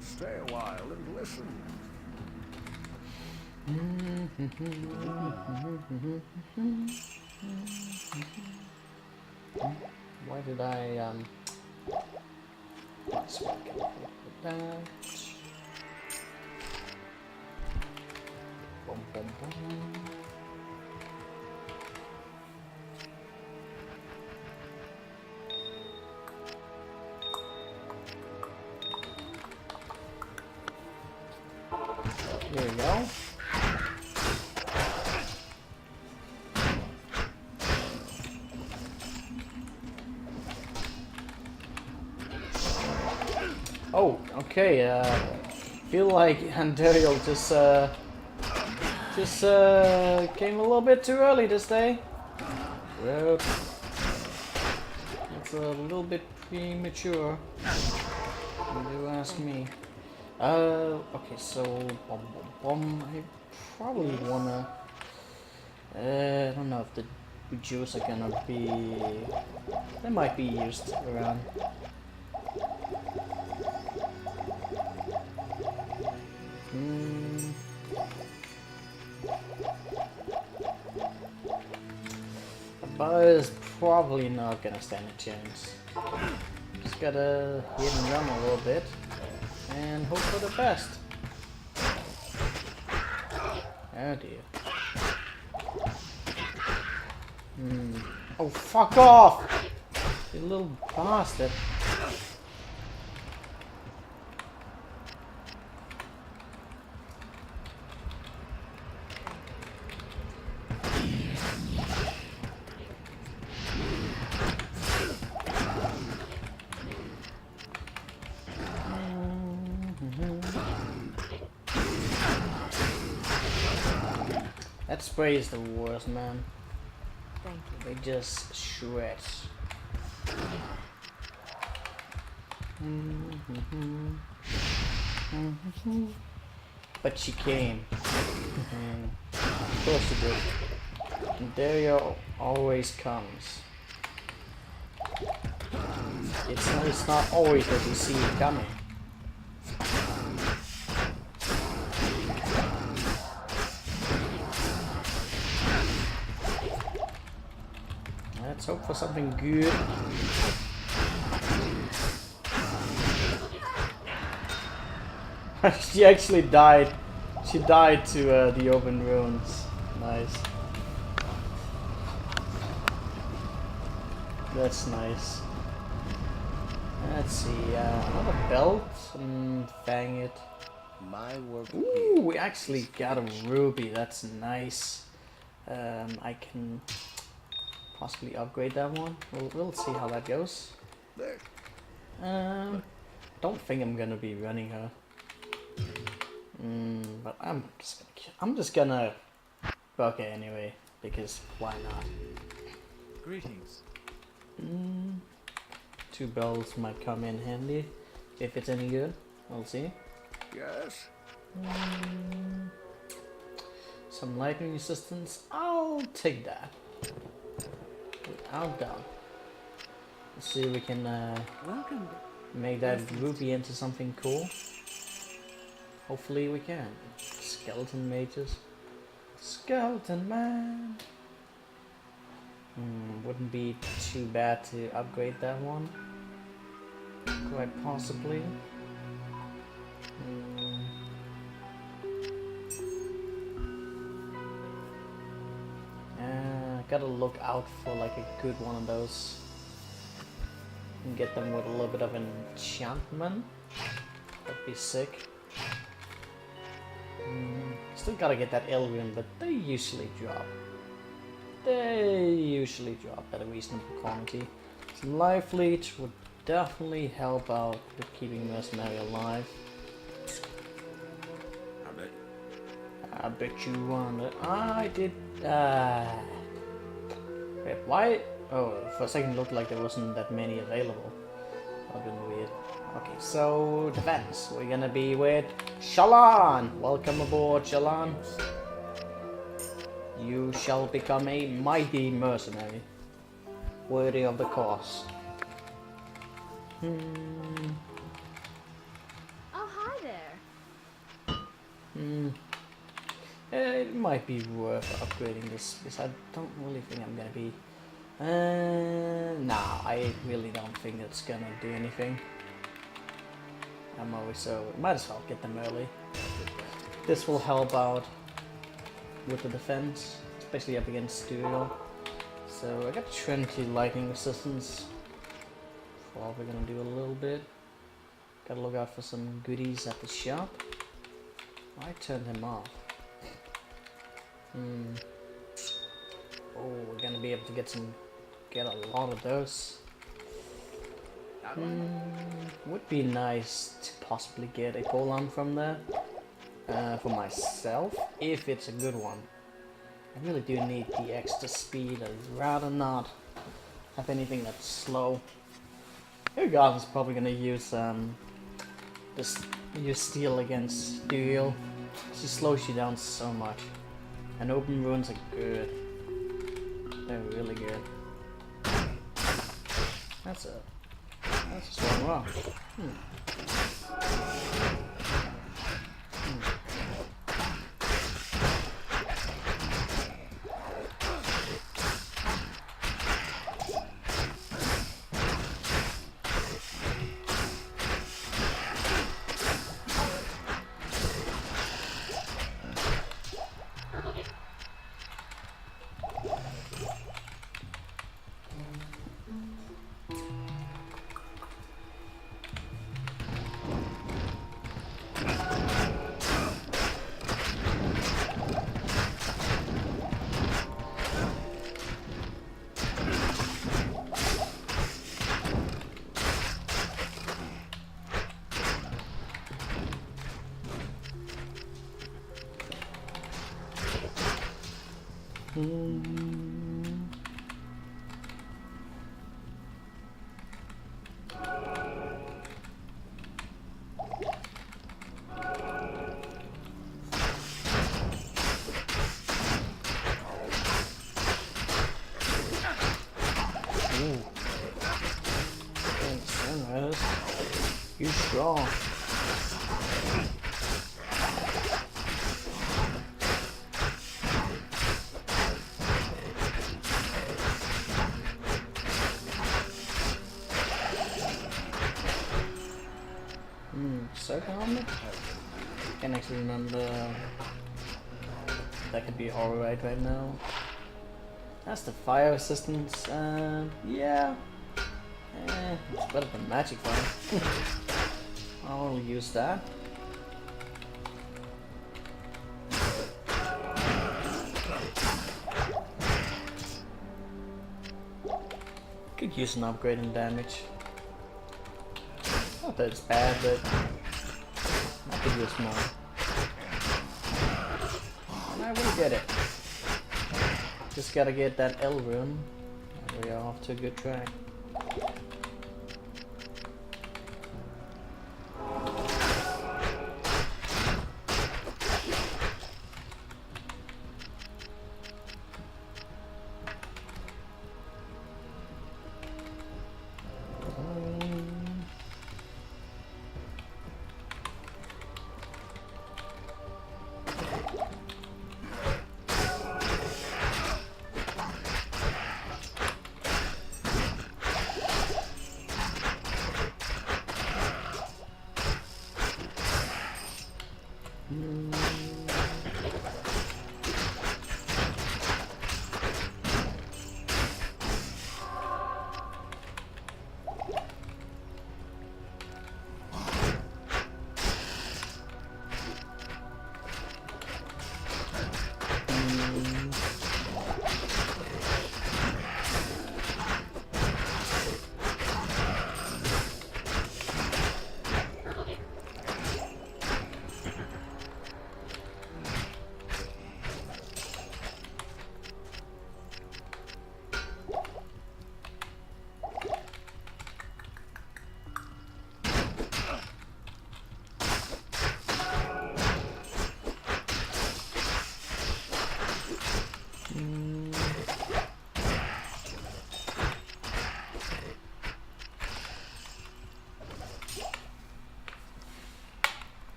D: Stay a while and listen.
A: Why did I that's what I can put that. Boom, boom, boom. There we go. Oh, okay. Feel like Andariel just came a little bit too early this day. Well, it's a little bit premature. If you ask me. Okay, so I probably wanna. I don't know if the juice are gonna be. They might be used around. But it's probably not gonna stand a chance. Just gotta hit and run a little bit and hope for the best. Oh dear. Oh, fuck off! You little bastard. That spray is the worst, man.
B: Thank you.
A: They just shred. But she came. Of course she did. And Dario always comes. It's not always that you see it coming. Let's hope for something good. She actually died. She died to the open ruins. Nice. That's nice. Let's see. Another belt. Fang it.
C: My work.
A: Ooh, we actually got a ruby. That's nice. I can possibly upgrade that one. We'll see how that goes. Don't think I'm gonna be running her. But I'm just gonna bug her anyway, because why not?
D: Greetings.
A: 2 bells might come in handy if it's any good. We'll see.
D: Yes.
A: Some lightning resistance. I'll take that. Without doubt. Let's see if we can
B: Welcome.
A: make that ruby into something cool. Hopefully we can. Skeleton mages. Skeleton man. Wouldn't be too bad to upgrade that one. Quite possibly. Gotta look out for like a good one of those. And get them with a little bit of enchantment. That'd be sick. Still gotta get that Elvian, but they usually drop. They usually drop at a reasonable quantity. So Life Leech would definitely help out with keeping Mercenary alive. I bet you want it. I did. Wait, why? Oh, for a second it looked like there wasn't that many available. That would have been weird. Okay, so defense. We're gonna be with Shallan. Welcome aboard, Shallan. You shall become a mighty mercenary, worthy of the cause.
B: Oh, hi there.
A: It might be worth upgrading this, because I don't really think I'm gonna be. Nah, I really don't think it's gonna do anything. I'm always so. Might as well get them early. This will help out with the defense, especially up against Studio. So I got 20 lightning resistance. Probably gonna do a little bit. Gotta look out for some goodies at the shop. I turned him off. Oh, we're gonna be able to get a lot of those. Would be nice to possibly get a Paladin from there for myself, if it's a good one. I really do need the extra speed. I'd rather not have anything that's slow. Irgard is probably gonna use use steel against dual. She slows you down so much, and open runes are good. They're really good. That's a strong rock. You strong. Circle helmet? Can't actually remember. That could be alright right now. That's the fire resistance, yeah. It's better than magic fire. I'll use that. Could use an upgrade in damage. Not that it's bad, but I could use more. And I will get it. Just gotta get that L rune. And we are off to a good track.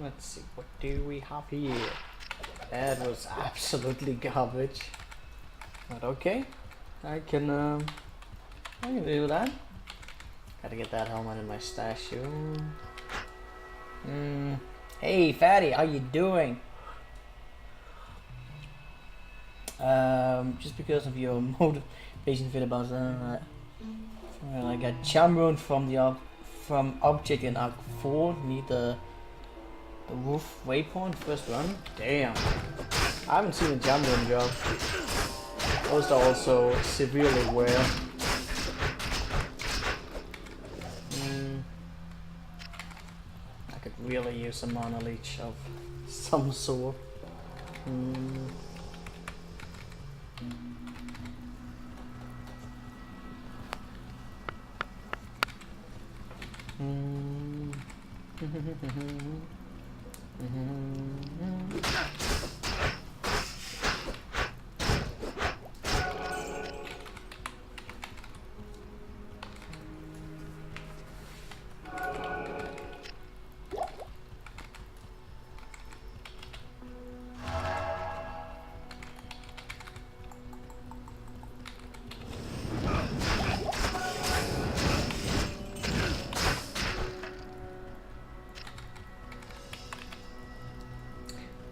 A: Let's see, what do we have here? That was absolutely garbage. But okay, I can do that. Gotta get that helmet in my stash. Hey, Fatty, how you doing? Just because of your motivation fit about I got Chamrune from the from object in Arc 4 need the roof waypoint first run? Damn. I haven't seen a jump run job. Those are also severely rare. I could really use a mana leech of some sort.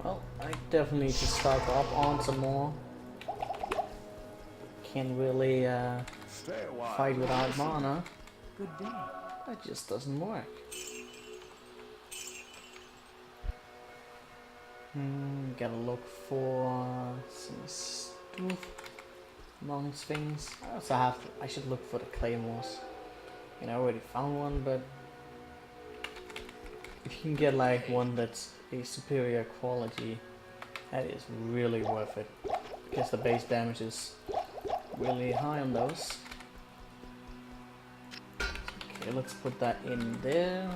A: Well, I definitely need to stock up on some more. Can't really
D: Stay a while.
A: fight without mana.
B: Good day.
A: That just doesn't work. Gotta look for some stuff amongst things. I also I should look for the claymores. I already found one, but if you can get like one that's a superior quality, that is really worth it. Because the base damage is really high on those. Okay, let's put that in there.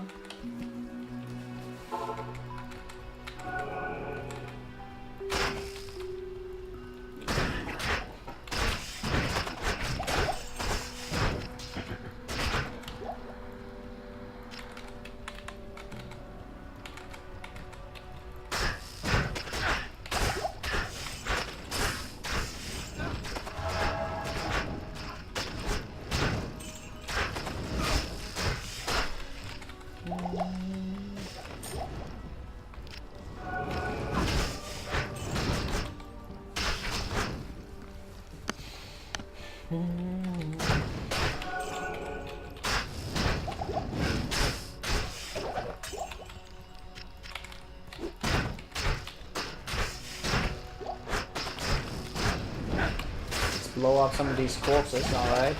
A: Let's blow up some of these corpses, alright.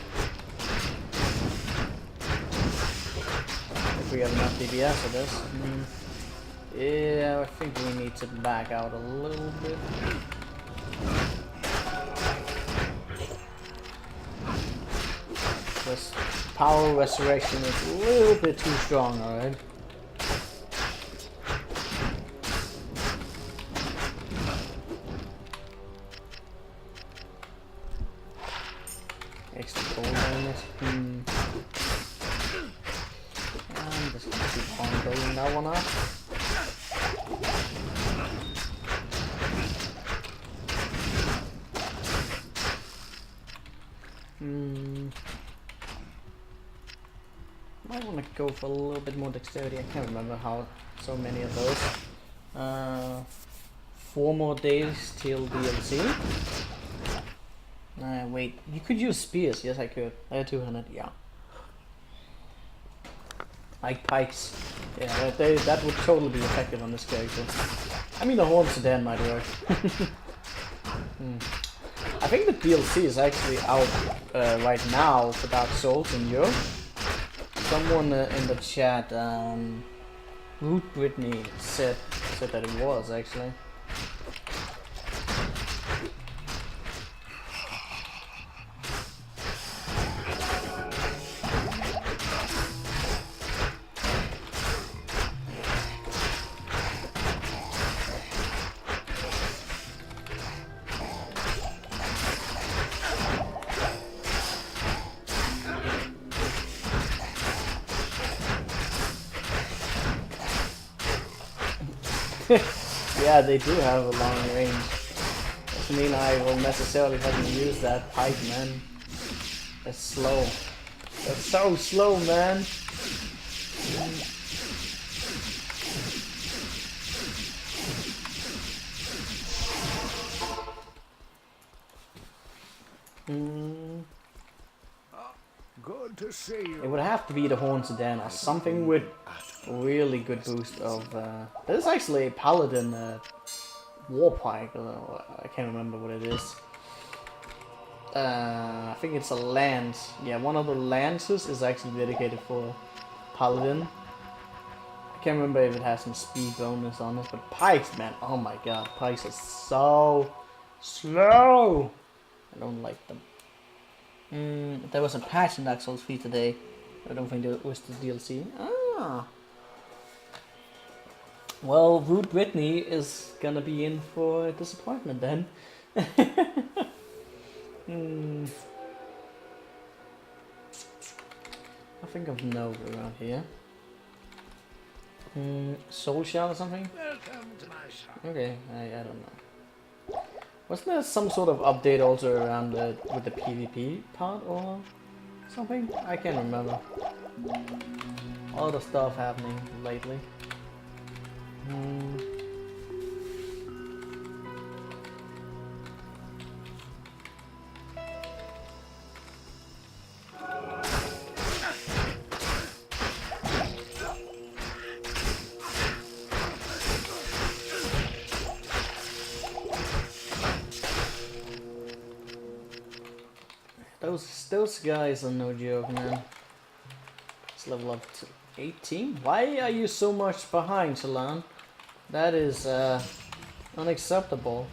A: If we have enough DPS for this. Yeah, I think we need to back out a little bit. This power resurrection is a little bit too strong, alright? Extra gold damage. I'm just gonna keep on building that one up. Might want to go for a little bit more dexterity. I can't remember how so many of those. 4 more days till DLC. Wait, you could use spears. Yes, I could. I had 200. Yeah. Like pikes. Yeah, that would totally be effective on this character. I mean, the Horn Sedan might work. I think the DLC is actually out right now for Dark Souls in Europe. Someone in the chat, Root Brittany, said that it was actually. Yeah, they do have a long range. Doesn't mean I will necessarily have to use that pike, man. That's slow. That's so slow, man.
D: Good to see
A: It
D: you.
A: would have to be the Horn Sedan or something with really good boost of. There's actually a Paladin Warpike. I can't remember what it is. I think it's a lance. Yeah, one of the lances is actually dedicated for Paladin. I can't remember if it has some speed bonus on it, but pikes, man, oh my god, pikes are so slow. I don't like them. There was a patch in Dark Souls 3 today. I don't think it was the DLC. Ah. Well, Rude Whitney is gonna be in for disappointment then. I think of no around here. Soul Shell or something?
D: Welcome to my shop.
A: Okay, I don't know. Wasn't there some sort of update also around with the PvP part or something? I can't remember. A lot of stuff happening lately. Those guys are no joke, man. Let's level up to 18. Why are you so much behind, Salan? That is unacceptable.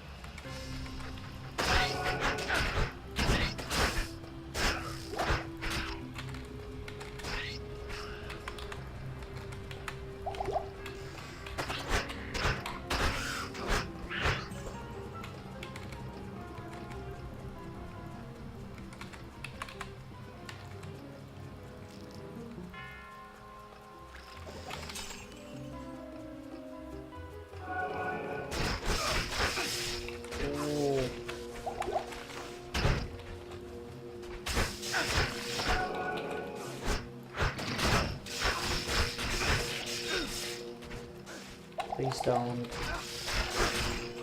A: Please don't.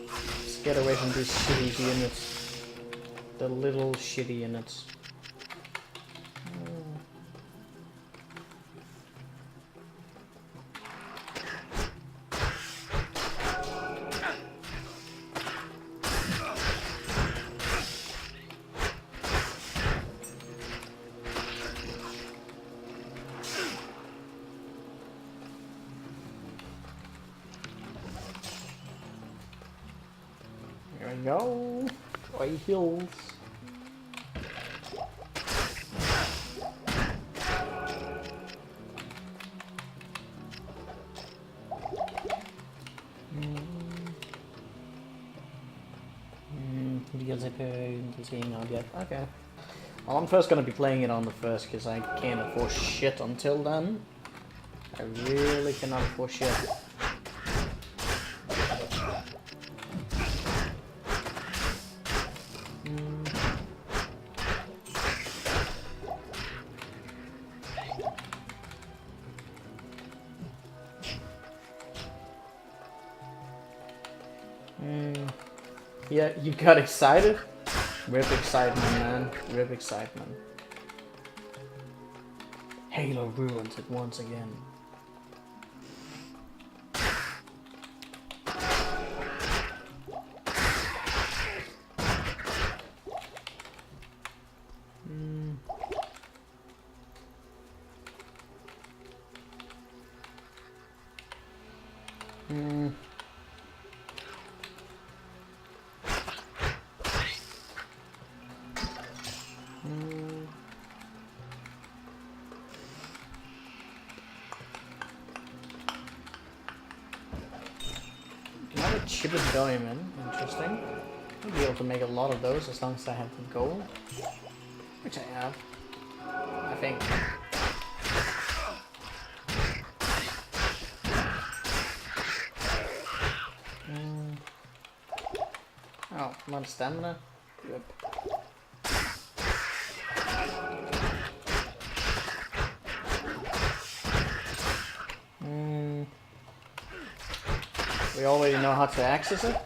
A: Let's get away from these shitty units. The little shitty units. Here we go. White hills. Okay. Well, I'm first gonna be playing it on the first because I can't afford shit until then. I really cannot afford shit. Yeah, you got excited? Rip excitement, man. Rip excitement. Halo ruins it once again. Another chipped diamond, interesting. I'll be able to make a lot of those as long as I have the gold. Which I have. I think. Oh, not stamina? Good. We already know how to access it?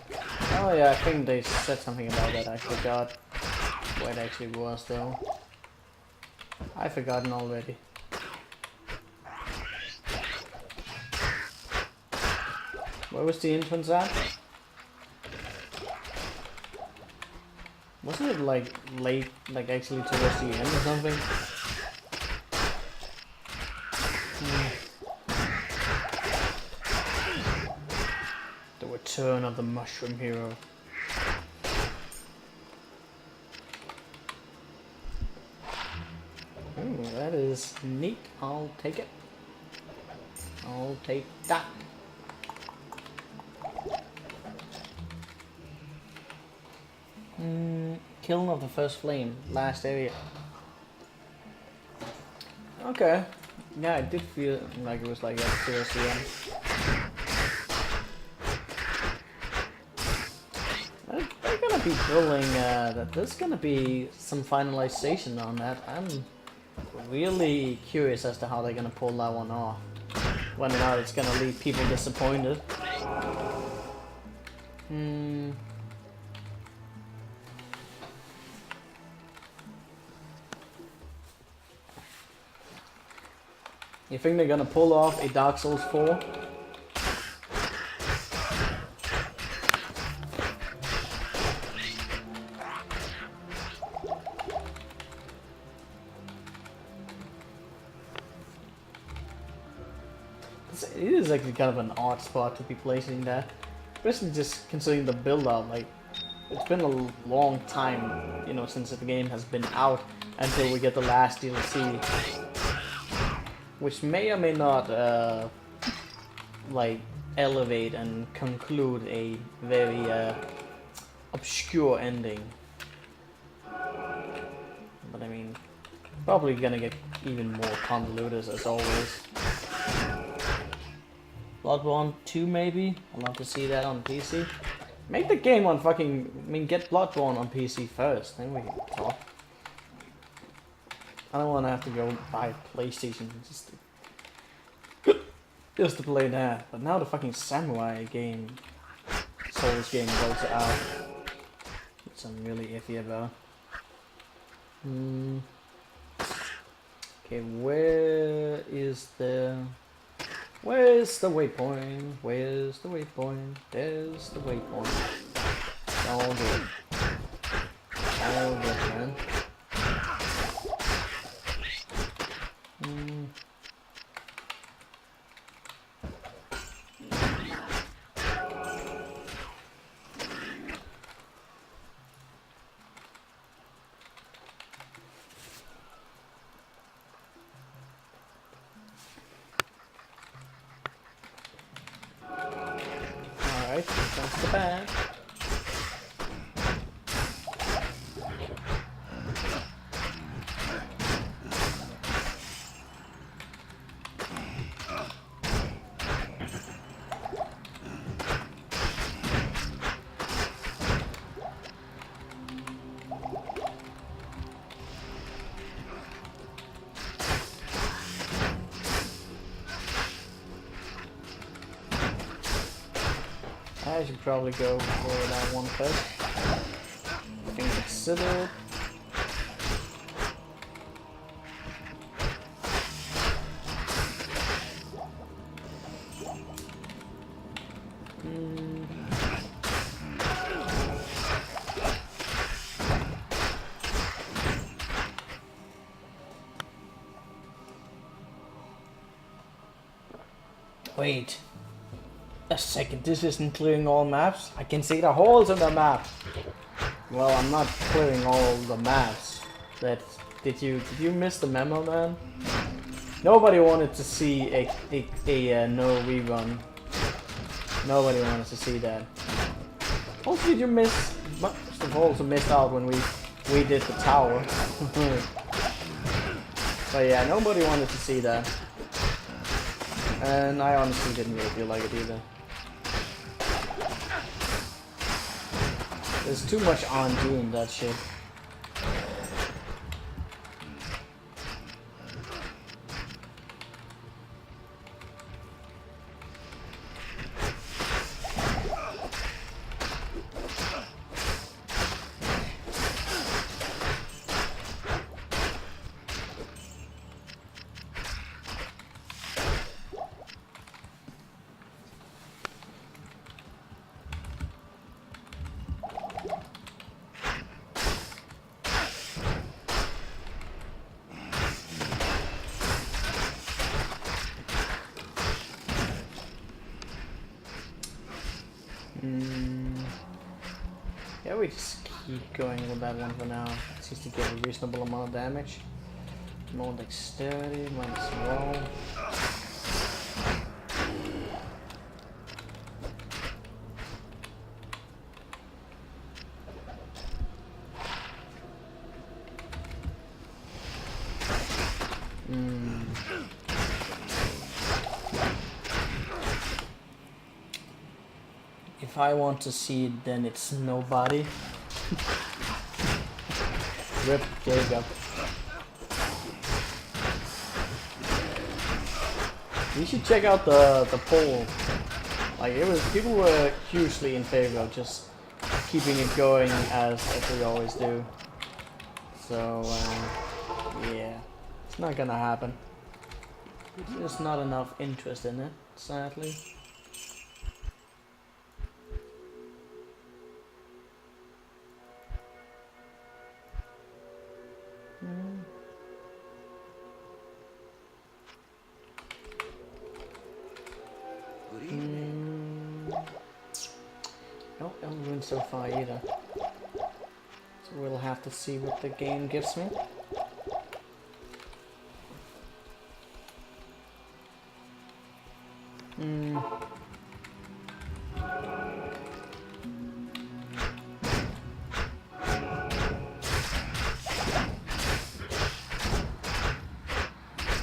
A: Oh yeah, I think they said something about that. I forgot what it actually was though. I've forgotten already. Where was the entrance at? Wasn't it like late, like actually towards the end or something? The return of the mushroom hero. Ooh, that is neat. I'll take it. I'll take that. Killing of the first flame, last area. Okay. Yeah, it did feel like it was like that towards the end. They're gonna be building, there's gonna be some finalization on that. I'm really curious as to how they're gonna pull that one off. Whether or not it's gonna leave people disappointed. You think they're gonna pull off a Dark Souls 4? It is actually kind of an odd spot to be placing that. Especially just considering the build-up, like, it's been a long time, you know, since the game has been out until we get the last DLC. Which may or may not, like, elevate and conclude a very, obscure ending. But I mean, probably gonna get even more convoluted as always. Bloodborne 2 maybe? I'd love to see that on PC. Make the game on fucking, I mean, get Bloodborne on PC first, then we can talk. I don't want to have to go buy a PlayStation just to play that. But now the fucking Samurai game, Souls game goes out, which I'm really iffy about. Okay, where's the waypoint? Where's the waypoint? There's the waypoint. All good. All good, man. Alright, here comes the bag. I should probably go for that one first. Thing considered. Wait. A second, this isn't clearing all maps? I can see the holes in the map! Well, I'm not clearing all the maps. Did you miss the memo, man? Nobody wanted to see a no rerun. Nobody wanted to see that. Also, did you miss? Most of all, also missed out when we did the tower. But yeah, nobody wanted to see that. And I honestly didn't really feel like it either. There's too much on doing that shit. Yeah, we just keep going with that one for now. It seems to get a reasonable amount of damage. More dexterity, minus roll. If I want to see it, then it's nobody. Rip Jacob. You should check out the poll. Like it was, people were hugely in favor of just keeping it going as we always do. So yeah, it's not gonna happen. There's not enough interest in it, sadly.
C: Good evening.
A: No, don't win so far either. So we'll have to see what the game gives me.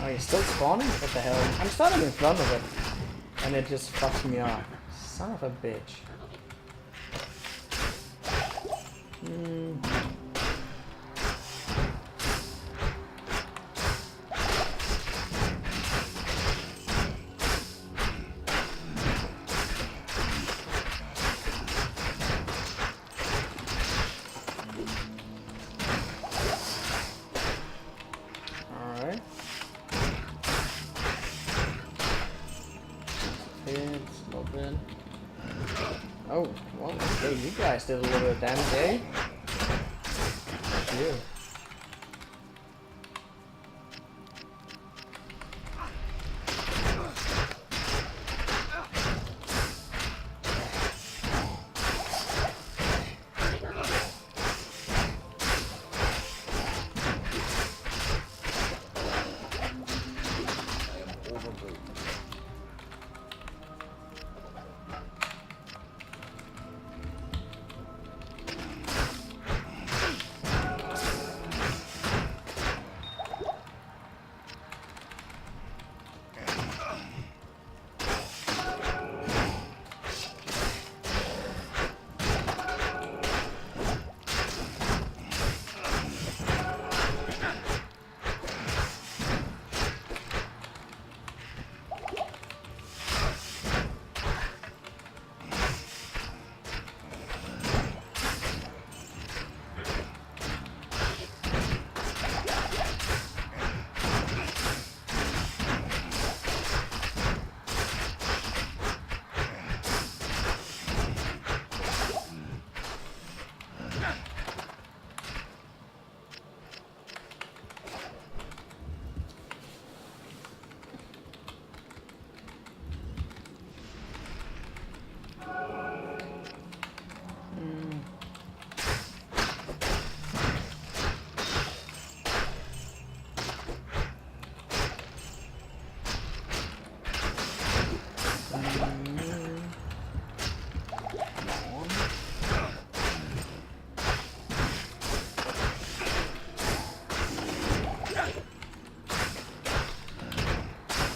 A: Oh, he's still spawning? What the hell? I'm standing in front of it. And it just fucks me up. Son of a bitch. Alright. It's a little bit. Oh, well, hey, you guys did a little bit of damage, eh? Yeah.
C: Overboard.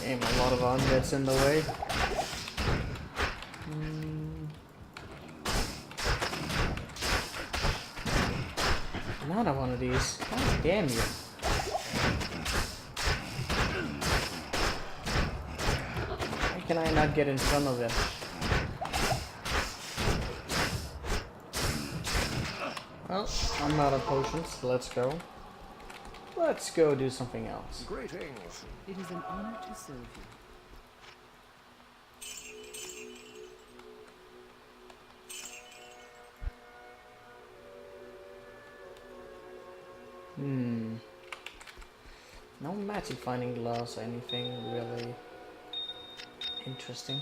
C: Damn, a lot of undeads in the way. Another one of these. God damn you. Why can I not get in front of it? Well, I'm out of potions, so let's go. Let's go do something else.
D: Greetings.
B: It is an honor to serve you.
A: No magic finding gloves or anything really interesting.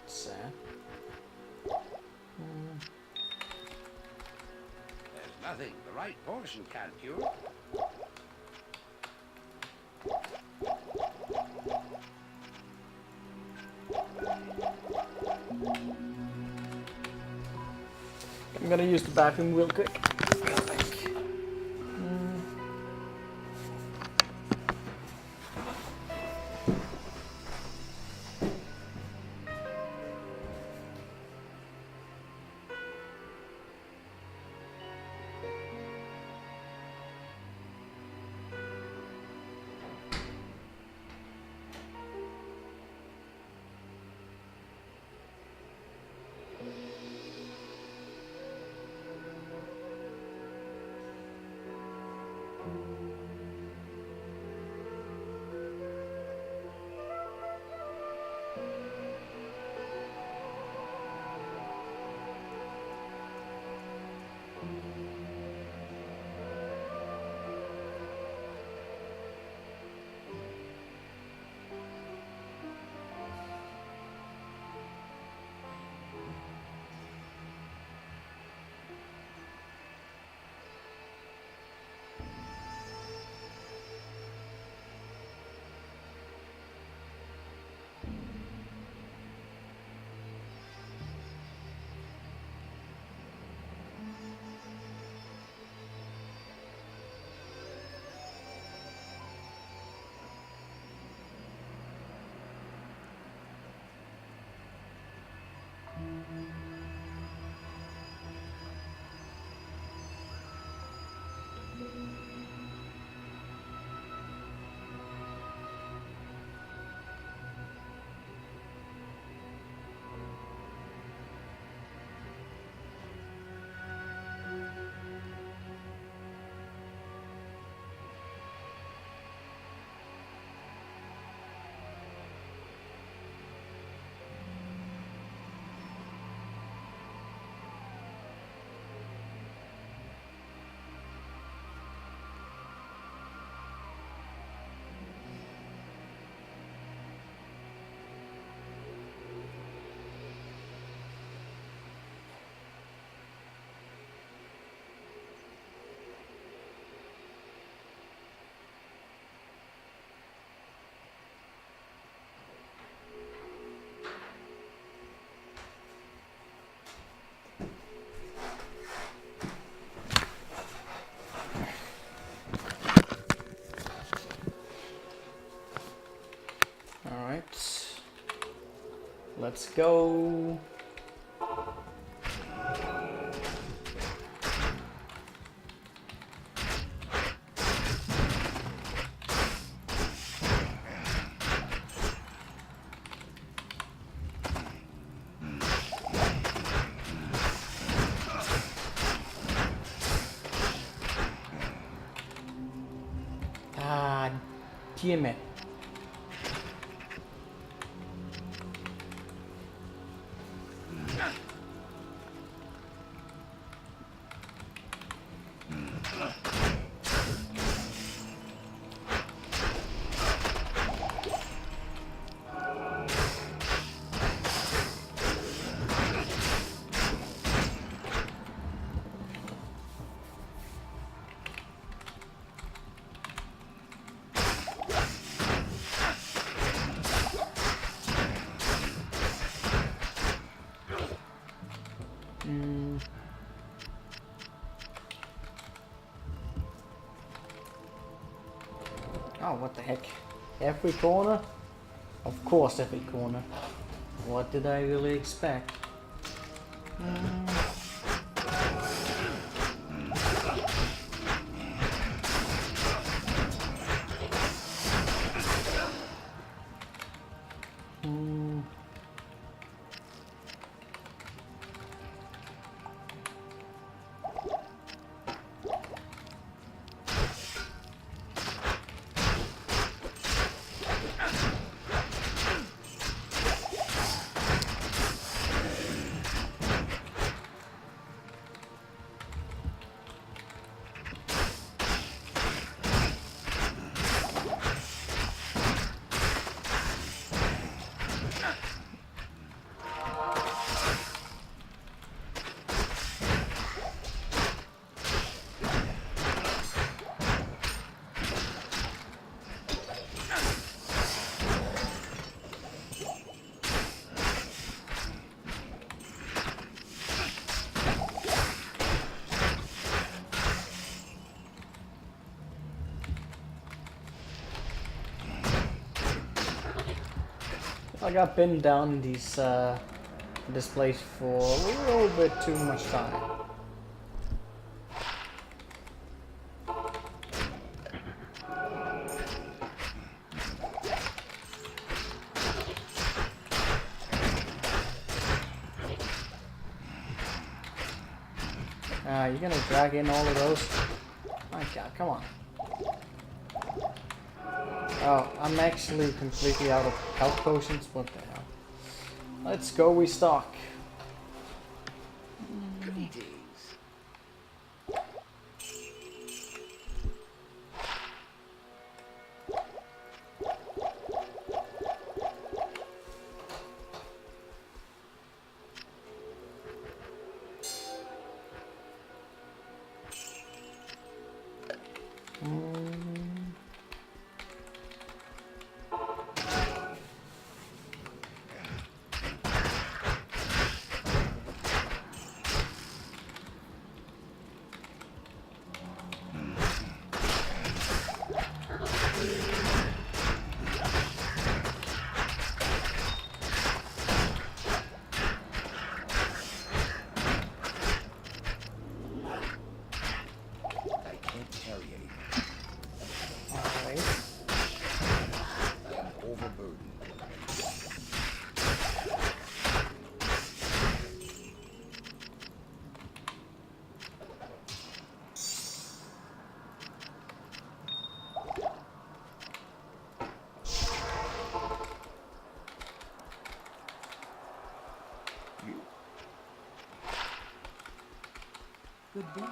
A: Sad.
D: Nothing the right portion can't cure.
A: I'm gonna use the bathroom real quick. Let's go. Ah, damn it. Oh, what the heck? Every corner? Of course, every corner. What did I really expect? Like I've been down in this place for a little bit too much time. You're gonna drag in all of those? My god, come on. Oh, I'm actually completely out of health potions. What the hell? Let's go restock.
D: Greetings.
B: Good day.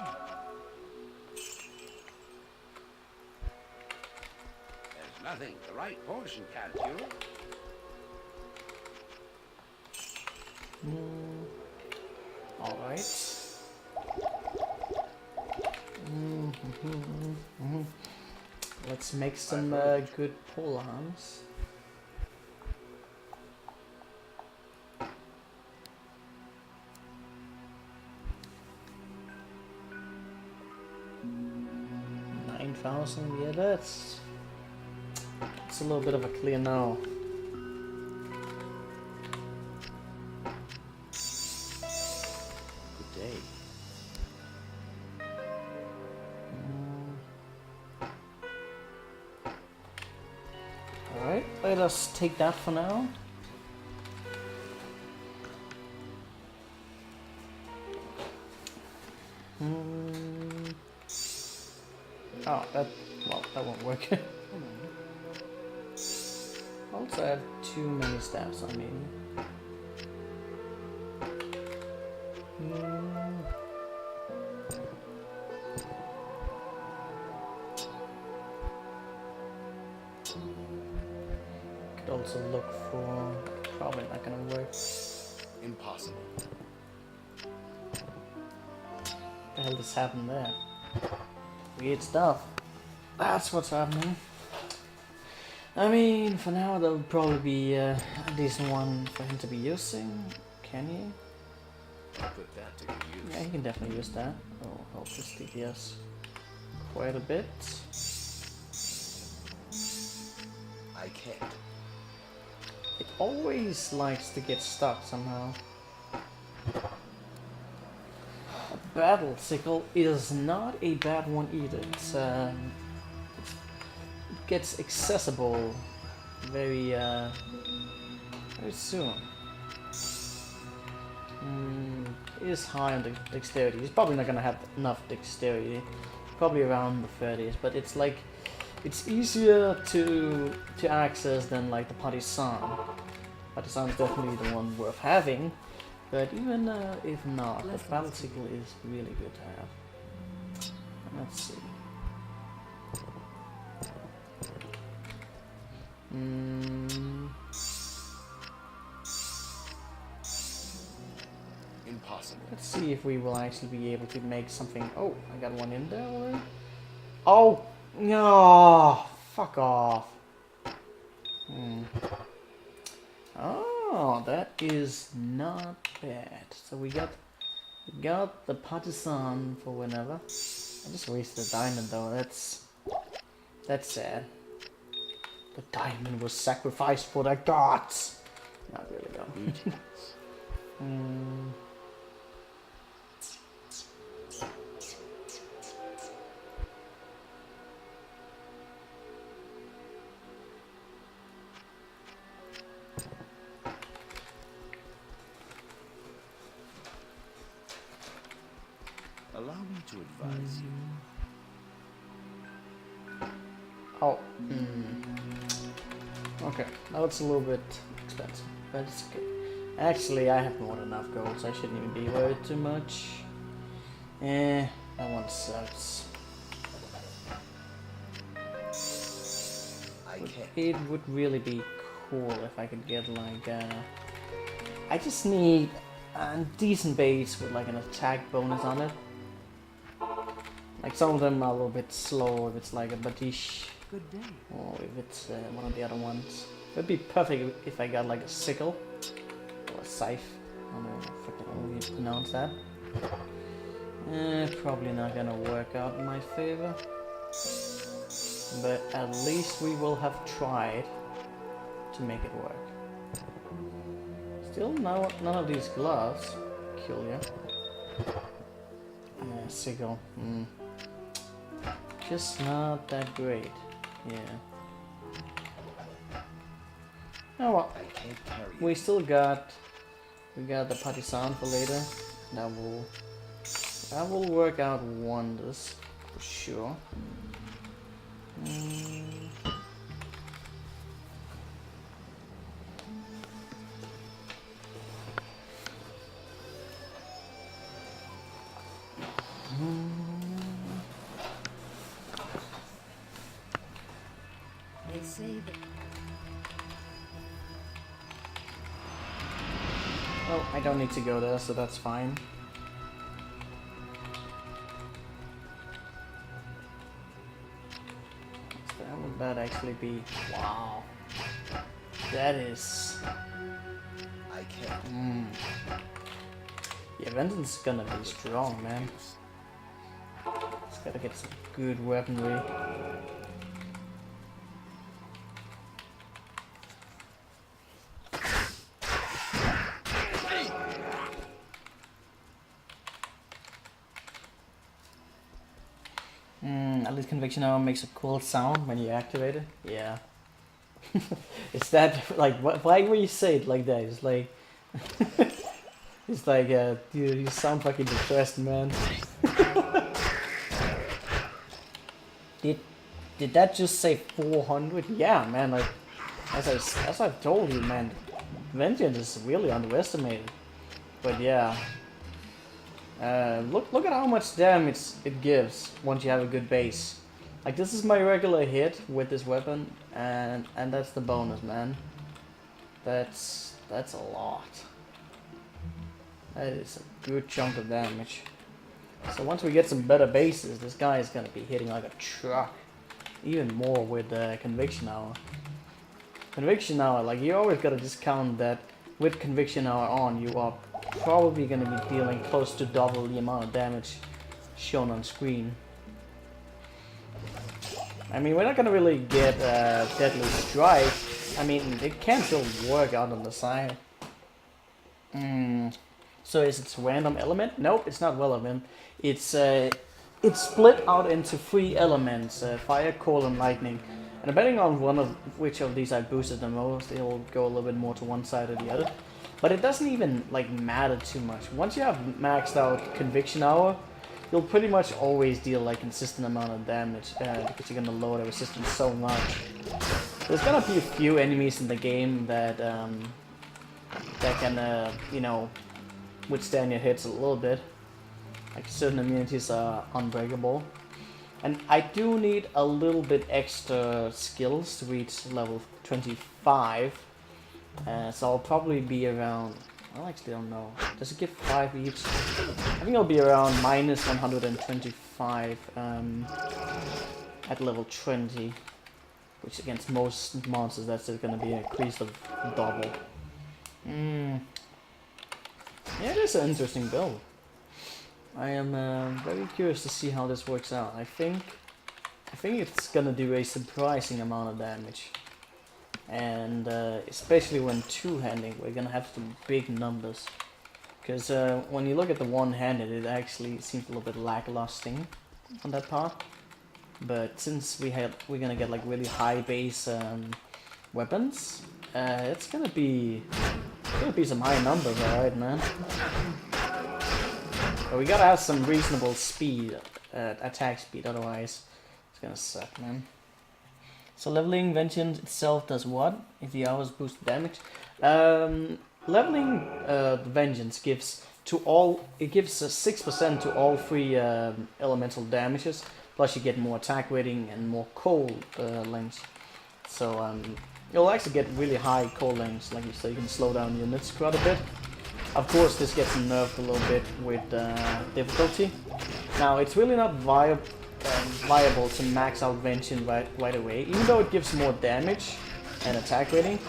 D: There's nothing the right potion can't cure.
A: Alright. Let's make some good pole arms. Yeah, that's a little bit of a clear now.
D: Good day.
A: Alright, let us take that for now. Oh, that won't work. Also, I have too many staffs on me. Could also look for. Probably not gonna work.
D: Impossible.
A: What the hell just happened there? Weird stuff. That's what's happening. I mean, for now, there'll probably be a decent one for him to be using. Can he?
D: I'll put that to good use.
A: Yeah, he can definitely use that. Oh, help his DPS quite a bit.
D: I can't.
A: It always likes to get stuck somehow. A battle sickle is not a bad one either. It gets accessible very soon. It is high on the dexterity. He's probably not gonna have enough dexterity. Probably around the 30s, but it's like it's easier to access than like the Partisan. Partisan is definitely the one worth having, but even if not, the battle sickle is really good to have. Let's see.
D: Impossible.
A: Let's see if we will actually be able to make something. Oh, I got one in there already. Oh no! Fuck off. Oh, that is not bad. So we got the Partisan for whenever. I just wasted a diamond though. That's sad. The diamond was sacrificed for the gods.
D: Vengence. Allow me to advise you.
A: Oh. Okay, now it's a little bit expensive, but it's okay. Actually, I have more than enough gold, so I shouldn't even be worried too much. That one sucks. It would really be cool if I could get like I just need a decent base with like an attack bonus on it. Like some of them are a little bit slow if it's like a Batish,
B: Good day.
A: or if it's one of the other ones. It'd be perfect if I got like a sickle or a scythe. I don't know how you pronounce that. Probably not gonna work out in my favor. But at least we will have tried to make it work. Still none of these gloves. Kill you. Sickle. Just not that great. Yeah. Oh well. We still got the partisan for later. That will work out wonders for sure.
B: They say that
A: Oh, I don't need to go there, so that's fine. Where would that actually be? Wow. That is...
D: I can't.
A: Yeah, Vengence is gonna be strong, man. It's gotta get some good weaponry. At least Conviction Arrow makes a cool sound when you activate it. Yeah. Is that like why would you say it like that? It's like it's like dude, you sound fucking depressed, man. Did that just say 400? Yeah, man. Like as I've told you, man, Vengeance is really underestimated. But yeah. Look at how much damage it gives once you have a good base. Like this is my regular hit with this weapon, and that's the bonus, man. That's a lot. That is a good chunk of damage. So once we get some better bases, this guy is gonna be hitting like a truck. Even more with Conviction Hour. Conviction Hour, like you always gotta discount that with Conviction Hour on, you are probably going to be dealing close to double the amount of damage shown on screen. I mean, we're not going to really get Deadly Strike. I mean, it can still work out on the side. So is it random element? Nope, it's not relevant. It's split out into 3 elements, fire, coal, and lightning. And depending on which of these I boosted the most, it'll go a little bit more to one side or the other. But it doesn't even like matter too much. Once you have maxed out Conviction Hour, you'll pretty much always deal like consistent amount of damage because you're gonna lower the resistance so much. There's gonna be a few enemies in the game that can you know, withstand your hits a little bit. Like certain immunities are unbreakable. And I do need a little bit extra skills to reach level 25. So I'll probably be around, I actually don't know, does it give 5 each? I think I'll be around minus 125 at level 20, which against most monsters that's just going to be an increase of double. Yeah, it is an interesting build. I am very curious to see how this works out. I think it's going to do a surprising amount of damage. and especially when two-handing, we're gonna have some big numbers. Because when you look at the one-handed, it actually seems a little bit lackluster on that part. But since we're gonna get like really high base weapons, it's gonna be some high numbers, alright, man. But we gotta have some reasonable speed, attack speed, otherwise it's gonna suck, man. So leveling Vengeance itself does what? If the hours boost damage? Leveling the Vengeance gives 6% to all 3 elemental damages, plus you get more attack rating and more cold length. So you'll actually get really high cold lengths, like so you can slow down units quite a bit. Of course, this gets nerfed a little bit with difficulty. Now, it's really not viable to max out Vengeance right away, even though it gives more damage and attack rating.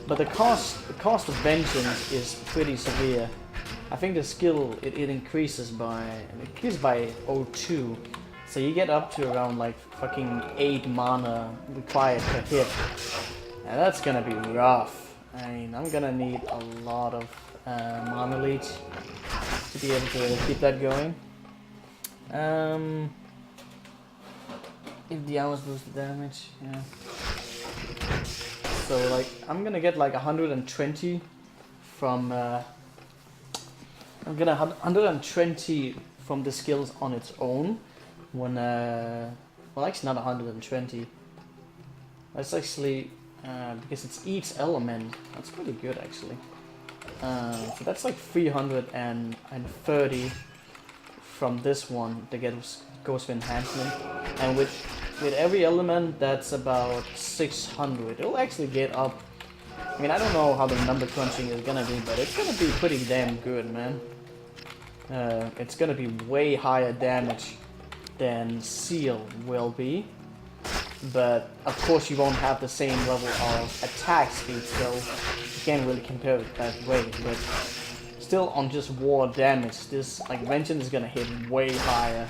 A: But the cost of Vengeance is pretty severe. I think the skill it increases by 0.2, so you get up to around like fucking 8 mana required per hit, and that's gonna be rough. I mean, I'm gonna need a lot of mana leech to be able to keep that going. If the hours boost the damage, yeah. So like, I'm gonna get like 120 from. I'm gonna have 120 from the skills on its own. When well, actually not 120. That's actually because it's each element. That's pretty good actually. So that's like 330 from this one to get Ghost Enhancement, and with every element that's about 600. It'll actually get up. I mean, I don't know how the number crunching is gonna be, but it's gonna be pretty damn good, man. It's gonna be way higher damage than Seal will be, but of course you won't have the same level of attack speed, so you can't really compare it that way. But still, on just war damage, this like Vengence is gonna hit way higher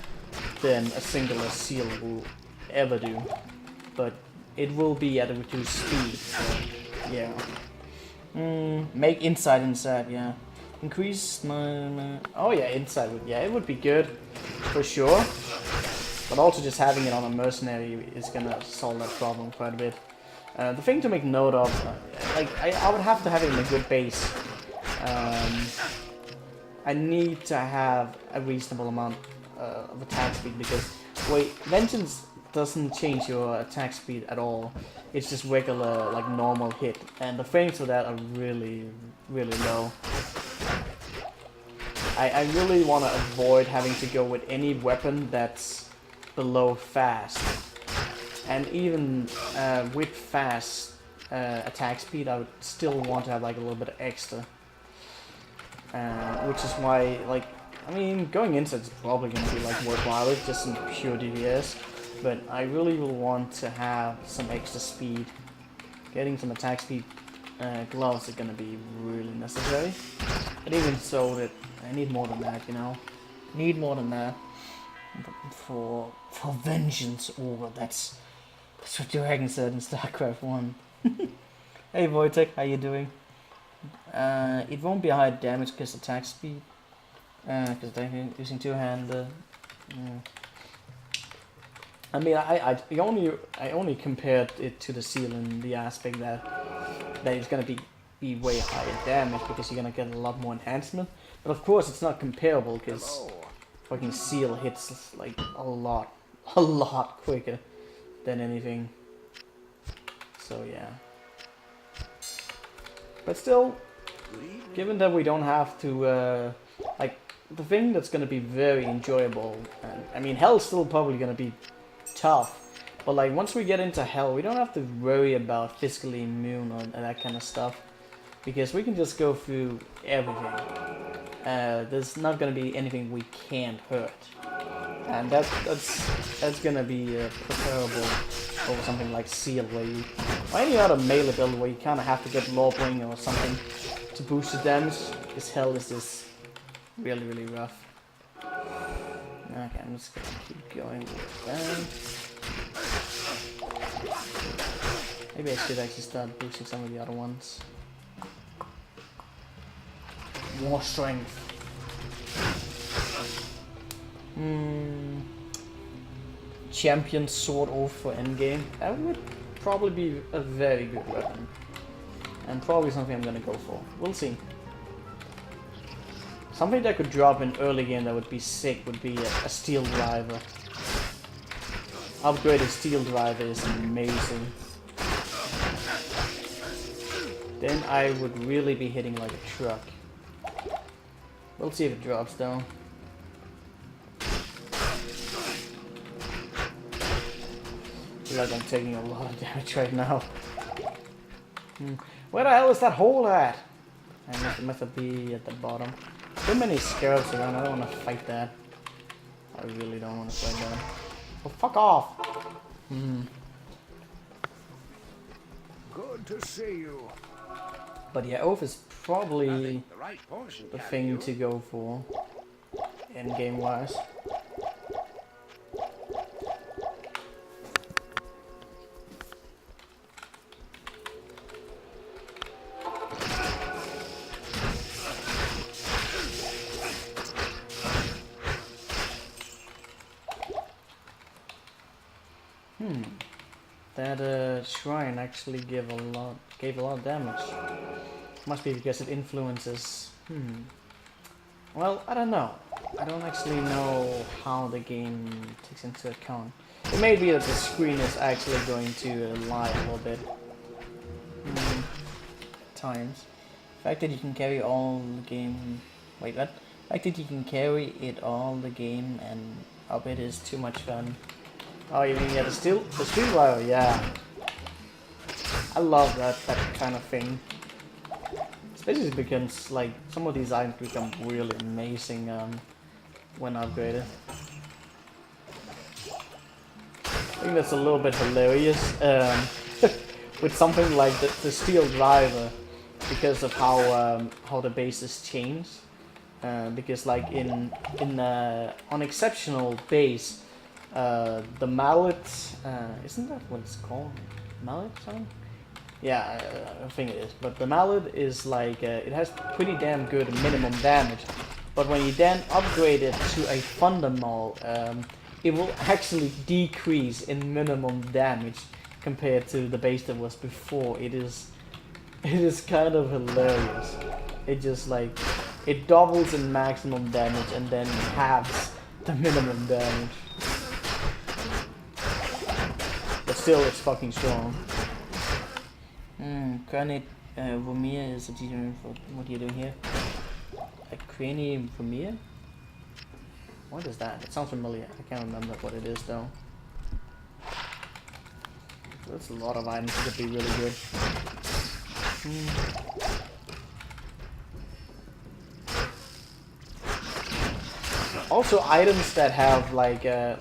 A: than a singular Seal will ever do, but it will be at a reduced speed. So, yeah. Make inside, yeah. Increase my... Oh yeah, inside would... Yeah, it would be good, for sure. But also just having it on a mercenary is gonna solve that problem quite a bit. The thing to make note of... like, I would have to have it in a good base. I need to have a reasonable amount of attack speed, because... Wait, Vengeance doesn't change your attack speed at all. It's just regular, like, normal hit. And the frames for that are really, really low. I really want to avoid having to go with any weapon that's below fast. And even with fast attack speed, I would still want to have like a little bit of extra. Which is why, like, I mean, going inside is probably going to be like worthwhile, just in pure DPS. But I really will want to have some extra speed. Getting some attack speed gloves is going to be really necessary. But even so, that I need more than that, you know. Need more than that for Vengeance. Oh, that's what Dragon said in StarCraft 1. Hey Wojtek, how you doing? It won't be a high damage because attack speed. Because they're using two-hand. I mean, I only compared it to the Seal in the aspect that it's gonna be way higher damage because you're gonna get a lot more enhancement. But of course, it's not comparable because fucking Seal hits like a lot quicker than anything. So yeah. But still, given that we don't have to like, the thing that's gonna be very enjoyable, and I mean, Hell's still probably gonna be tough, but like once we get into Hell, we don't have to worry about physically immune or that kind of stuff, because we can just go through everything. There's not gonna be anything we can't hurt, and that's gonna be preferable over something like Seal, where you, or any other melee build where you kind of have to get Lawbring or something to boost the damage. Because Hell is just really rough. Okay, I'm just gonna keep going with that. Maybe I should actually start boosting some of the other ones. More strength. Champion sword off for endgame. That would probably be a very good weapon. And probably something I'm gonna go for. We'll see. Something that could drop in early game that would be sick would be a steel driver. Upgraded steel driver is amazing. Then I would really be hitting like a truck. We'll see if it drops though. I feel like I'm taking a lot of damage right now. Where the hell is that hole at? It must be at the bottom. Too many scarabs around, I don't want to fight that. I really don't want to fight that. Oh, fuck off!
D: Good to see you.
A: But yeah, oath is probably
D: The right portion,
A: the
D: can
A: thing
D: you?
A: to go for, endgame wise. That shrine actually gave a lot of damage. Must be because it influences. Well, I don't know. I don't actually know how the game takes into account. It may be that the screen is actually going to lie a little bit. At times. The fact that you can carry all the game. Wait, what? The fact that you can carry it all the game and up it is too much fun. Oh, you mean the steel driver? Yeah. I love that kind of thing. Especially because like some of these items become really amazing when upgraded. I think that's a little bit hilarious with something like the steel driver because of how the bases change. Because like on exceptional base. The mallet, isn't that what it's called? Mallet something? Yeah, I think it is. But the mallet is like, it has pretty damn good minimum damage. But when you then upgrade it to a Thundermaul, it will actually decrease in minimum damage compared to the base that was before. It is kind of hilarious. It just like, it doubles in maximum damage and then halves the minimum damage. But still, it's fucking strong. Granite Vermeer is a determinant for what you're doing here. A cranium Vermeer? What is that? It sounds familiar. I can't remember what it is though. That's a lot of items that could be really good. Also, items that have like a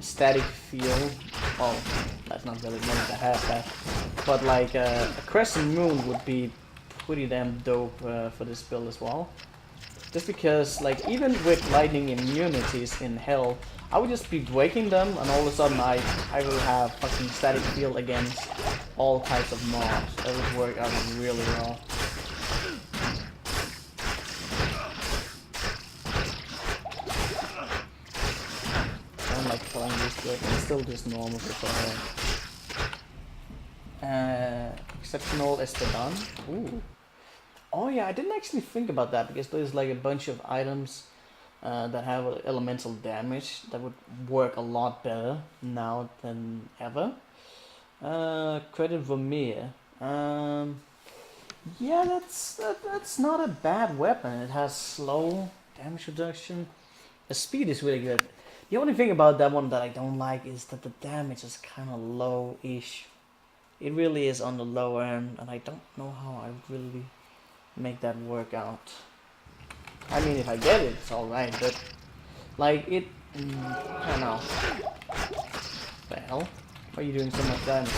A: static feel. Well, that's not really many that have that. But like a crescent moon would be pretty damn dope for this build as well. Just because like even with lightning immunities in hell, I would just be breaking them and all of a sudden I will have fucking static feel against all types of mobs. That would work out really well. I don't like calling this good, it's still just normal for exceptional Esteban. Ooh. Oh yeah, I didn't actually think about that because there's like a bunch of items that have elemental damage that would work a lot better now than ever. Credit Vermeer. Yeah, that's not a bad weapon. It has slow damage reduction. The speed is really good. The only thing about that one that I don't like is that the damage is kind of low-ish. It really is on the low end, and I don't know how I would really make that work out. I mean, if I get it, it's alright, but like it, I don't know. The hell? Why are you doing so much damage?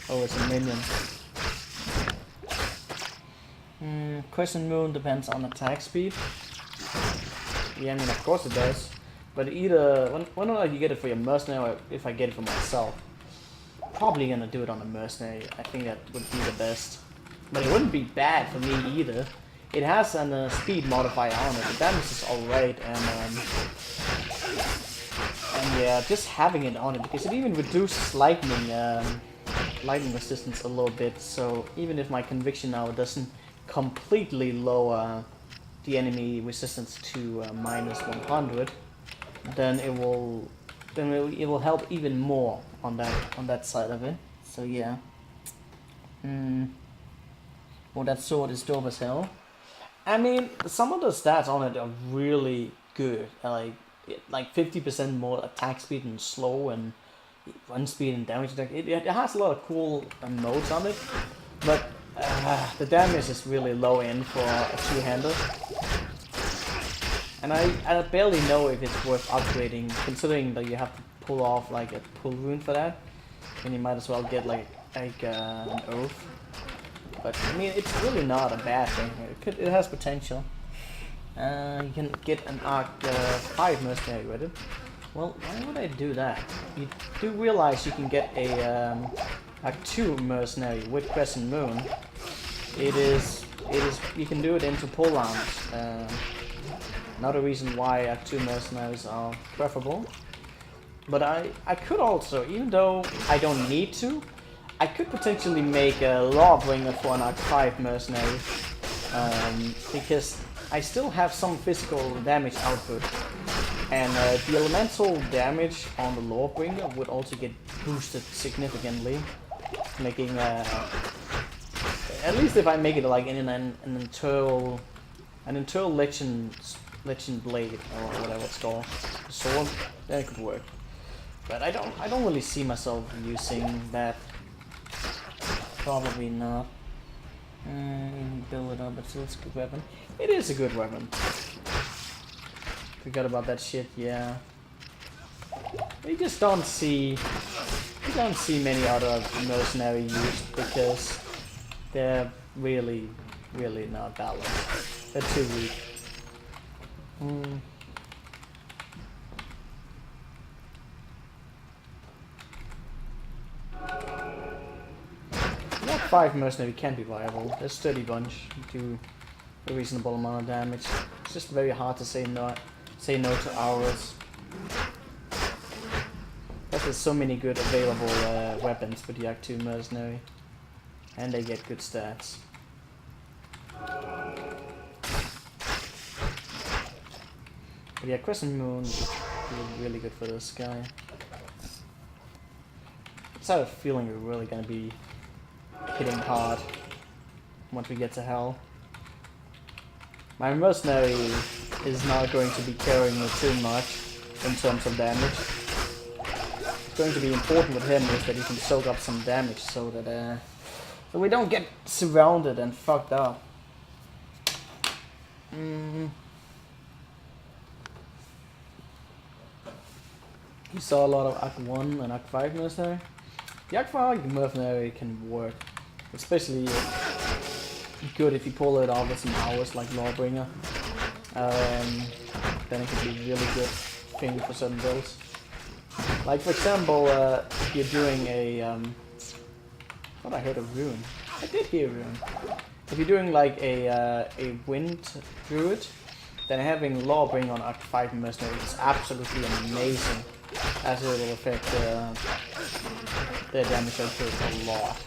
A: Oh, it's a minion. Crescent Moon depends on attack speed. Yeah, I mean, of course it does. But either, when do you get it for your mercenary or if I get it for myself? probably gonna do it on a mercenary. I think that would be the best. But it wouldn't be bad for me either. It has a speed modifier on it. The damage is alright, and yeah, just having it on it because it even reduces lightning resistance a little bit. So even if my conviction now doesn't completely lower the enemy resistance to -100, then it will help even more on that side of it. So yeah. Well, that sword is dope as hell. I mean, some of the stats on it are really good. Like 50% more attack speed and slow and run speed and damage attack. It has a lot of cool modes on it, but the damage is really low end for a two-hander. And I barely know if it's worth upgrading, considering that you have to pull off like a pull rune for that. And you might as well get like an oath. But I mean, it's really not a bad thing. It has potential. You can get an Arc 5 mercenary with it. Well, why would I do that? You do realize you can get a Arc 2 mercenary with Crescent Moon. You can do it into pull arms. Another reason why Arc 2 mercenaries are preferable. But I could also, even though I don't need to, I could potentially make a Lawbringer for an Arc 5 mercenary. Because I still have some physical damage output. And the elemental damage on the Lawbringer would also get boosted significantly. Making, at least if I make it like in an internal legend blade or whatever it's called, sword, then it could work. But I don't really see myself using that. Probably not. Build it up, it's a good weapon. It is a good weapon. Forgot about that shit, yeah. You just don't see many other mercenary used because they're really not balanced. They're too weak. Not 5 mercenary can be viable. There's 30 bunch, do a reasonable amount of damage. It's just very hard to say no to ours. Plus there's so many good available weapons for the Act 2 mercenary. And they get good stats. But yeah, Crescent Moon is really good for this guy. I have a feeling we're really gonna be hitting hard once we get to hell. My mercenary is not going to be carrying me too much in terms of damage. What's going to be important with him is that he can soak up some damage so that so we don't get surrounded and fucked up. You saw a lot of Act 1 and Act 5 mercenary. The Act 5 mercenary can work, especially good if you pull it off with some hours like Lawbringer. Then it can be a really good thing for certain builds. Like for example, if you're doing a I thought I heard a rune. I did hear a rune. If you're doing like a wind druid, then having Lawbringer on Act 5 mercenary is absolutely amazing, as it will affect their damage output a lot.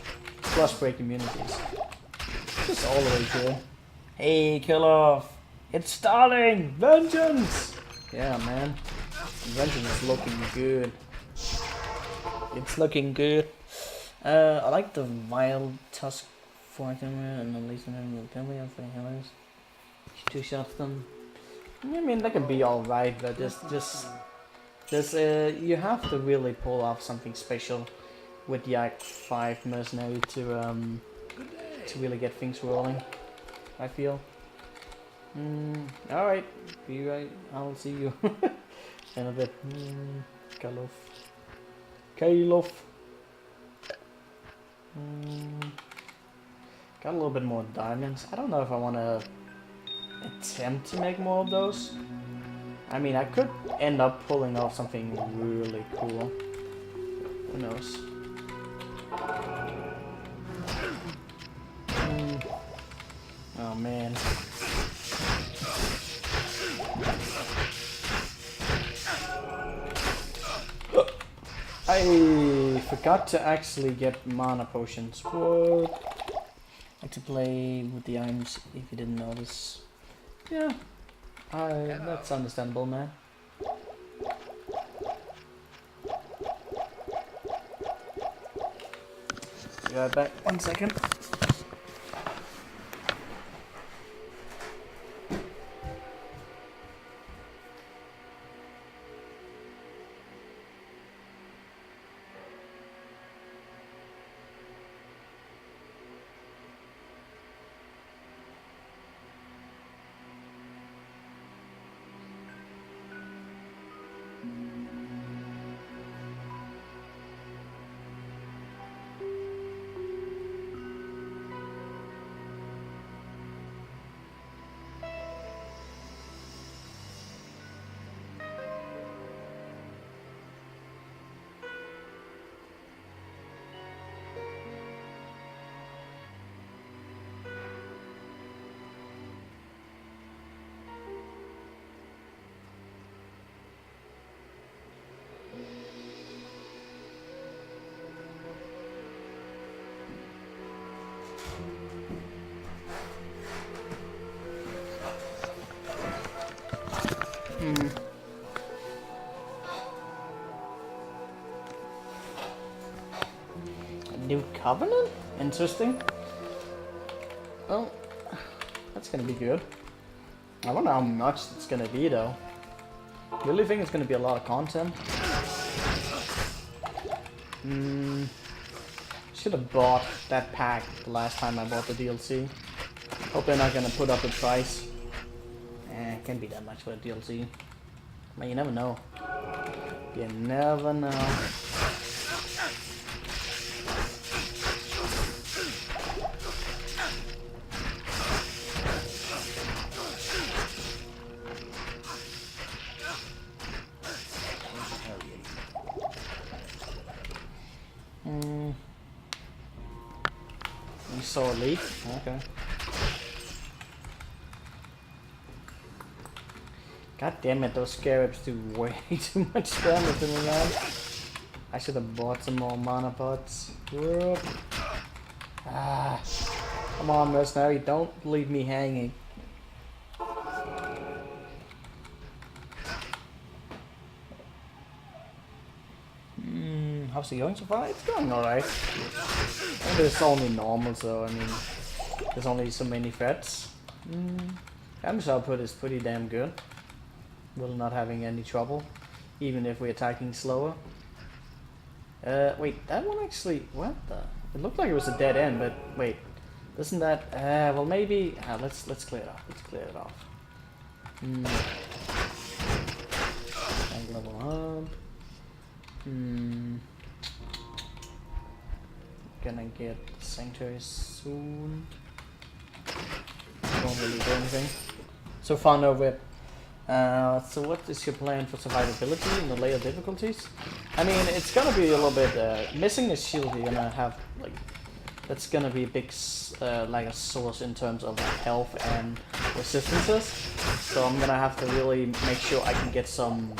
A: Plus break immunities. Just all the way good. Hey, kill off! It's starting! Vengeance! Yeah, man. Vengeance is looking good. It's looking good. I like the wild tusk for camera and at least will tell me for healers. 2 shots them. I mean, that can be alright, but you have to really pull off something special with the Act 5 mercenary to really get things rolling, I feel. Alright, be right, I'll see you in a bit. Kalof. Got a little bit more diamonds. I don't know if I want to attempt to make more of those. I mean, I could end up pulling off something really cool. Who knows? Oh man. I forgot to actually get mana potions. What? I like to play with the items if you didn't notice. Yeah, that's understandable, man. Be right back. 1 second. New Covenant? Interesting. Well, that's gonna be good. I wonder how much it's gonna be though. Really think it's gonna be a lot of content. Should have bought that pack the last time I bought the DLC. Hope they're not gonna put up the price. Can't be that much for a DLC. But you never know. You never know. You saw a leak? Okay. God damn it, those scarabs do way too much damage to me, man. I should have bought some more mana pots. Whoop. Ah, come on, mercenary, don't leave me hanging. How's it going so far? It's going alright. It's only normal, so I mean, there's only so many threats. Damage output is pretty damn good. We're not having any trouble, even if we're attacking slower. Wait, that one actually, what the? It looked like it was a dead end, but wait, doesn't that? Well, maybe. Let's clear it off. Let's clear it off. And level up. Gonna get the sanctuary soon. Won't really do anything. So far, no whip. So what is your plan for survivability in the later difficulties? I mean, it's gonna be a little bit missing the shield. You're gonna have like that's gonna be a big like a source in terms of health and resistances. So I'm gonna have to really make sure I can get some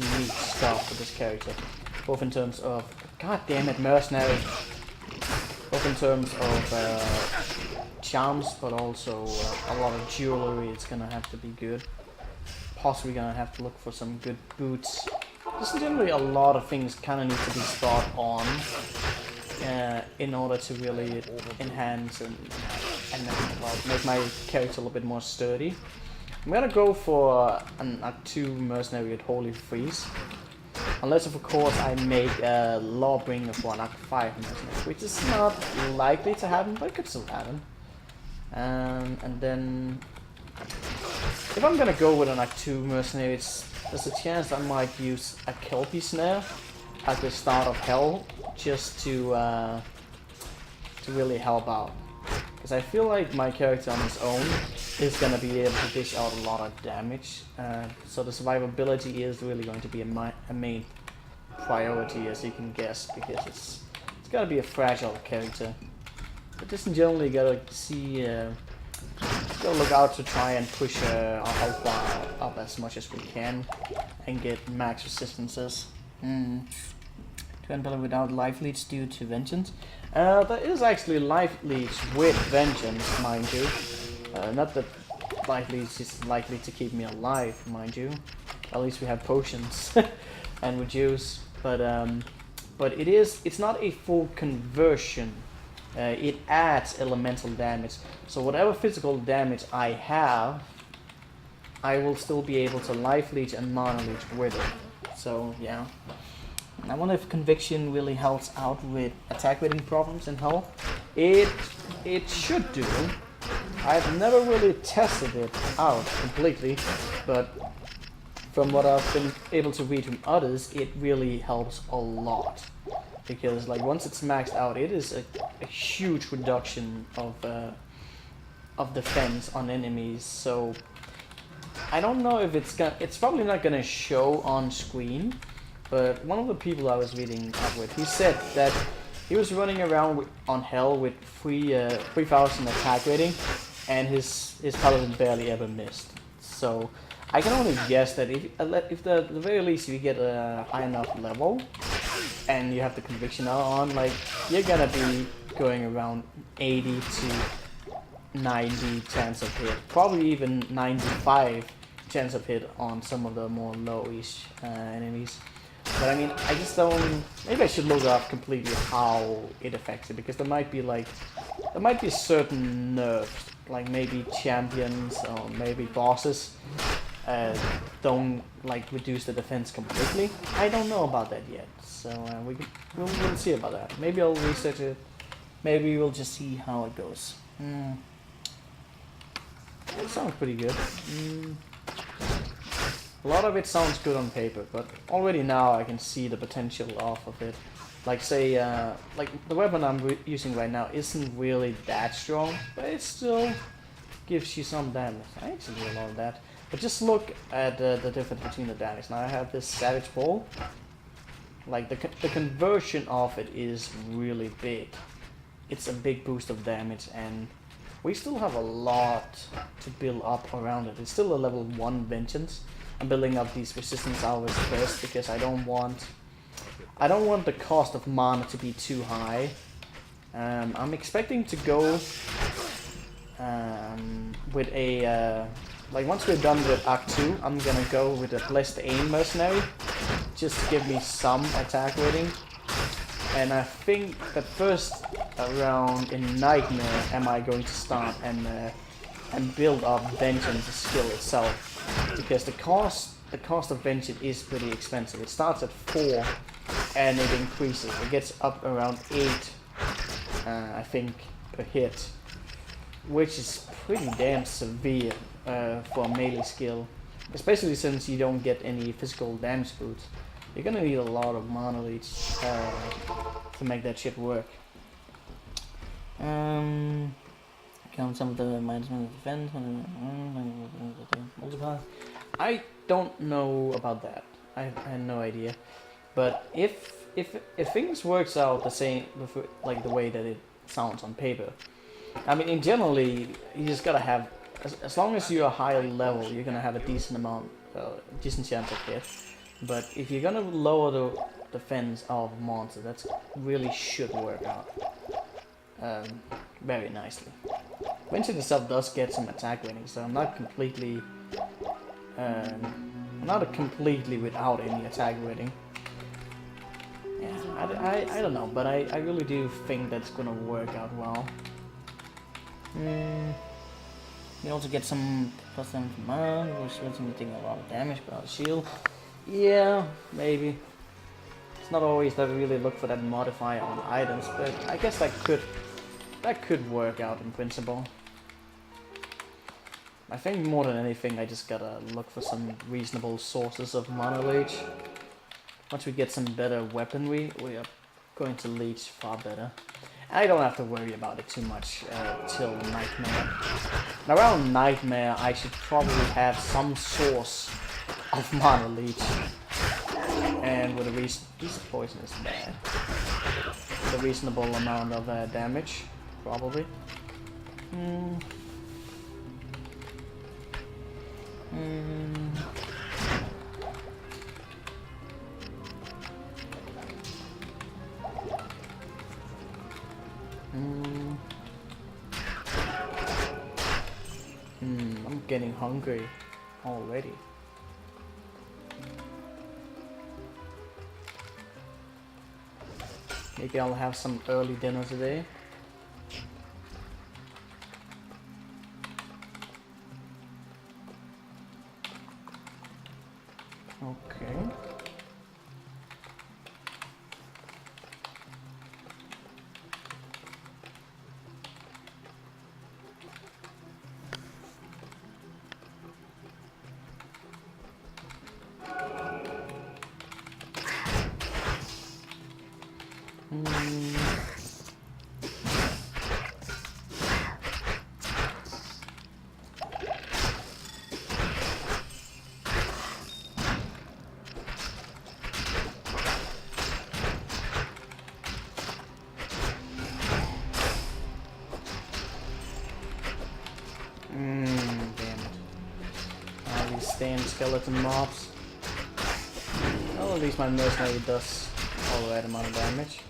A: neat stuff for this character, both in terms of god damn it, mercenary. Both in terms of charms, but also a lot of jewelry. It's gonna have to be good. Possibly gonna have to look for some good boots. Just generally a lot of things kind of need to be spot on in order to really enhance and well, make my character a little bit more sturdy. I'm gonna go for an Act 2 mercenary with Holy Freeze. Unless, of course, I make a Lawbringer for an Act 5 mercenary, which is not likely to happen, but it could still happen. And then, if I'm gonna go with an Act 2 mercenary, there's a chance I might use a Kelpie Snare at the start of Hell, just to really help out. Because I feel like my character on his own is gonna be able to dish out a lot of damage, so the survivability is really going to be a main priority, as you can guess, because it's gotta be a fragile character. But just in general, you gotta see, gotta look out to try and push our health bar up as much as we can and get max resistances. To end battle without life leech due to Vengeance. There is actually life leech with Vengeance, mind you. Not that life leech is likely to keep me alive, mind you. At least we have potions and reduce, but it's not a full conversion. It adds elemental damage, so whatever physical damage I have, I will still be able to life leech and mana leech with it. So yeah, I wonder if conviction really helps out with attack rating problems in Hell. It should do. I've never really tested it out completely, but from what I've been able to read from others, it really helps a lot. Because like once it's maxed out, it is a huge reduction of defense on enemies. So I don't know if it's probably not gonna show on screen. But one of the people I was reading up with, he said that he was running around on Hell with 3,000 attack rating, and his Paladin barely ever missed. So I can only guess that if the very least you get a high enough level, and you have the conviction on, like you're gonna be going around 80 to 90 chance of hit, probably even 95 chance of hit on some of the more lowish enemies. But I mean, I just don't. Maybe I should look up completely how it affects it, because there might be certain nerfs, like maybe champions or maybe bosses don't like reduce the defense completely. I don't know about that yet, so we'll see about that. Maybe I'll research it. Maybe we'll just see how it goes. It sounds pretty good. A lot of it sounds good on paper, but already now I can see the potential off of it. Like say, like the weapon I'm using right now isn't really that strong, but it still gives you some damage. I actually do a lot of that. But just look at the difference between the damage. Now I have this Savage Ball. Like the conversion of it is really big. It's a big boost of damage, and we still have a lot to build up around it. It's still a level 1 Vengeance. I'm building up these resistance hours first because I don't want the cost of mana to be too high. I'm expecting to go with a like once we're done with Act 2, I'm gonna go with a Blessed Aim Mercenary, just to give me some attack rating. And I think that first around in Nightmare am I going to start and build up Vengeance skill itself. Because the cost of Vengeance is pretty expensive. It starts at 4 and it increases. It gets up around 8, I think, per hit, which is pretty damn severe for a melee skill. Especially since you don't get any physical damage boots. You're gonna need a lot of mana leech to make that shit work. Count some of the -1 defense. Multiply. I don't know about that. I had no idea. But if things works out the same, like the way that it sounds on paper, I mean, in generally, you just gotta have, as long as you're a higher level, you're gonna have a decent chance of hit. But if you're gonna lower the defense of monster, that's really should work out very nicely. Vengeance itself does get some attack rating, so I'm not completely without any attack rating. Yeah, I don't know, but I really do think that's gonna work out well. You also get some +7 from mana, which lets me take a lot of damage without a shield. Yeah, maybe. It's not always that we really look for that modifier on items, but I guess that could work out in principle. I think more than anything, I just gotta look for some reasonable sources of mana leech. Once we get some better weaponry, we are going to leech far better. I don't have to worry about it too much till Nightmare. And around Nightmare, I should probably have some source of mana leech. And with a piece of poison is bad. with a reasonable amount of damage, probably. I'm getting hungry already. Maybe I'll have some early dinner today. Okay. Damn it. All these damn skeleton mobs. Well, at least my mercenary does all the right amount of damage.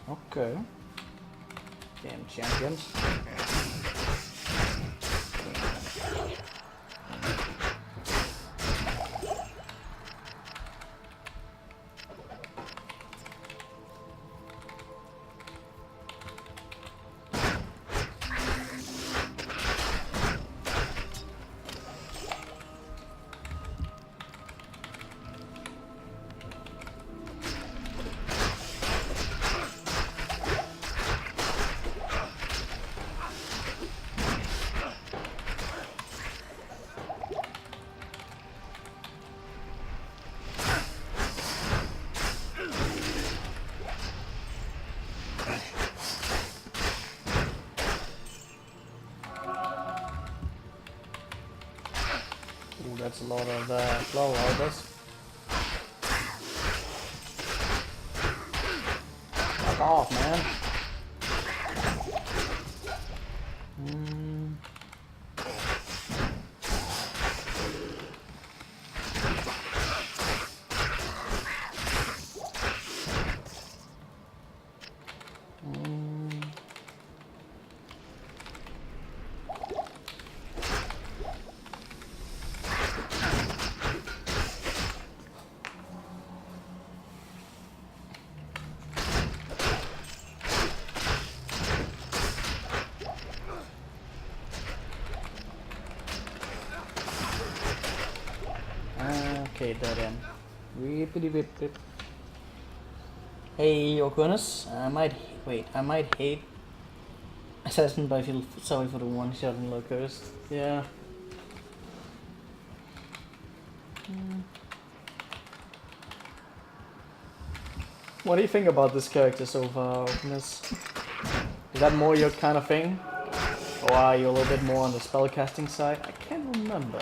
A: Okay. Damn champions. Ooh, that's a lot of flow orders. Fuck off, man. Okay, dead end. Whippity whip whip. Hey, Okunus. I might hate Assassin, but I feel sorry for the one shot in low cursed. Yeah. What do you think about this character so far, Okunus? Is that more your kind of thing? Or are you a little bit more on the spellcasting side? I can't remember.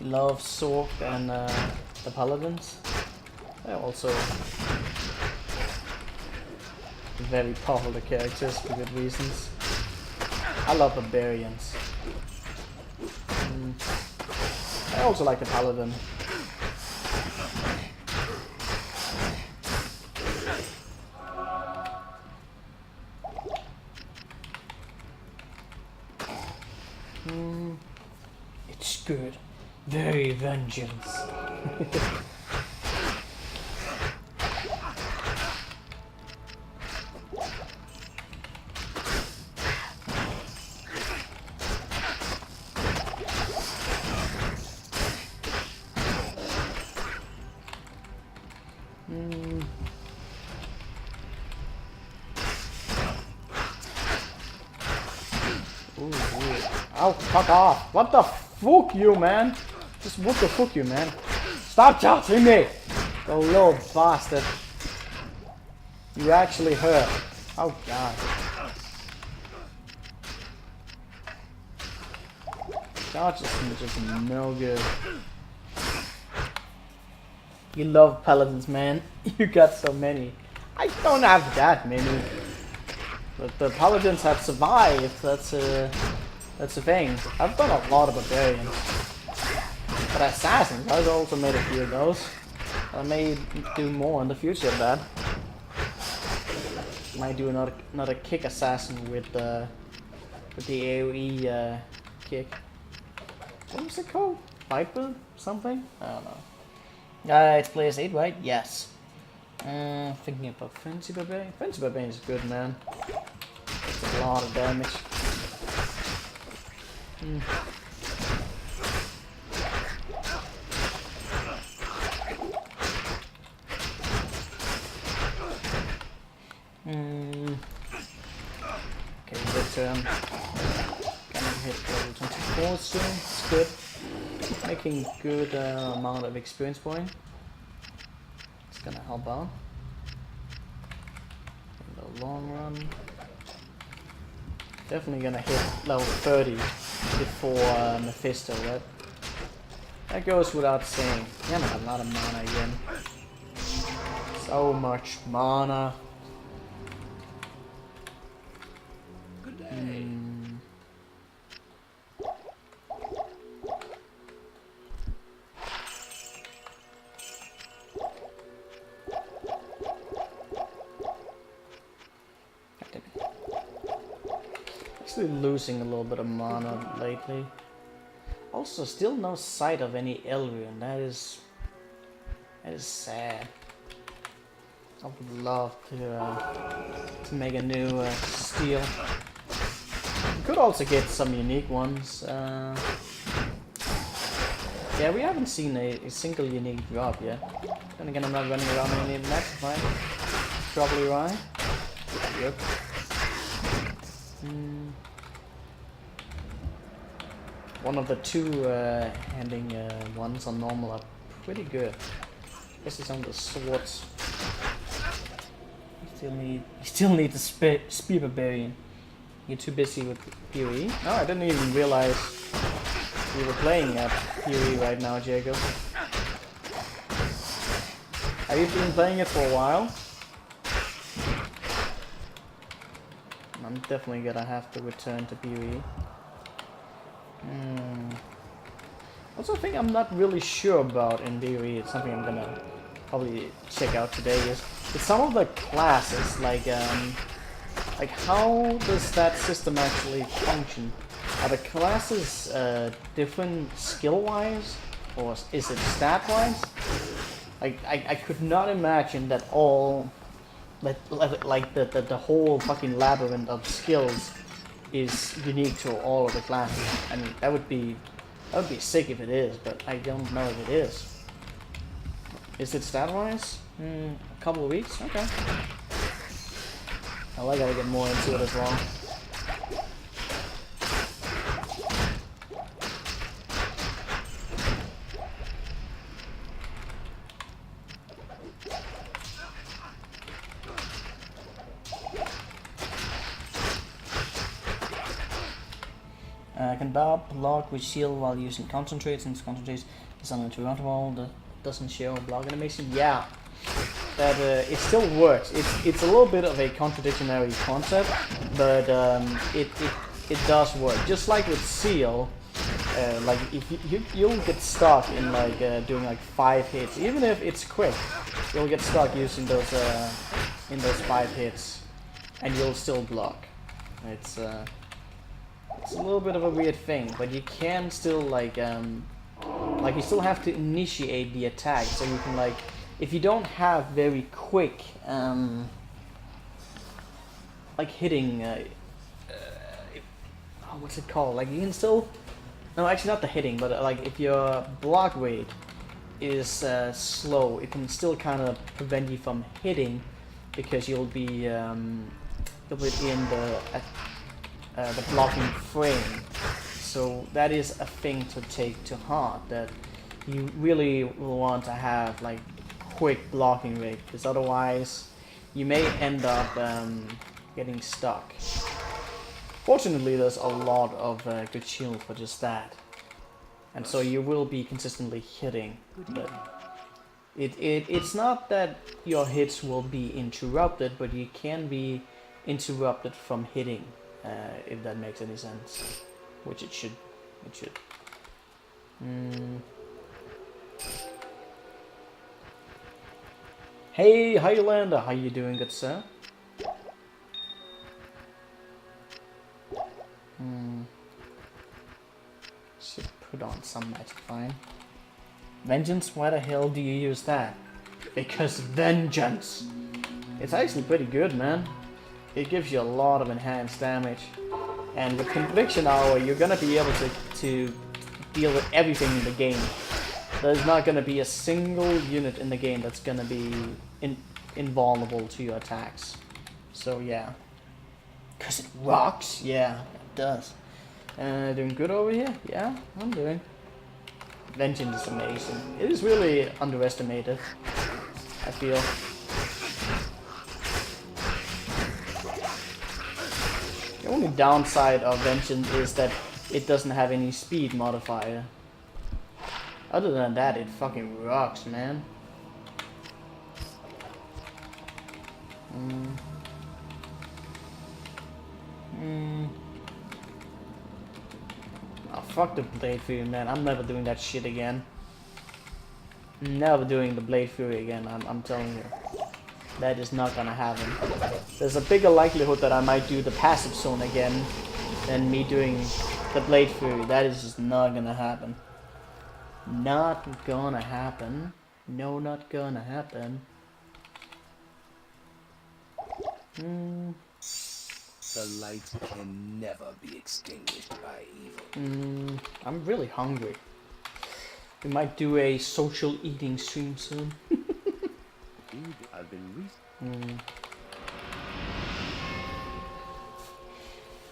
A: Love Sork and the Paladins. They're also very popular characters for good reasons. I love Barbarians. I also like the Paladin. It's good. Very Vengeance. Oh, fuck off. What the fuck you, man? Just what the fuck you, man? Stop touching me! You little bastard. You actually hurt. Oh, God. Dodge is just no good. You love paladins, man. You got so many. I don't have that many. But the paladins have survived. That's a thing. I've done a lot of barbarians. But assassins, I've also made a few of those. I may do more in the future of that. Might do another kick assassin with the AoE kick. What was it called? Viper something? I don't know. It's players 8, right? Yes. Thinking about Frenzy Barbarian. Frenzy Barbarian is good, man. It's a lot of damage. Okay, good turn. Gonna hit level 24 soon. It's good. Making good amount of experience point. It's gonna help out in the long run. Definitely gonna hit level 30 before Mephisto, right? That goes without saying. Damn it, a lot of mana again. So much mana.
D: Good day.
A: Actually losing a little bit of mana lately. Also, still no sight of any Elrion. That is sad. I would love to make a new steel. You could also get some unique ones. Yeah, we haven't seen a single unique drop yet. Then again, I'm not running around any maps, right? Probably right. Yep. One of the two handing ones on normal are pretty good. Especially some of the swords. You still need the spear barbarian. You're too busy with PoE. No, I didn't even realize we were playing at PoE right now, Jacob. Have you been playing it for a while? I'm definitely gonna have to return to PoE. Also, a thing I'm not really sure about in PoE, it's something I'm gonna probably check out today, is some of the classes, like how does that system actually function? Are the classes different skill-wise, or is it stat-wise? Like, I could not imagine that all, like the whole fucking labyrinth of skills is unique to all of the classes. I mean, that would be sick if it is, but I don't know if it is. Is it stat-wise? A couple of weeks? Okay. Well, I gotta get more into it as well. Can block with shield while using concentrate, since concentrate is uninterruptible. That doesn't show block animation. Yeah, that it still works. It's a little bit of a contradictory concept, but it does work. Just like with seal, like if you'll get stuck in like doing like 5 hits, even if it's quick, you'll get stuck using those in those 5 hits, and you'll still block. It's a little bit of a weird thing, but you can still like you still have to initiate the attack, so you can like, if you don't have very quick like hitting what's it called, like you can still, no, actually not the hitting, but like if your block rate is slow, it can still kind of prevent you from hitting, because you'll be in the blocking frame. So that is a thing to take to heart, that you really will want to have like quick blocking rate, because otherwise you may end up getting stuck. Fortunately, there's a lot of good shield for just that, and so you will be consistently hitting. But it's not that your hits will be interrupted, but you can be interrupted from hitting, if that makes any sense, which it should. It should. Hey, Highlander, how you doing, good sir? Should put on some magic, fine. Vengeance, why the hell do you use that? Because Vengeance! It's actually pretty good, man. It gives you a lot of enhanced damage. And with Conviction Hour, you're gonna be able to deal with everything in the game. There's not gonna be a single unit in the game that's gonna be invulnerable to your attacks. So yeah. Cause it rocks? Yeah, it does. Doing good over here? Yeah, I'm doing. Vengeance is amazing. It is really underestimated, I feel. The only downside of Vengeance is that it doesn't have any speed modifier. Other than that, it fucking rocks, man. Oh, fuck the Blade Fury, man. I'm never doing that shit again. Never doing the Blade Fury again, I'm telling you. That is not gonna happen. There's a bigger likelihood that I might do the passive zone again than me doing the Blade Fury. That is just not gonna happen. Not gonna happen. No, not gonna happen.
D: The light can never be extinguished by evil.
A: I'm really hungry. We might do a social eating stream soon.
D: I've been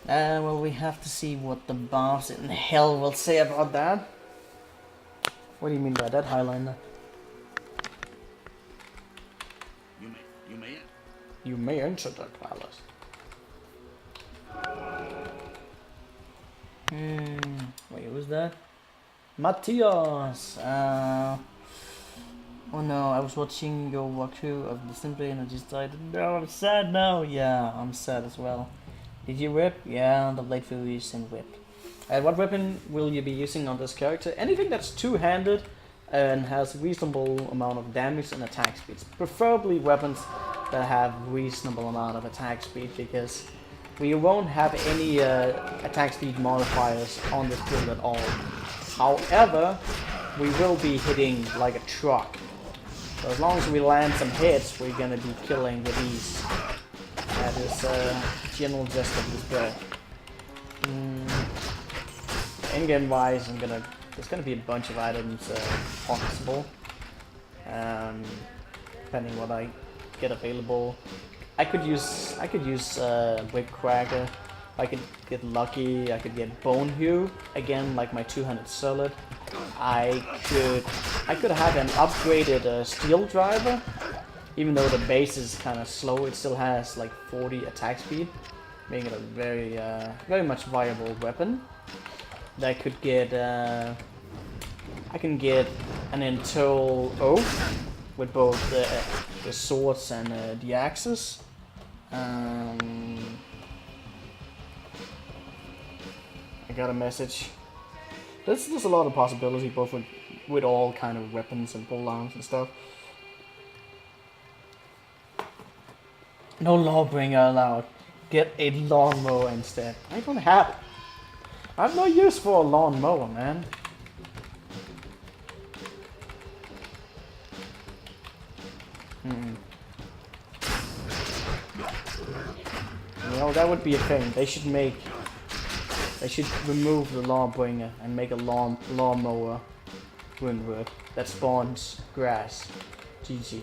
A: well, we have to see what the boss in hell will say about that. What do you mean by that, Highlander? You may enter the palace. Wait, who's that? Matthias! Oh no, I was watching your walkthrough of the Simply and I just died. No, I'm sad now. Yeah, I'm sad as well. Did you whip? Yeah, the Blade Fury is in whip. What weapon will you be using on this character? Anything that's two-handed and has reasonable amount of damage and attack speeds. Preferably weapons that have reasonable amount of attack speed, because we won't have any attack speed modifiers on this build at all. However, we will be hitting like a truck. So as long as we land some hits, we're gonna be killing with ease. That is general gist of this build. In-game wise, there's gonna be a bunch of items possible, depending what I get available. I could use Whip Cracker. I could get lucky. I could get Bone Hue again, like my 200 solid. I could have an upgraded Steel Driver. Even though the base is kind of slow, it still has like 40 attack speed, making it a very much viable weapon. I could get I can get an Intel Oath with both the swords and the axes. I got a message. There's a lot of possibility, both with all kind of weapons and pull downs and stuff. No Lawbringer allowed. Get a lawnmower instead. I don't have it. I have no use for a lawnmower, man. You know, that would be a thing. They should remove the Lawbringer and make a lawnmower Runwood that spawns grass. GG.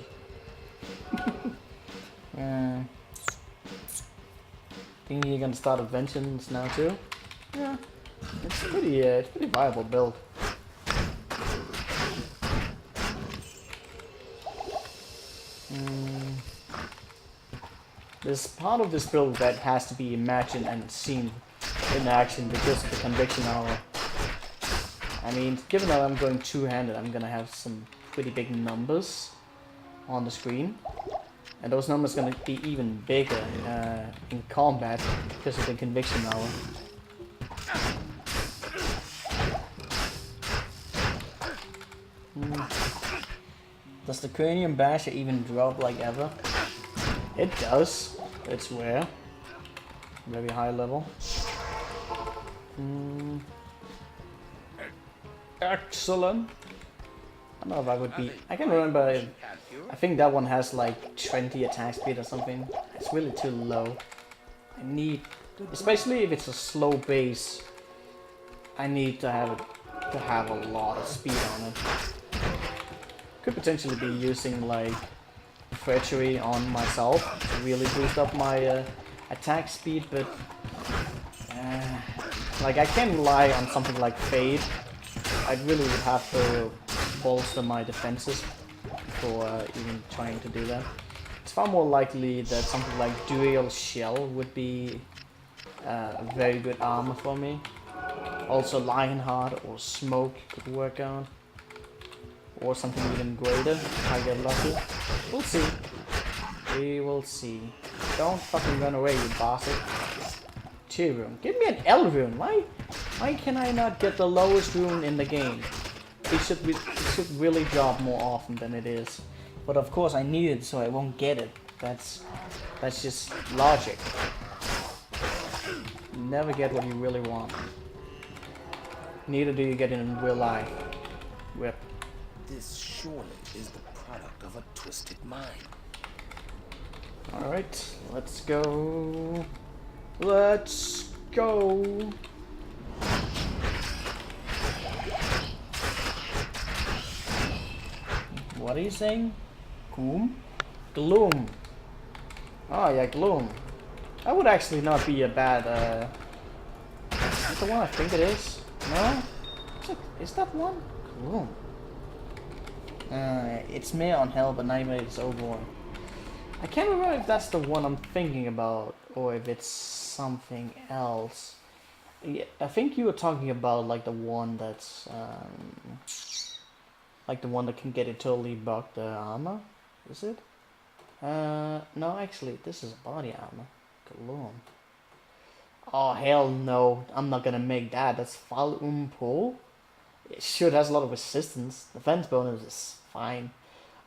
A: Think you're gonna start a Vengeance now too? Yeah. It's pretty viable build. There's part of this build that has to be imagined and seen in action because of the conviction hour. I mean, given that I'm going two-handed, I'm gonna have some pretty big numbers on the screen. And those numbers are gonna be even bigger in combat because of the conviction hour. Does the cranium basher even drop like ever? It does. It's rare. Very high level. Excellent. I don't know if I would be... I can remember... I think that one has like 20 attack speed or something. It's really too low. I need... Especially if it's a slow base. I need to have it... to have a lot of speed on it. Could potentially be using like... treachery on myself to really boost up my attack speed, but like I can rely on something like Fade. I really would have to bolster my defenses before even trying to do that. It's far more likely that something like Dual Shell would be very good armor for me. Also Lionheart or Smoke could work out. Or something even greater if I get lucky. We'll see. We will see. Don't fucking run away, you bastard. 2 rune. Give me an L rune. Why can I not get the lowest rune in the game? It should really drop more often than it is. But of course I need it so I won't get it. That's just logic. You never get what you really want. Neither do you get it in real life. Rip.
D: This surely is the product of a twisted mind.
A: Alright, let's go. Let's go. What are you saying? Gloom? Gloom. Oh yeah, Gloom. That would actually not be a bad, is that the one I think it is? No? Is that one? Gloom. It's Mare on Hell, but Nightmare is Overworn. I can't remember if that's the one I'm thinking about, or if it's something else. Yeah, I think you were talking about like the one that's, like the one that can get it totally bugged armor, is it? No, actually, this is body armor. Gloom. Oh hell no, I'm not gonna make that. That's Fal Pol. It sure has a lot of resistance. Defense bonus is fine.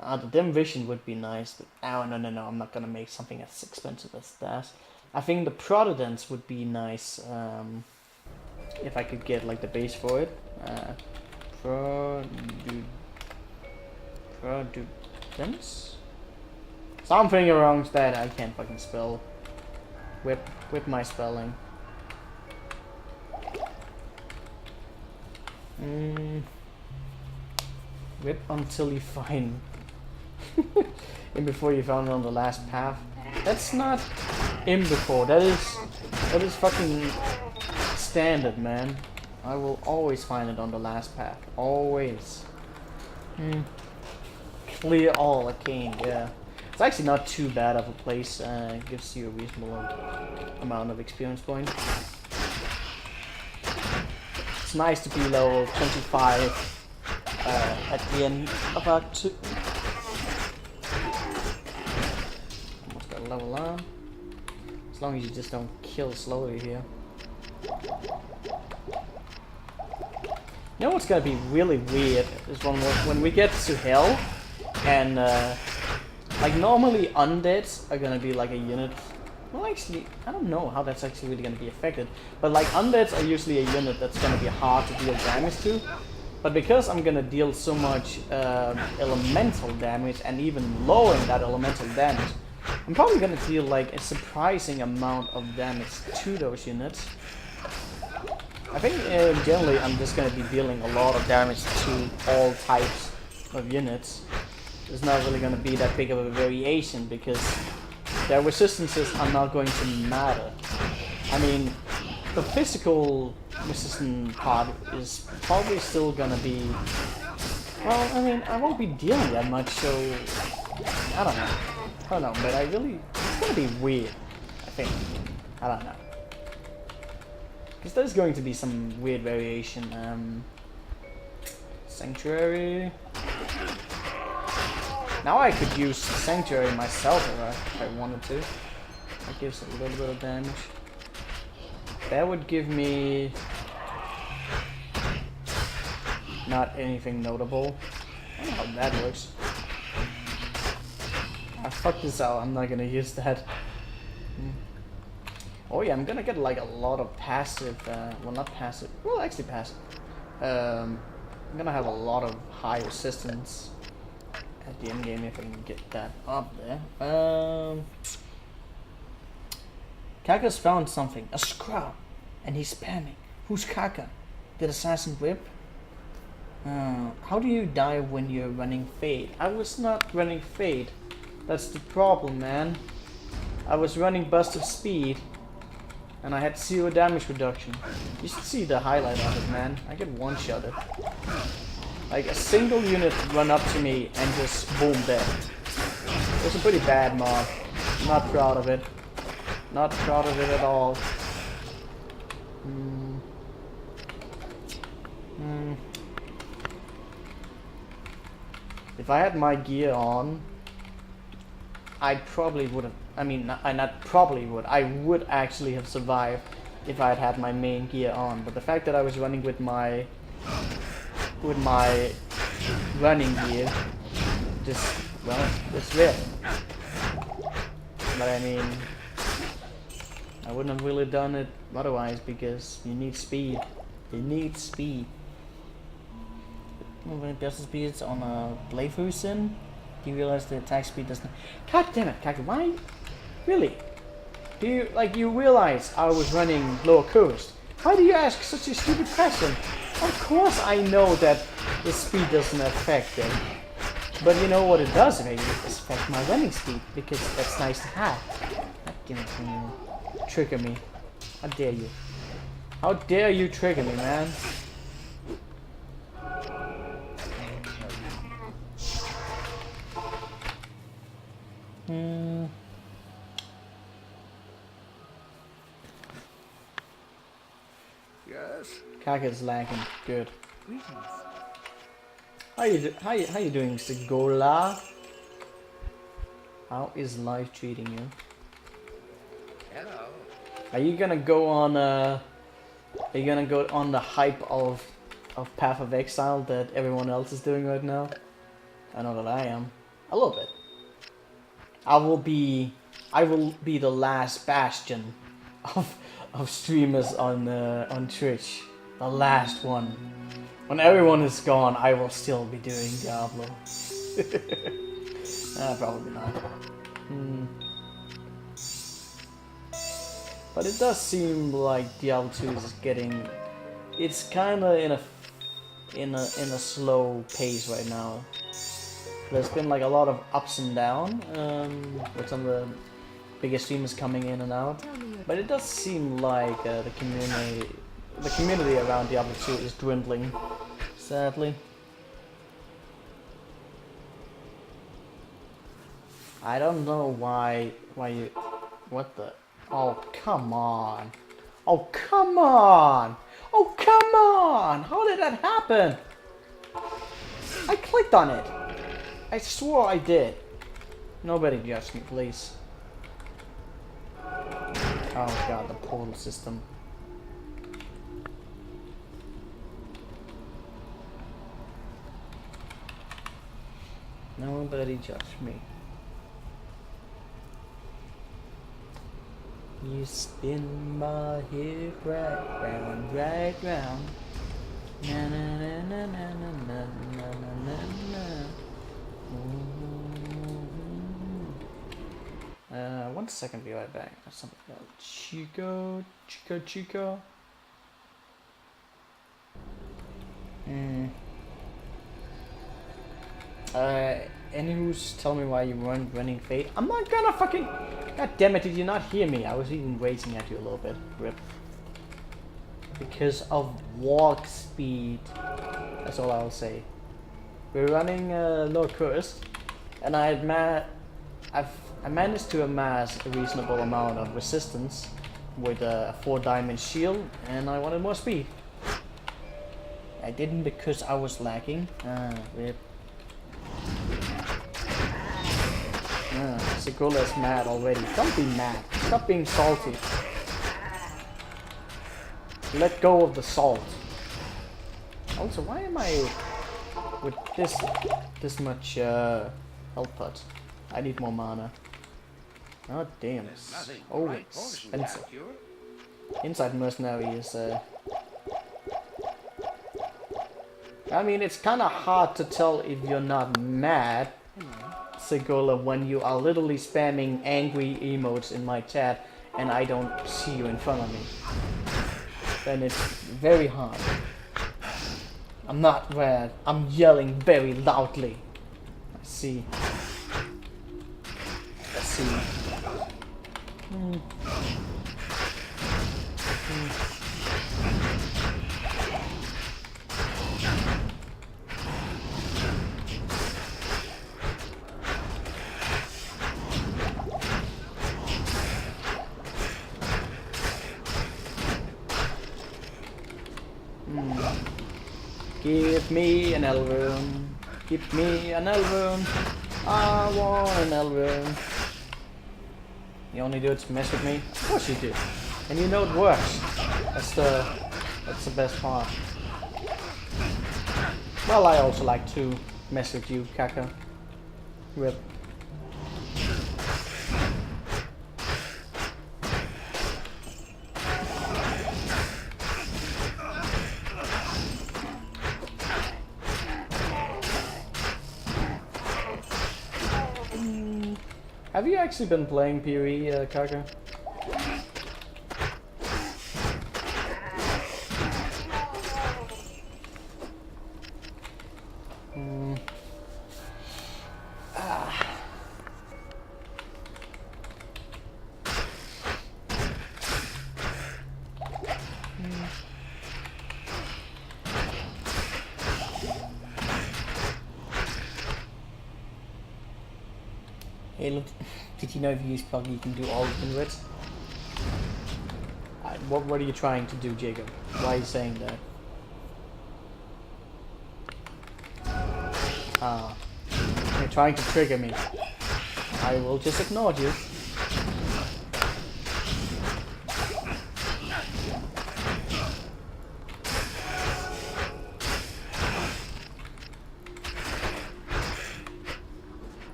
A: The dim vision would be nice, but no, I'm not gonna make something as expensive as that. I think the Protodents would be nice, if I could get like the base for it. Protodents? Something wrong with that I can't fucking spell. Whip my spelling. Whip until you find in before you found it on the last path. That's not in before. That is fucking standard, man. I will always find it on the last path. Always. Clear all arcane. Yeah. It's actually not too bad of a place. It gives you a reasonable amount of experience points. It's nice to be level 25 at the end of Act 2. Almost got a level on. As long as you just don't kill slowly here. You know what's gonna be really weird is when we get to Hell and like normally undeads are gonna be like a unit. Well, actually, I don't know how that's actually really going to be affected. But like undeads are usually a unit that's going to be hard to deal damage to. But because I'm going to deal so much elemental damage and even lowering that elemental damage, I'm probably going to deal like a surprising amount of damage to those units. I think generally I'm just going to be dealing a lot of damage to all types of units. There's not really going to be that big of a variation because their resistances are not going to matter. I mean, the physical resistant part is probably still gonna be. Well, I mean, I won't be dealing that much, so I don't know. I don't know, but it's gonna be weird. I think. I don't know. Because there's going to be some weird variation. Sanctuary. Now I could use Sanctuary myself if I wanted to. That gives a little bit of damage. That would give me not anything notable. I don't know how that works. Ah, fuck this out. I'm not gonna use that. Oh yeah, I'm gonna get like a lot of passive. Well, not passive. Well, actually passive. I'm gonna have a lot of high resistance at the end game if I can get that up there. Kaka's found something. A scrub. And he's spamming. Who's Kaka? Did Assassin whip? How do you die when you're running Fade? I was not running Fade. That's the problem, man. I was running Burst of Speed. And I had 0 damage reduction. You should see the highlight of it, man. I get one-shotted. Like a single unit run up to me and just boom dead. It was a pretty bad mob. Not proud of it. Not proud of it at all. If I had my gear on, I probably would have. I mean, I not probably would. I would actually have survived if I had had my main gear on. But the fact that I was running with my running gear, just it's real. But I mean, I wouldn't have really done it otherwise because you need speed. You need speed. When it burst speeds on a playthrough sim, do you realize the attack speed doesn't? God damn it, Kaka! Why? Really? Do you realize I was running lower coast? Why do you ask such a stupid question? Of course I know that the speed doesn't affect it. But you know what it does affect my running speed, because that's nice to have. God damn it, you trigger me. How dare you? How dare you trigger me, man?
D: Yes.
A: Kaka's lagging. Good.
B: Greetings.
A: How you doing, Mr. Gola? How is life treating you?
D: Hello.
A: Are you gonna go on? Are you gonna go on the hype of Path of Exile that everyone else is doing right now? I know that I am. A little bit. I will be the last bastion of streamers on Twitch. The last one. When everyone is gone, I will still be doing Diablo. Probably not. But it does seem like Diablo 2 is getting. It's kind of in a slow pace right now. There's been like a lot of ups and downs with some of the biggest streamers coming in and out. But it does seem like the community around Diablo 2 is dwindling, sadly. I don't know why you. What the? Oh, come on. Oh, come on. Oh, come on. How did that happen? I clicked on it. I swore I did. Nobody judge me, please. Oh god, the portal system. Nobody judge me. You spin my head right round. Na na na na na na na na na. 1 second, be right back. That's something else. Chico. Any who's tell me why you weren't running Fate? I'm not gonna fucking. God damn it! Did you not hear me? I was even raging at you a little bit. Rip. because of walk speed. That's all I'll say. We're running Lord Cursed, and I managed to amass a reasonable amount of resistance with a 4-diamond shield, and I wanted more speed. I didn't because I was lacking. Rip. Sigula is mad already. Don't be mad. Stop being salty. Let go of the salt. Also, why am I with this much health pot? I need more mana. Oh damn. Oh, expensive. Inside Mercenary is I mean, it's kind of hard to tell if you're not mad, Sigula, when you are literally spamming angry emotes in my chat and I don't see you in front of me. Then it's very hard. I'm not mad. I'm yelling very loudly. Let's see. Let's see. Give me an Elrune. Give me an Elrune. I want an Elrune. You only do it to mess with me? Of course you do. And you know it works. That's the best part. Well, I also like to mess with you, Kaka. Rip. Have you actually been playing PoE, Kaka? Hey, look, did you know if you use plug you can do all open wits? What are you trying to do, Jacob? Why are you saying that? You're trying to trigger me. I will just ignore you.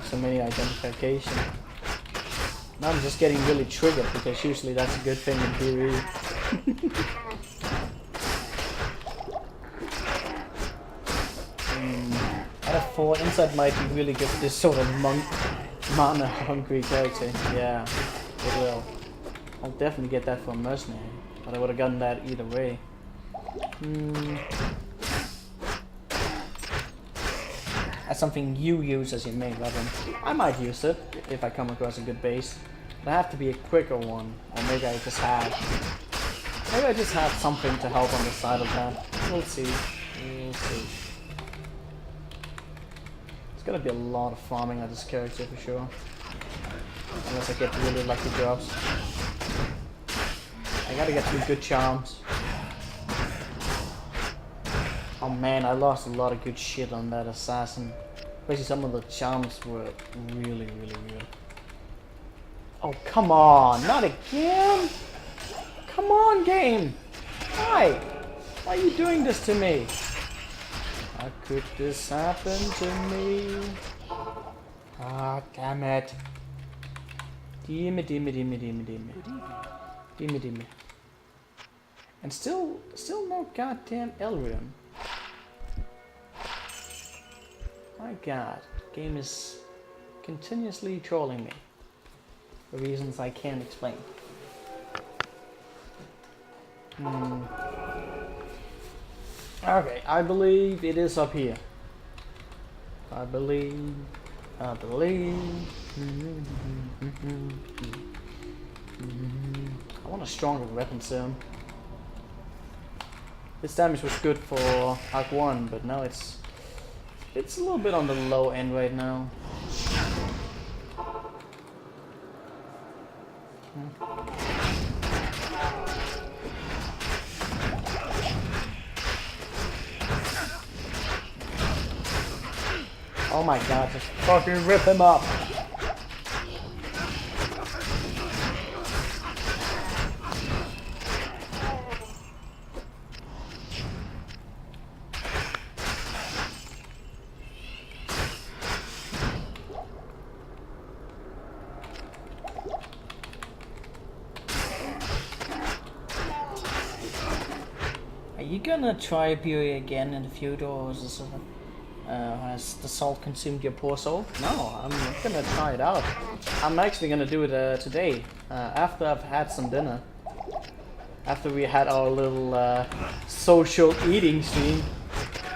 A: So many identification. Now I'm just getting really triggered because usually that's a good thing in PoE. Out of 4, Inside might be really good for this sort of mana hungry character. Yeah, it will. I'll definitely get that for a mercenary, but I would have gotten that either way. That's something you use as your main weapon. I might use it if I come across a good base. But I have to be a quicker one, or maybe I just have something to help on the side of that. We'll see. We'll see. It's gonna be a lot of farming on this character for sure. Unless I get really lucky drops. I gotta get some good charms. Oh man, I lost a lot of good shit on that assassin. Especially some of the charms were really, really good. Oh, come on, not again! Come on, game! Why? Why are you doing this to me? How could this happen to me? Ah, damn it. Dimmy. And still no goddamn Elrune. My god, game is continuously trolling me for reasons I can't explain. Okay, I believe it is up here. I believe. I want a stronger weapon soon. This damage was good for Arc 1, but now it's a little bit on the low end right now. Oh my god, just fucking rip him up! Are you gonna try beauty again in the future, or is this has the salt consumed your poor soul? No, I'm gonna try it out. I'm actually gonna do it today, after I've had some dinner. After we had our little social eating stream.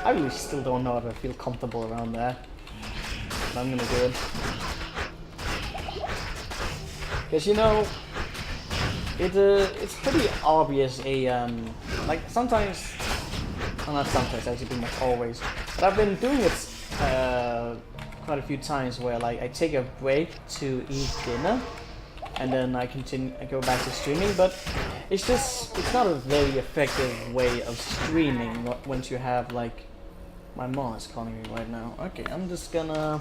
A: I really still don't know if I feel comfortable around that. But I'm gonna do it. Because you know, it's pretty obvious like sometimes, well not sometimes, actually pretty much always, but I've been doing it quite a few times where like I take a break to eat dinner and then I go back to streaming, but it's not a very effective way of streaming once you have like, my mom is calling me right now. Okay, I'm just gonna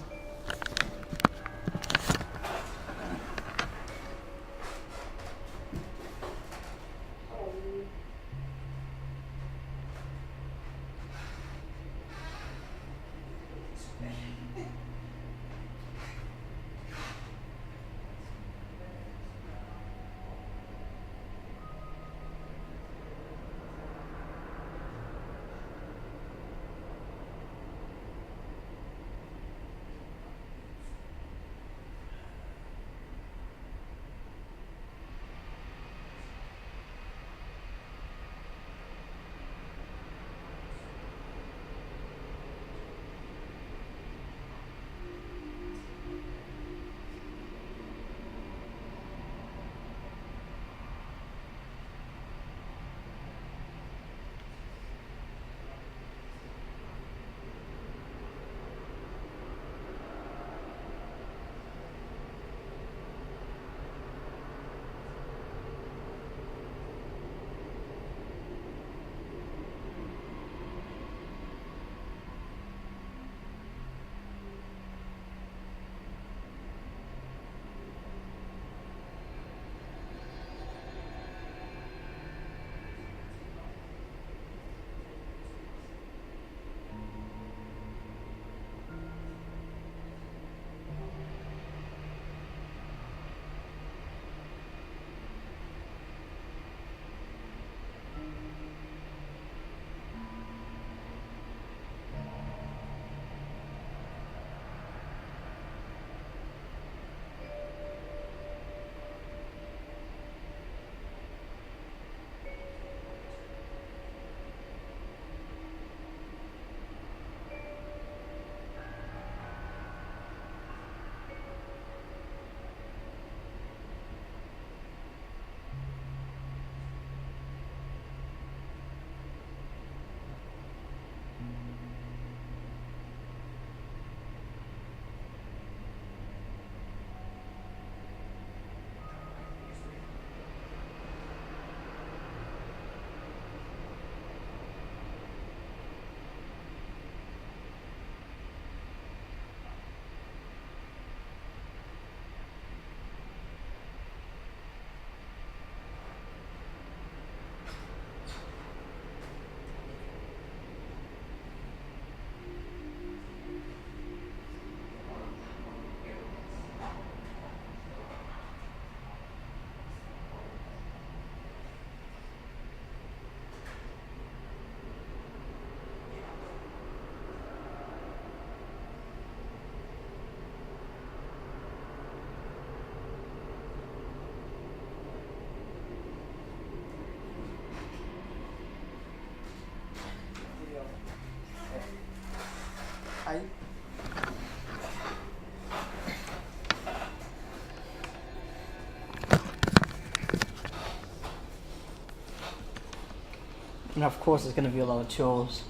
A: And of course it's gonna be a lot of chores.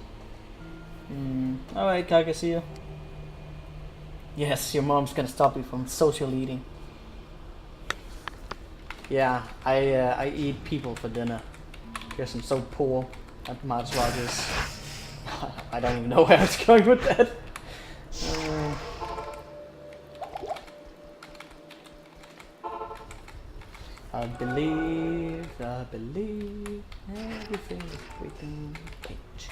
A: Alright, Kagasiya. Yes, your mom's gonna stop you from social eating. Yeah, I eat people for dinner. Because I'm so poor. I might as well just... I don't even know where I was going with that. I believe everything is waiting page.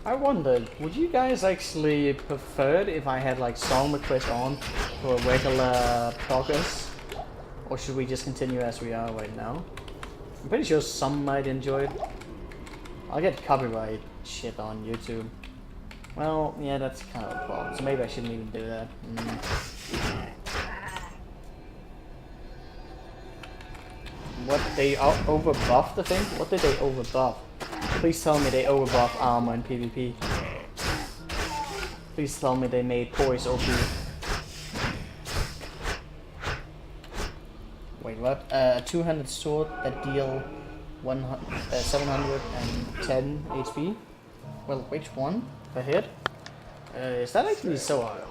A: I wondered, would you guys actually prefer it if I had like song request on for regular progress? Or should we just continue as we are right now? I'm pretty sure some might enjoy it. I'll get copyright shit on YouTube. Well, yeah, that's kind of a problem, so maybe I shouldn't even do that. What, they overbuffed the thing? What did they overbuff? Please tell me they overbuff armor in PvP. Please tell me they made poise OP. Wait, what? A 200 sword that deal 710 HP? Well, which one? Per hit? Is that actually so high?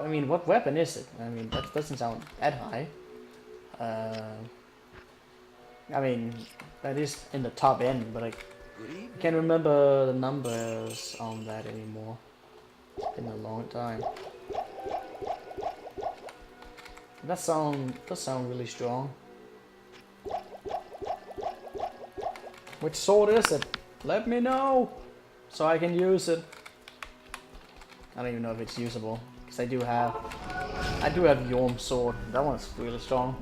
A: I mean, what weapon is it? I mean, that doesn't sound that high. I mean, that is in the top end, but I can't remember the numbers on that anymore. It's been a long time. That does sound really strong. Which sword is it? Let me know, so I can use it. I don't even know if it's usable, because I do have Yorm's sword. That one's really strong.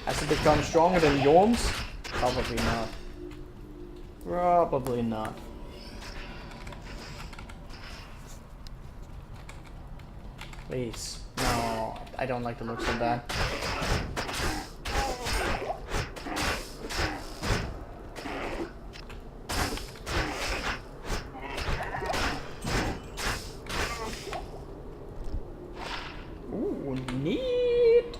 A: Has it become stronger than Yorm's? Probably not. Probably not. Please. No, I don't like the looks of that. Ooh, neat!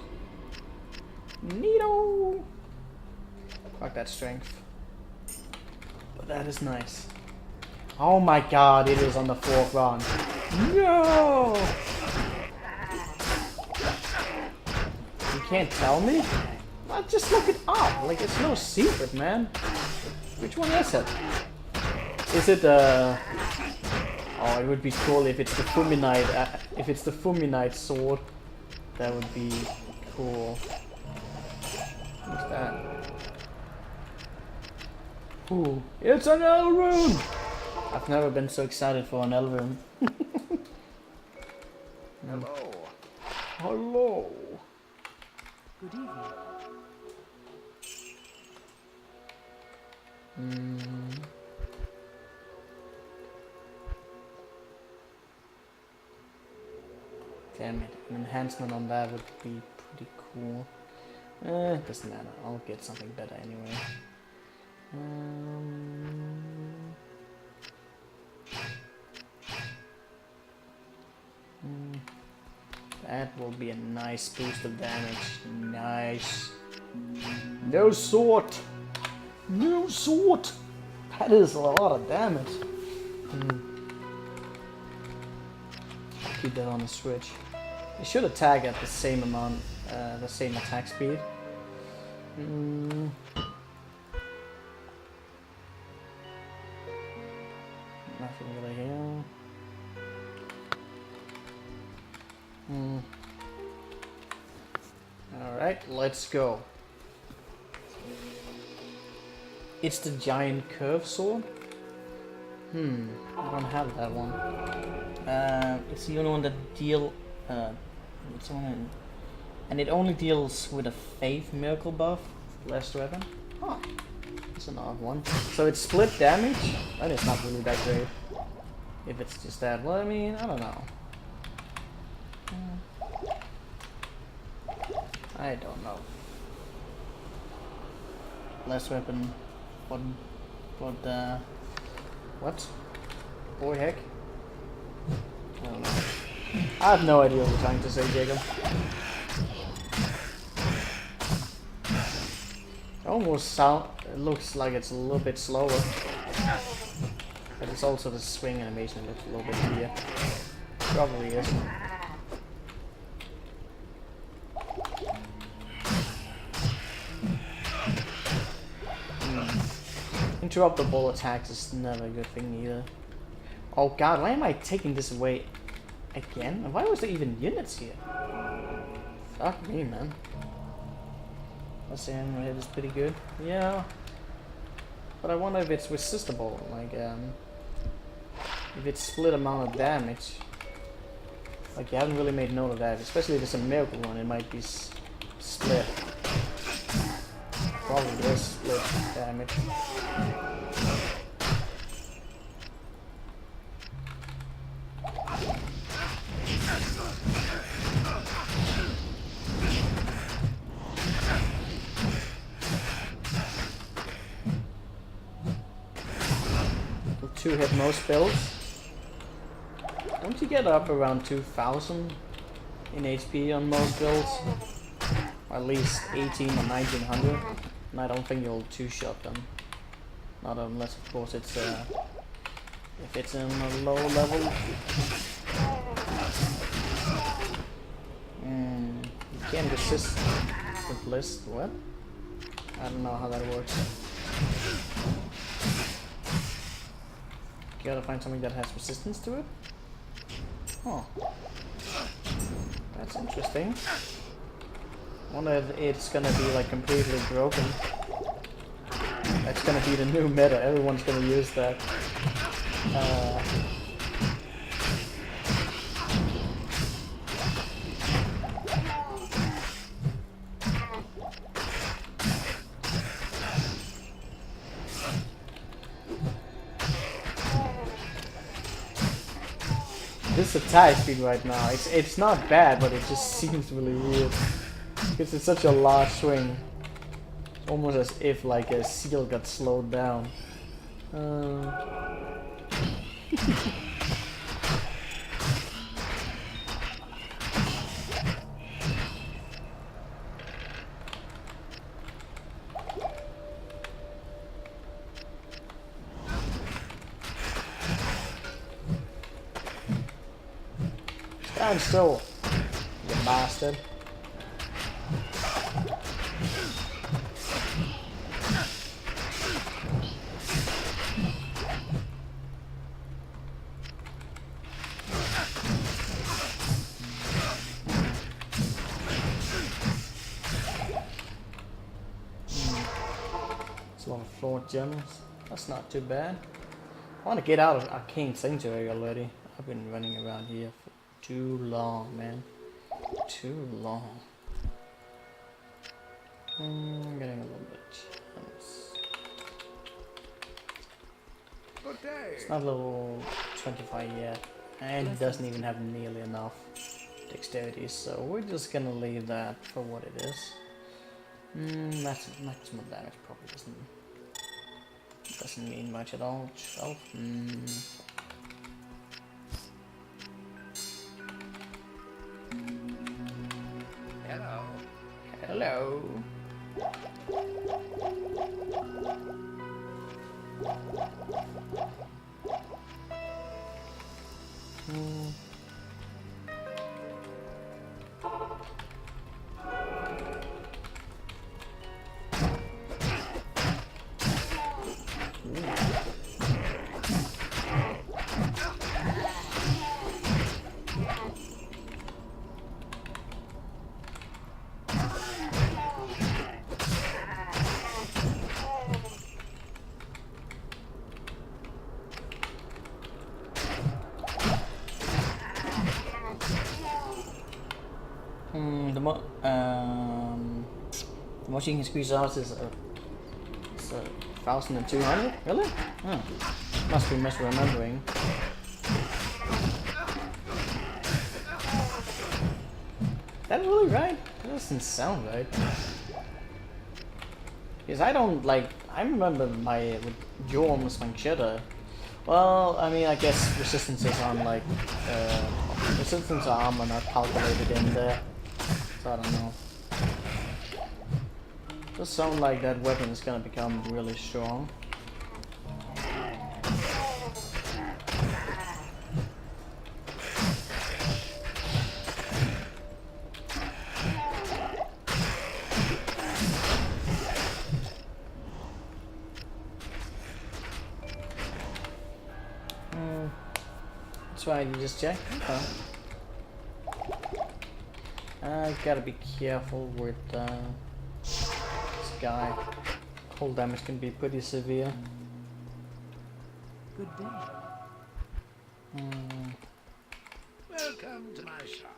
A: Neato! Fuck that strength. But that is nice. Oh my god, it is on the 4th run. No! You can't tell me? Well, just look it up. Like, it's no secret, man. Which one is it? Is it oh, it would be cool if it's the Fulminite. If it's the Fulminite sword, that would be cool. What's that? Ooh, it's an Elrune! I've never been so excited for an Elrune.
D: Hello.
A: Hello.
B: Good evening.
A: Damn it, an enhancement on that would be pretty cool. Doesn't matter, I'll get something better anyway. That will be a nice boost of damage. Nice. No sword! No sword! That is a lot of damage. Keep that on the switch. It should attack at the same amount, the same attack speed. Nothing really here. Alright, let's go. It's the giant curve sword? I don't have that one. It's the only one that deal it's only, and it only deals with a faith miracle buff, last weapon. Huh. That's an odd one. So it's split damage? That is not really that great. If it's just that. Well, I mean, I don't know. I don't know. Last weapon. What? What? Boy heck? I don't know. I have no idea what you're trying to say, Jacob. It looks like it's a little bit slower. But it's also the swing animation looks a little bit weird. Probably is. Interruptible attacks is never a good thing either. Oh god, why am I taking this away again? And why was there even units here? Fuck me, man. Let's say my hit is pretty good. Yeah. But I wonder if it's resistible, like if it's split amount of damage. Like you haven't really made note of that, especially if it's a miracle one, it might be split. Probably is split damage. Two hit most builds. Don't you get up around 2000 in HP on most builds? Or at least 18 or 1900. And I don't think you'll two-shot them. Not unless, of course, it's if it's in a low level. You can't resist the blist. What? I don't know how that works. You gotta find something that has resistance to it. Oh, that's interesting. Wonder if it's gonna be like completely broken. That's gonna be the new meta. Everyone's gonna use that. This attack speed right now, it's not bad, but it just seems really weird. Because it's such a large swing. Almost as if like a seal got slowed down. Stand still, you bastard. It's a lot of floor gems. That's not too bad. I want to get out of Arcane Sanctuary already. I've been running around here for too long, man. Too long. I'm getting a little bit chance. It's not level 25 yet. And it doesn't even have nearly enough dexterity, so we're just gonna leave that for what it is. Maximum damage probably doesn't mean much at all. 12. Hello. The most you can squeeze out is 1,200? Really? Oh. Must be misremembering. That really right? That doesn't sound right. Because I don't like. I remember my with Jorm's Manchetta. Well, I mean, I guess resistances on like resistance to armor not calculated in there. So I don't know. Does sound like that weapon is gonna become really strong. That's why you just check. Okay. I gotta be careful with this guy. Cold damage can be pretty severe.
B: Good day.
D: Welcome to my shop.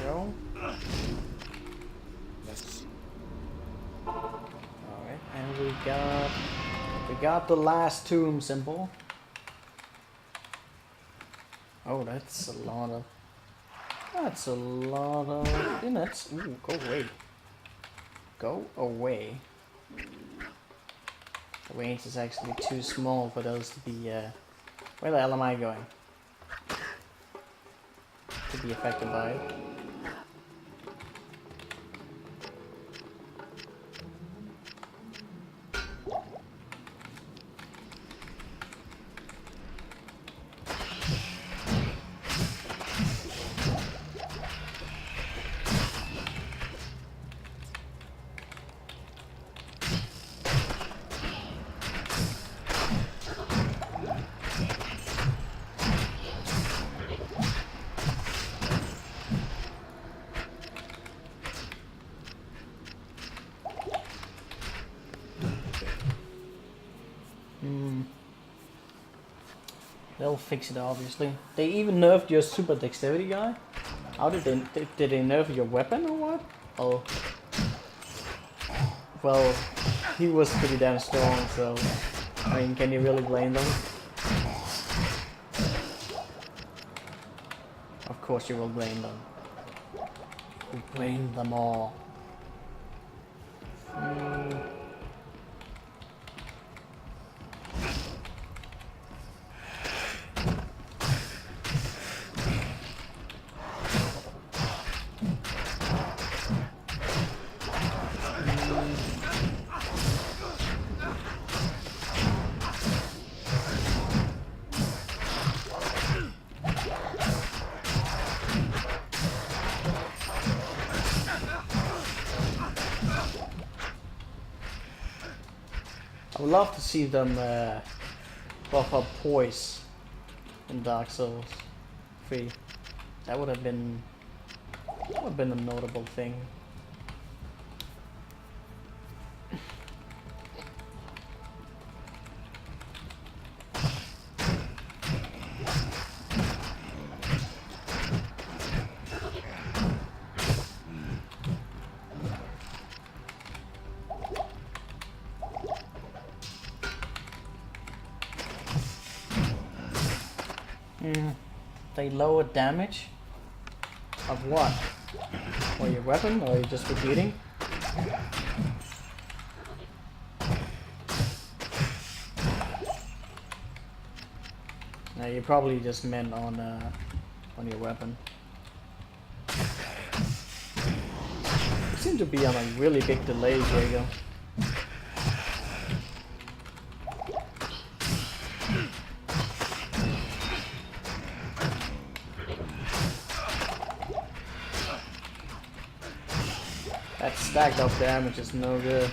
A: Go.
D: Let's see.
A: Alright, and we got the last tomb symbol. Oh, that's a lot of units. Ooh, go away. Go away. The range is actually too small for those to be where the hell am I going? To be affected by it. They'll fix it, obviously. They even nerfed your super dexterity guy. How did they nerf your weapon or what? Oh, well, he was pretty damn strong. So, I mean, can you really blame them? Of course, you will blame them. You blame them all. I would love to see them buff up poise in Dark Souls 3. That would have been a notable thing. They lower damage of what? Or your weapon, or are you just repeating? No, you probably just meant on your weapon. You seem to be on a really big delay, Diego. That stacked up damage is no good.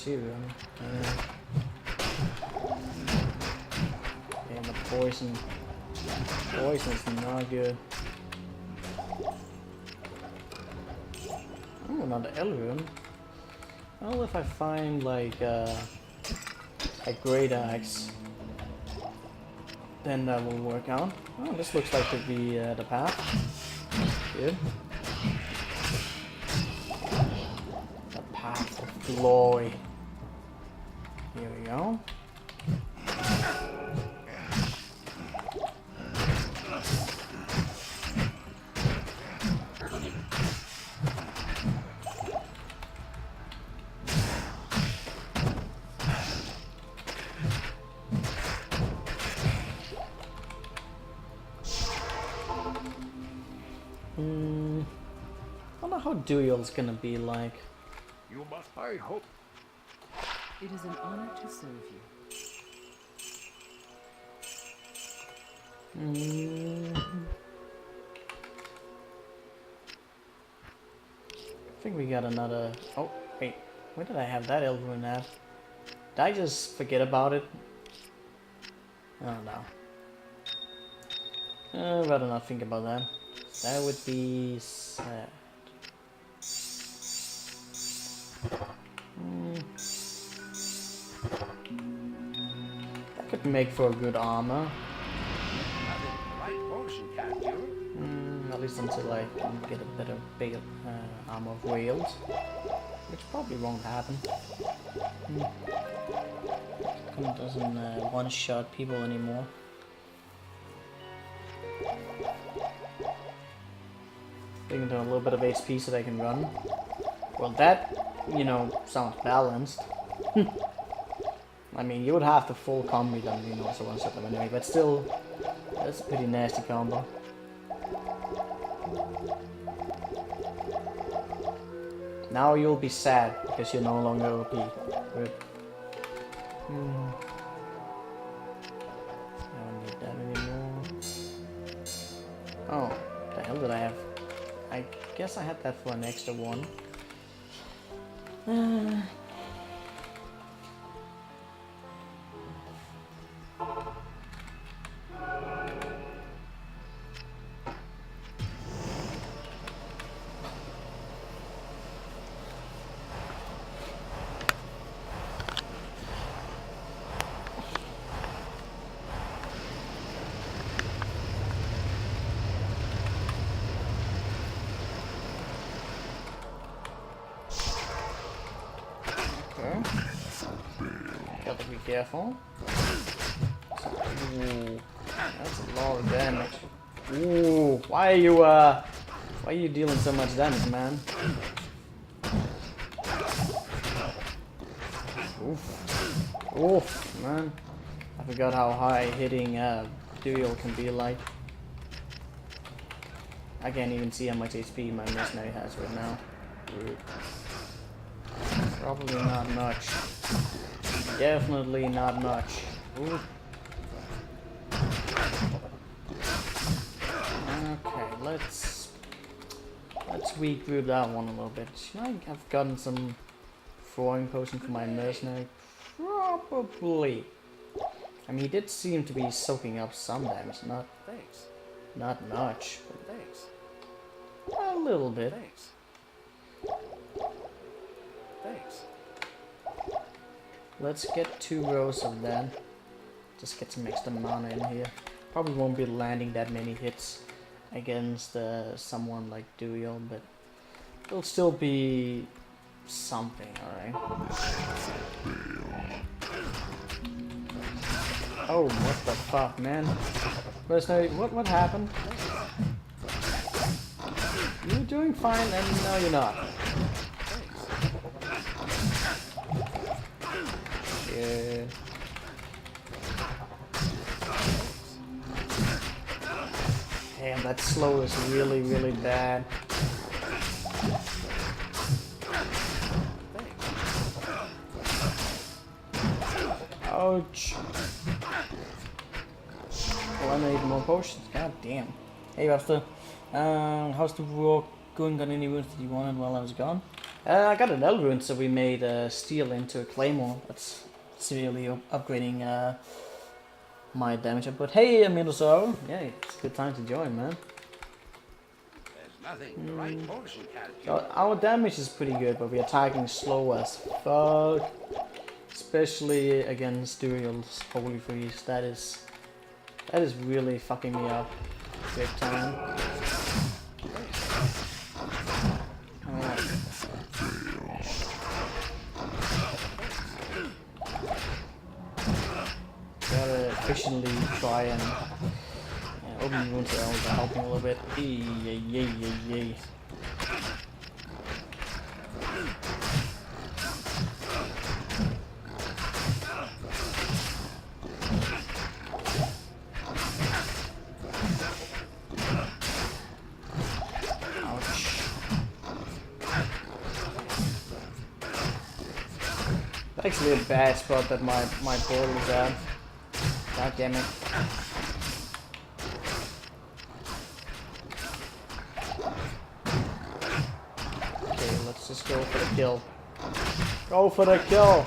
A: too. And the poison. Poison's not good. Oh, another Elrune. Well, if I find like a great axe, then that will work out. Oh, this looks like to be the path. Good. The path of glory. Here we go. I wonder how Duel's gonna be like.
D: You must, I hope.
B: It is an honor to serve you.
A: I think we got another. Oh, wait. Where did I have that Elrune at? Did I just forget about it? I don't know. I'd rather not think about that. That would be sad. That could make for a good armor. At least until I can get a bigger armor of whales. Which probably won't happen. It doesn't one-shot people anymore. Giving them a little bit of HP so they can run. Well, that, you know, sounds balanced. I mean, you would have to full combo them, you know, so one-shot them anyway, but still, that's a pretty nasty combo. Now you'll be sad because you're no longer OP. Good. I don't need that anymore. Oh, the hell did I have? I guess I had that for an extra one. Gotta be careful. Ooh, that's a lot of damage. Ooh, why are you dealing so much damage, man? Oof, oof, man. I forgot how high hitting duel can be like. I can't even see how much HP my mercenary has right now. Probably not much. Definitely not much. Ooh. Okay, let's weak through that one a little bit. Should I have gotten some throwing potion for my mercenary? Probably. I mean, he did seem to be soaking up some damage, not much, but a little bit. Let's get 2 rows of that. Just get some extra mana in here. Probably won't be landing that many hits against someone like Duel, but it'll still be something, alright? Oh, what the fuck, man? Mercenary, what happened? You're doing fine, and no you're not. Yeah. Damn, that slow is really, really bad. Ouch. Oh, I need more potions. God damn. Hey, Buster. How's the work going? Got any wounds that you wanted while I was gone? I got an Elrune, so we made steel into a claymore. That's severely upgrading my damage output. Hey, Minosaur! Yeah, it's a good time to join, man.
D: There's nothing the right potion can't do.
A: So our damage is pretty good, but we're attacking slow as fuck. Especially against Duriel's Holy Freeze. That is really fucking me up big time. Gotta efficiently try and open wounds are also helping a little bit. Yay. Actually a bad spot that my portal is at. God damn it. Okay, let's just go for the kill. Go for the kill!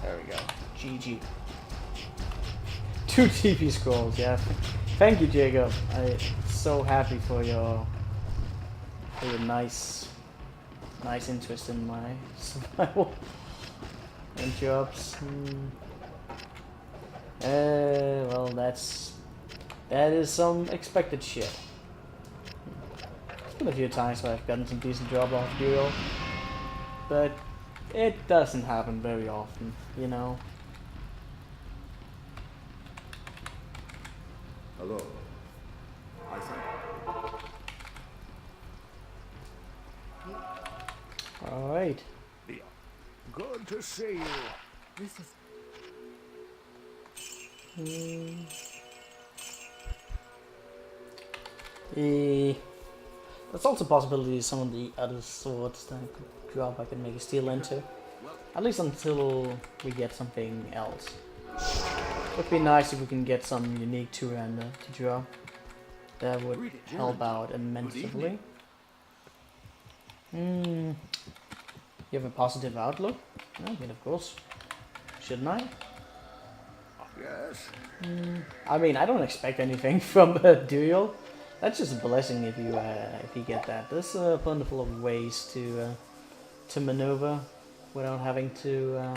A: There we go. GG. 2 TP scrolls, yeah. Thank you, Jacob. I'm so happy for your nice interest in my survival and jobs. Well, that is some expected shit. There's been a few times where I've gotten some decent drop off duel, but it doesn't happen very often, you know.
D: Hello. I think.
A: Alright.
D: Good to see you.
B: This is
A: There's also possibilities some of the other swords that I could drop I can make a steel into. At least until we get something else. Would be nice if we can get some unique two-hander to draw. That would help out immensely. You have a positive outlook? I mean, of course. Shouldn't I?
D: Yes.
A: I mean, I don't expect anything from a duel. That's just a blessing if you get that. There's plentiful of ways to maneuver without having to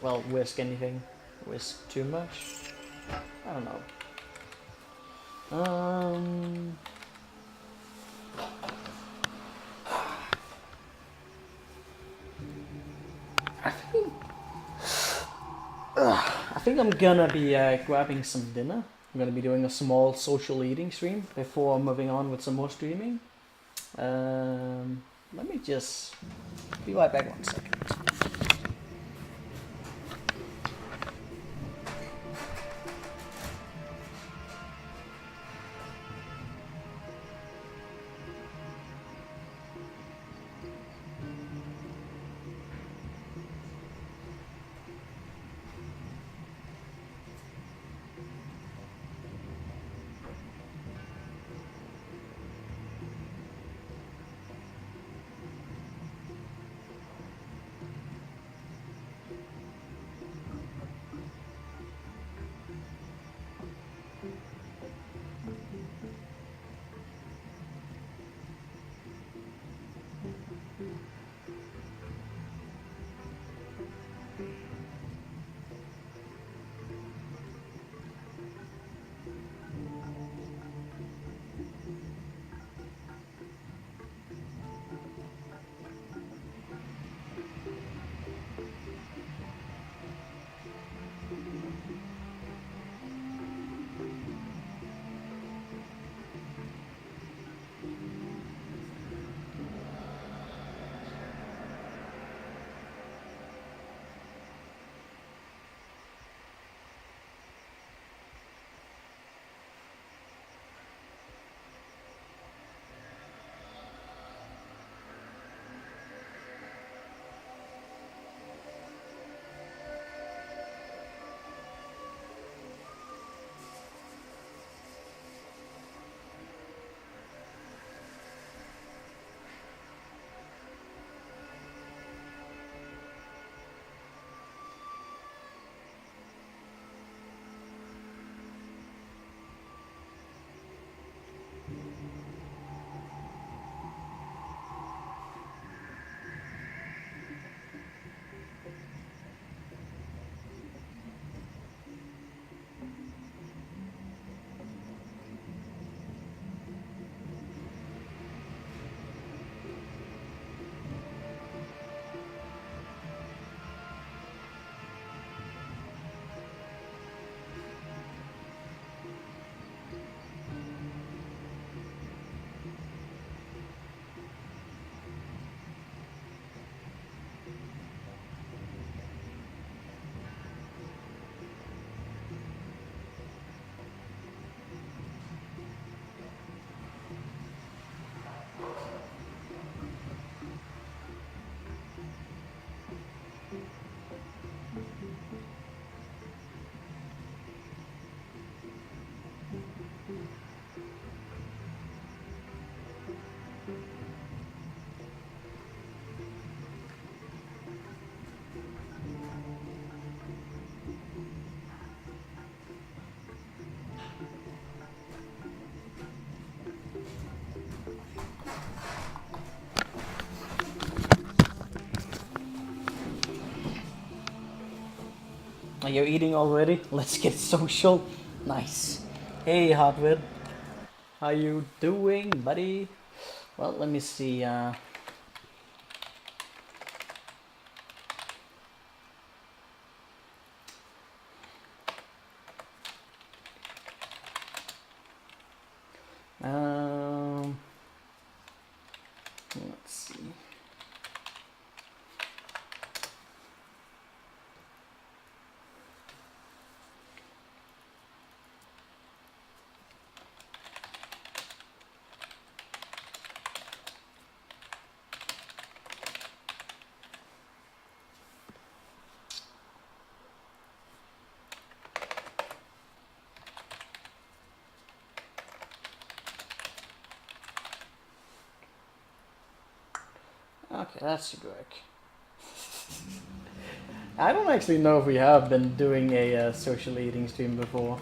A: well, risk anything. Risk too much. I don't know. I think I'm gonna be grabbing some dinner. I'm gonna be doing a small social eating stream before moving on with some more streaming. Let me just be right back 1 second. Are you eating already? Let's get social. Nice. Hey, Hardwood. How you doing, buddy? Well, let me see. Let's see. Okay, that's Greg. I don't actually know if we have been doing a social eating stream before.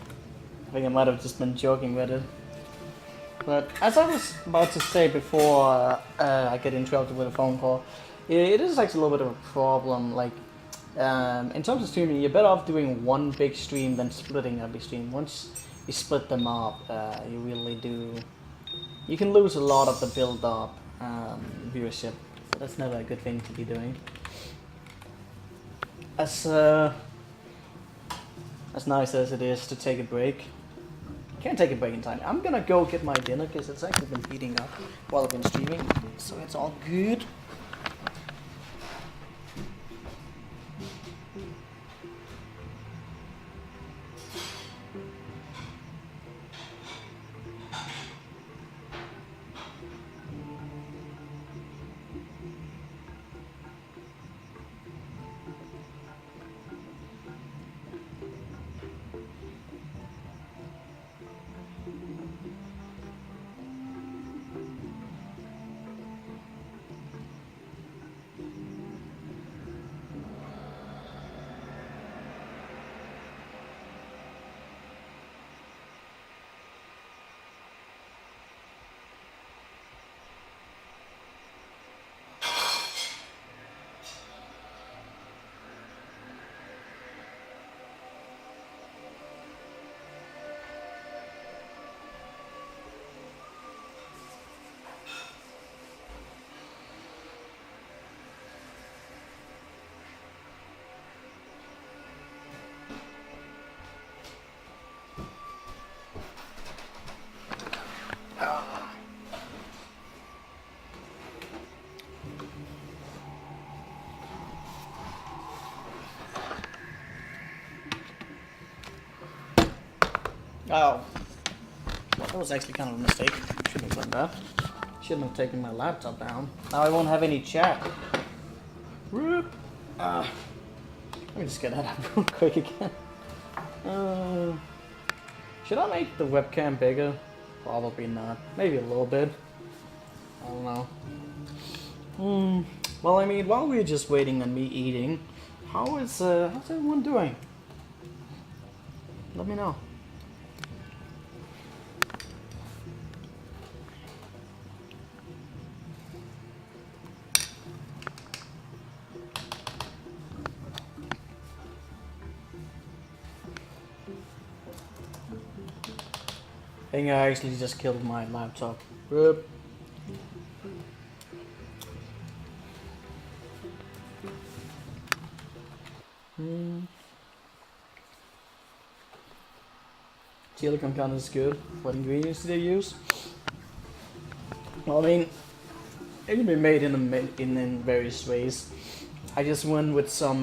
A: I think I might have just been joking with it. But as I was about to say before I get interrupted with a phone call, it is actually a little bit of a problem. Like, in terms of streaming, you're better off doing one big stream than splitting a big stream. Once you split them up, you really do. You can lose a lot of the build-up viewership. So that's never a good thing to be doing. As nice as it is to take a break, can't take a break in time. I'm gonna go get my dinner because it's actually been heating up while I've been streaming, so it's all good. Oh, well, that was actually kind of a mistake. Shouldn't have done that. Shouldn't have taken my laptop down. Now I won't have any chat. Whoop. Let me just get that up real quick again. Should I make the webcam bigger? Probably not. Maybe a little bit. I don't know. Well, I mean, while we're just waiting on me eating, how's everyone doing? Let me know. I think I actually just killed my laptop. Whoop. Silicon content is good. What ingredients do they use? Well, I mean, it can be made in various ways. I just went with some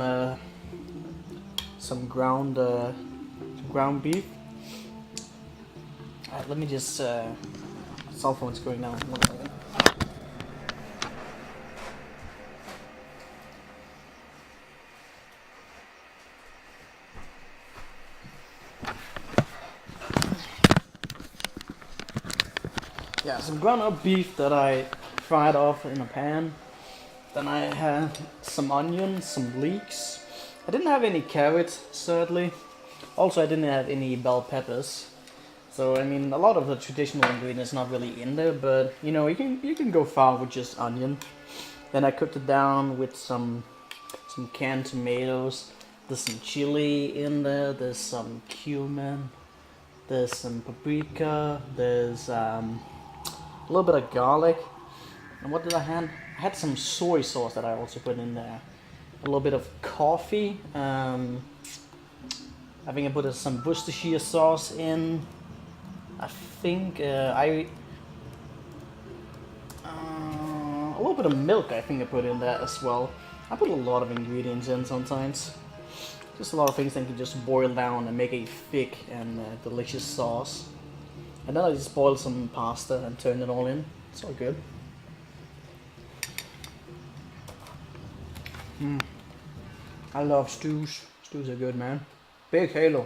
A: ground beef. Alright, let me just cell phone's going down. 1 second. Yeah, some ground up beef that I fried off in a pan. Then I had some onions, some leeks. I didn't have any carrots, sadly. Also, I didn't have any bell peppers. So I mean, a lot of the traditional ingredients not really in there, but you know, you can go far with just onion. Then I cooked it down with some canned tomatoes, There's some chili in there. There's some cumin. There's some paprika. There's a little bit of garlic. And what did I have? I had some soy sauce that I also put in there. A little bit of coffee. I think I put some Worcestershire sauce in. I think a little bit of milk. I think I put in there as well. I put a lot of ingredients in sometimes. Just a lot of things that can just boil down and make a thick and delicious sauce. And then I just boil some pasta and turn it all in. It's all good. I love stews. Stews are good, man. Big Halo.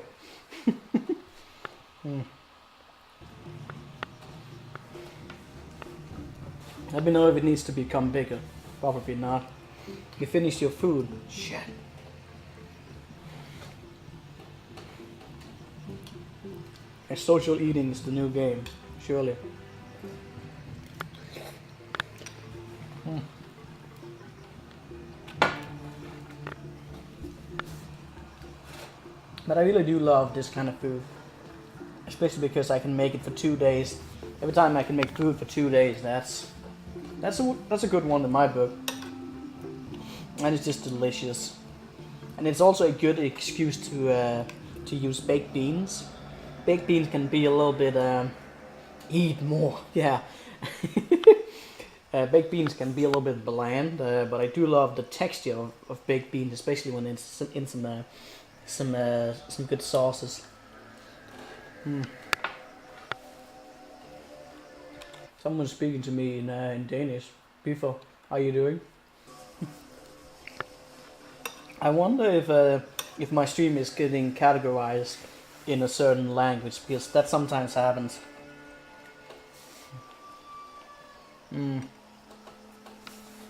A: Let me know if it needs to become bigger. Probably not. You finished your food. Shit. And social eating is the new game, surely. But I really do love this kind of food, especially because I can make it for 2 days. Every time I can make food for 2 days, that's a good one in my book. And it's just delicious, and it's also a good excuse to use baked beans. Baked beans can be a little bit eat more, yeah. Baked beans can be a little bit bland, but I do love the texture of baked beans, especially when it's in some good sauces. Someone's speaking to me in Danish. Bifo, how are you doing? I wonder if my stream is getting categorized in a certain language, because that sometimes happens.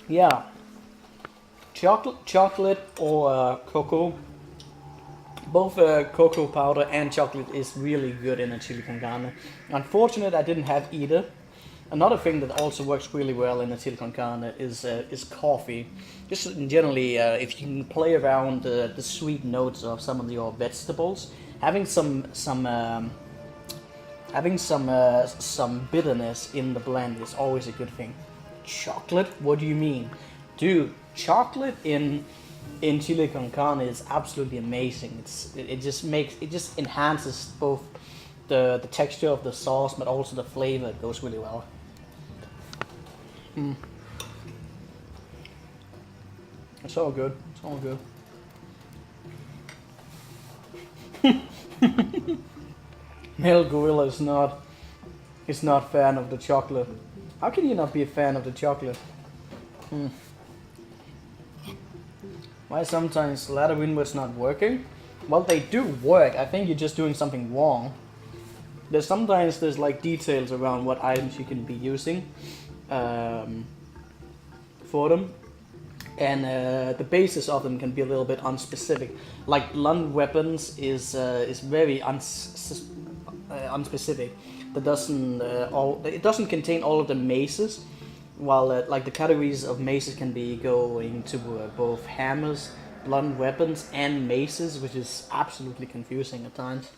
A: Yeah, chocolate or cocoa. Both cocoa powder and chocolate is really good in a chili con carne. Unfortunately, I didn't have either. Another thing that also works really well in a chili con carne is coffee. Just generally, if you can play around the sweet notes of some of your vegetables, having some bitterness in the blend is always a good thing. Chocolate? What do you mean, dude? Chocolate in chili con carne is absolutely amazing. It just enhances both the texture of the sauce, but also the flavor. It goes really well. It's all good. It's all good. Male Gorilla is not fan of the chocolate. How can you not be a fan of the chocolate? Why sometimes ladder inwards not working? Well, they do work. I think you're just doing something wrong. There's like details around what items you can be using for them, and the basis of them can be a little bit unspecific. Like blunt weapons is very unspecific. It doesn't contain all of the maces. While like the categories of maces can be going to both hammers, blunt weapons, and maces, which is absolutely confusing at times.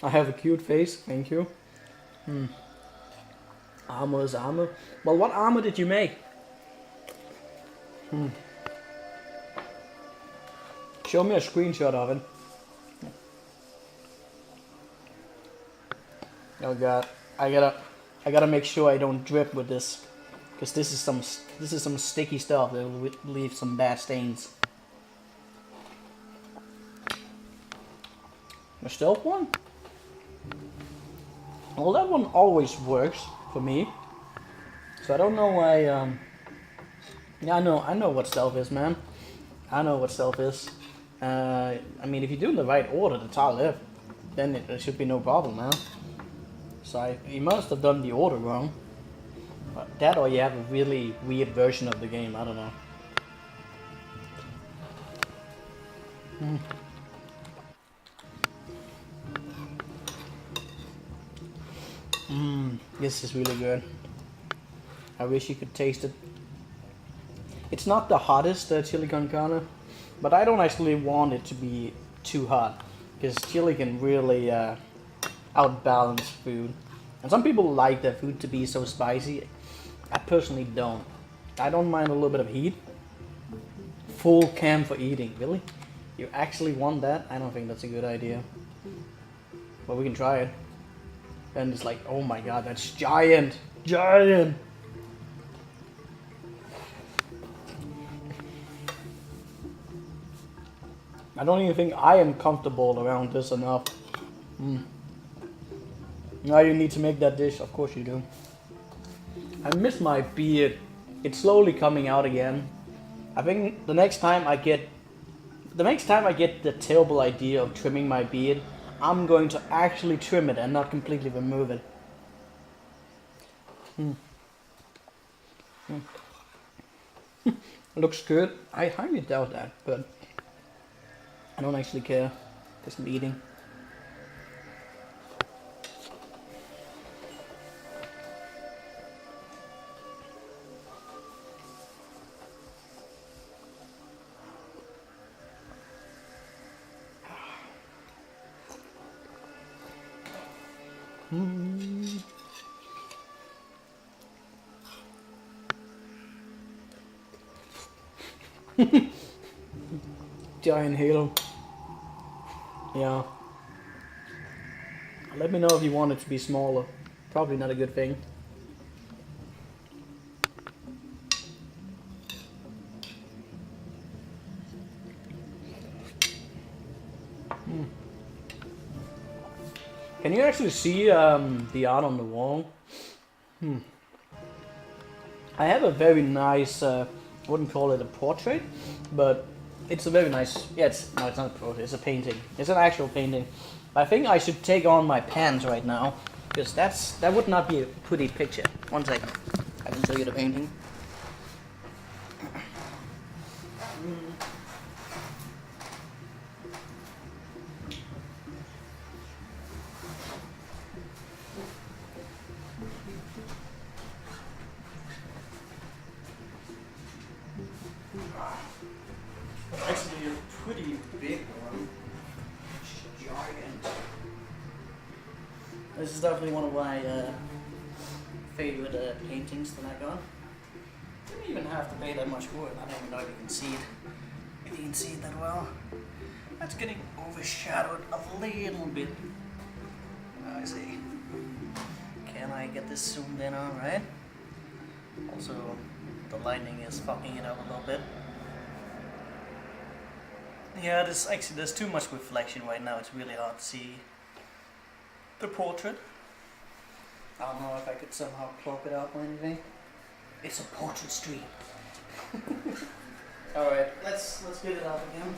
A: I have a cute face, thank you. Armor is armor. Well, what armor did you make? Show me a screenshot of it. Oh god, I gotta make sure I don't drip with this, because this is some sticky stuff that will leave some bad stains. The stealth one? Well, that one always works for me, so I don't know why. Yeah, I know what stealth is, man. I know what stealth is. I mean, if you do in the right order, the tile left, then it should be no problem, man. So you must have done the order wrong. That, or you have a really weird version of the game, I don't know. This is really good. I wish you could taste it. It's not the hottest chili con carne, but I don't actually want it to be too hot, because chili can really outbalance food. And some people like their food to be so spicy. I personally don't. I don't mind a little bit of heat. Full cam for eating, really? You actually want that? I don't think that's a good idea. But we can try it. And it's like, oh my god, that's giant! Giant! I don't even think I am comfortable around this enough. Now you need to make that dish, of course you do. I miss my beard. It's slowly coming out again. I think the next time I get the terrible idea of trimming my beard, I'm going to actually trim it and not completely remove it. Looks good. I highly doubt that, but I don't actually care because I'm eating. Giant halo. Yeah. Let me know if you want it to be smaller. Probably not a good thing. Can you actually see the art on the wall? I have a very nice, I wouldn't call it a portrait, but it's a very nice, yeah, it's not a portrait, it's a painting. It's an actual painting. I think I should take on my pants right now, because that would not be a pretty picture. One second, I can show you the painting. Actually, a pretty big one. Giant. This is definitely one of my favorite paintings that I got. Didn't even have to pay that much for it. I don't even know if you can see it. If you can see it that well. That's getting overshadowed a little bit. I see. Can I get this zoomed in on, right? Also, the lighting is fucking it up a little bit. Yeah, there's too much reflection right now. It's really hard to see the portrait. I don't know if I could somehow crop it up or anything. It's a portrait stream. All right, let's get it up again.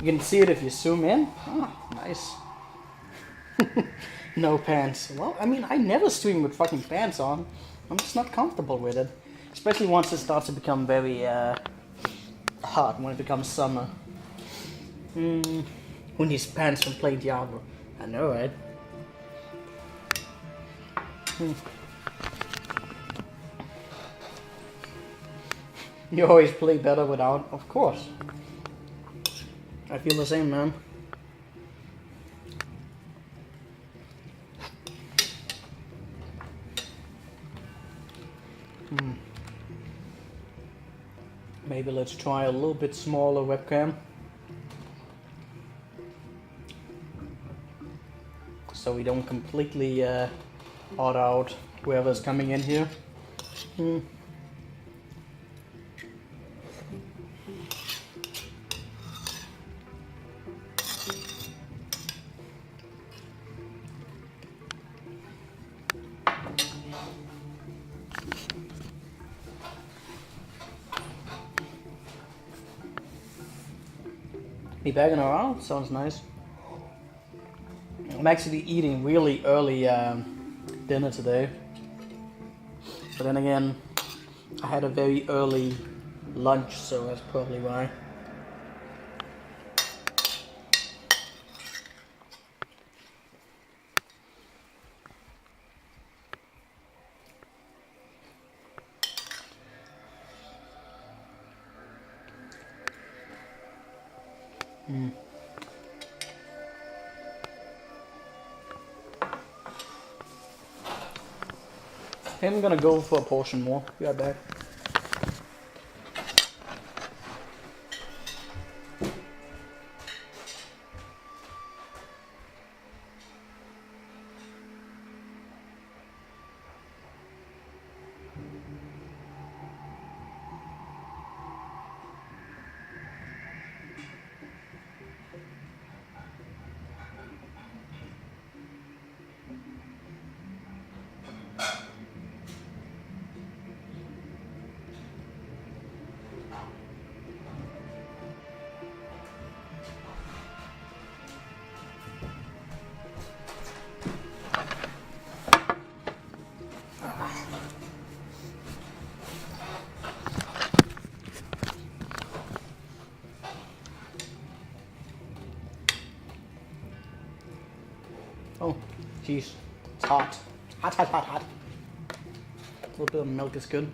A: You can see it if you zoom in. Oh, nice. No pants. Well, I mean, I never stream with fucking pants on. I'm just not comfortable with it. Especially once it starts to become very hot, when it becomes summer. Who needs pants from playing Diablo? I know, right? You always play better without, of course. I feel the same, man. Maybe let's try a little bit smaller webcam. So we don't completely odd out whoever's coming in here. Be bagging around? Sounds nice. I'm actually eating really early dinner today. But then again, I had a very early lunch, so that's probably why. I'm gonna go for a portion more. Be right back. Oh, jeez. It's hot. Hot, hot, hot, hot. A little bit of milk is good.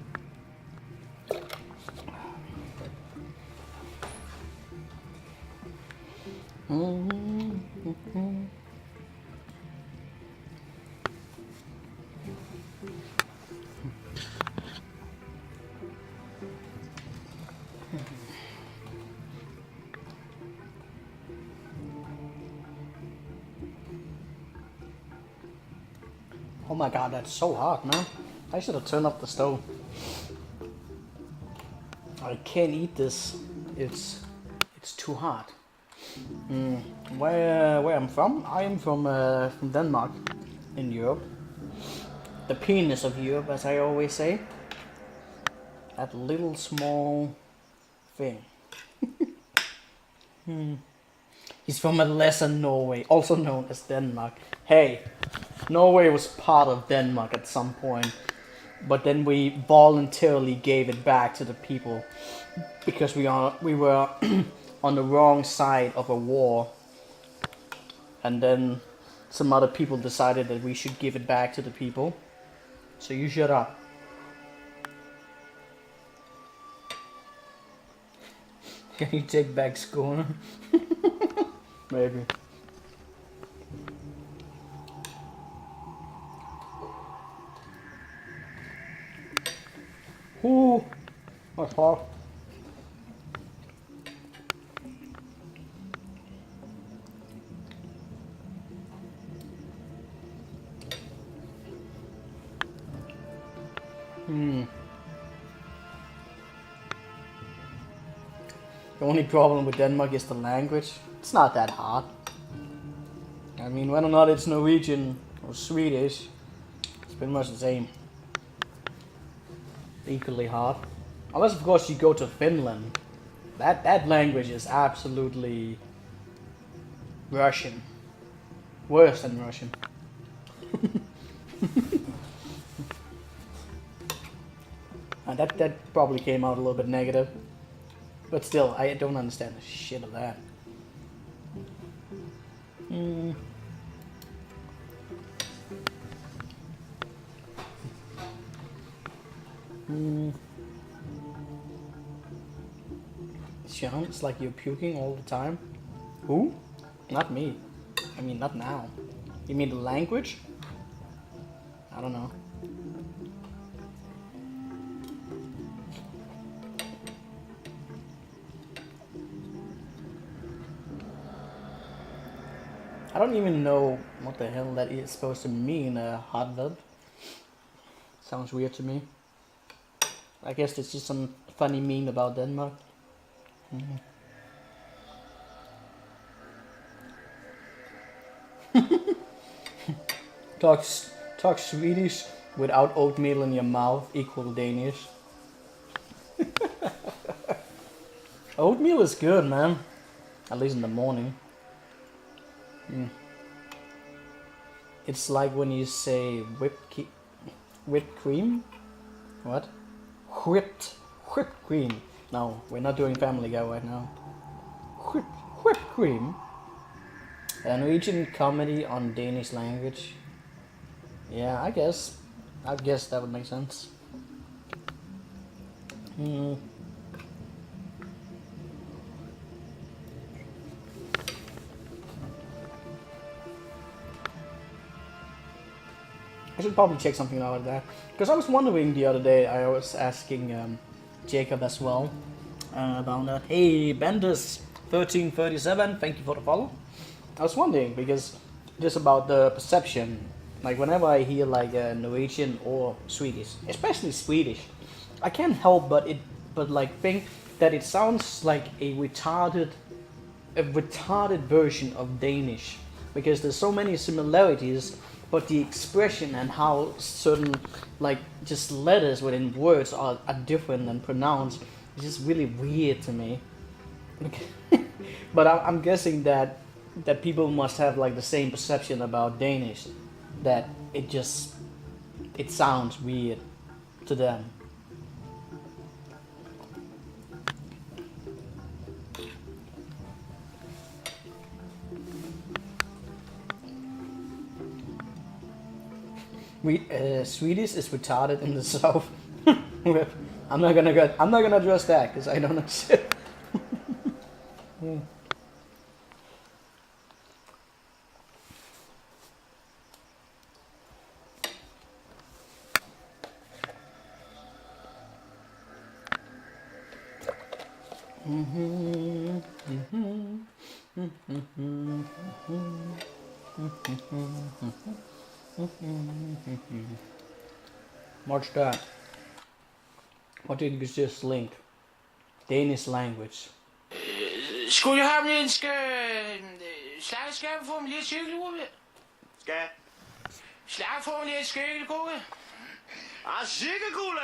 A: Oh my god, that's so hot, man. I should have turned up the stove. I can't eat this. It's too hot. Where I'm from? I am from Denmark, in Europe. The penis of Europe, as I always say. That little small thing. He's from a lesser Norway, also known as Denmark. Hey, Norway was part of Denmark at some point, but then we voluntarily gave it back to the people because we were on the wrong side of a war, and then some other people decided that we should give it back to the people. So you shut up. Can you take back Skåne? Maybe. Ooh, that's hot. The only problem with Denmark is the language. It's not that hard. I mean, whether or not it's Norwegian or Swedish, it's pretty much the same. Equally hard. Unless, of course, you go to Finland. That language is absolutely Russian. Worse than Russian. And that probably came out a little bit negative. But still, I don't understand the shit of that. Sounds like you're puking all the time. Who? Not me. I mean, not now. You mean the language? I don't know. I don't even know what the hell that is supposed to mean, hot dog. Sounds weird to me. I guess it's just some funny meme about Denmark. Talk Swedish without oatmeal in your mouth equal Danish. Oatmeal is good, man. At least in the morning. It's like when you say whipped cream. What? Whipped cream. No, we're not doing Family Guy right now. Whipped cream. A Norwegian comedy on Danish language. Yeah, I guess that would make sense. I should probably check something out of that. Because I was wondering the other day, I was asking Jacob as well about that. Hey, Bendis1337, thank you for the follow. I was wondering, because just about the perception, like whenever I hear like Norwegian or Swedish, especially Swedish, I can't help but think that it sounds like a retarded version of Danish, because there's so many similarities, but the expression and how certain like just letters within words are different and pronounced is just really weird to me. But I'm guessing that people must have like the same perception about Danish, that it sounds weird to them. Swedish is retarded in the south. I'm not gonna address that because I don't know shit. What's that? What did you just link? Danish language.
E: Skulle jeg have en skal få mig lidt cykelgruppe?
F: Skal?
E: Slag få mig lidt cykelgruppe?
F: Cykelgruppe!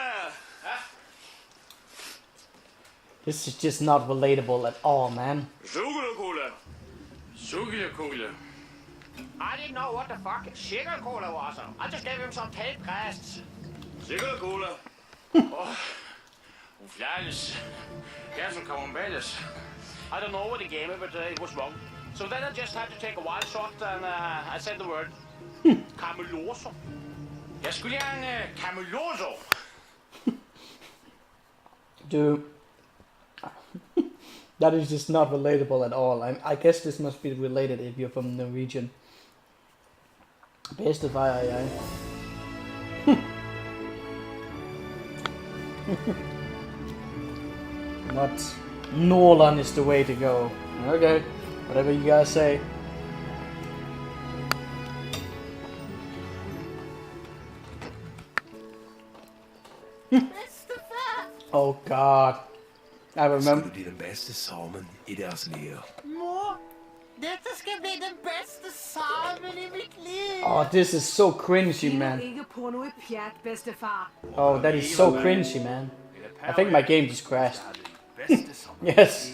E: Ja.
A: This is just not relatable at all, man.
F: Cykelgruppe!
E: Cykelgruppe.
F: I didn't know what the fuck cykelgruppe was. I just gave him some tape casts. Cykelgruppe!
E: Uflades. Gas som kommer med.
F: I don't know what the game, but it was wrong. So then I just had to take a wild shot and I said the word. Cameloso.
E: Jeg skulle have en cameloso.
A: Dude. That is just not relatable at all. I guess this must be related if you're from Norwegian. Bedste fejr jeg. Not Norland is the way to go. Okay, whatever you guys say. Oh God, I remember.
D: Skulle blive den bedste sammen i deres liv.
G: Mor, dette skal blive den bedste sammen i mit liv.
A: Oh, this is so cringy, man.
G: Ikke på noget pjat, bedstefar.
A: Oh, that is so cringy, man. I think my game just crashed. Yes,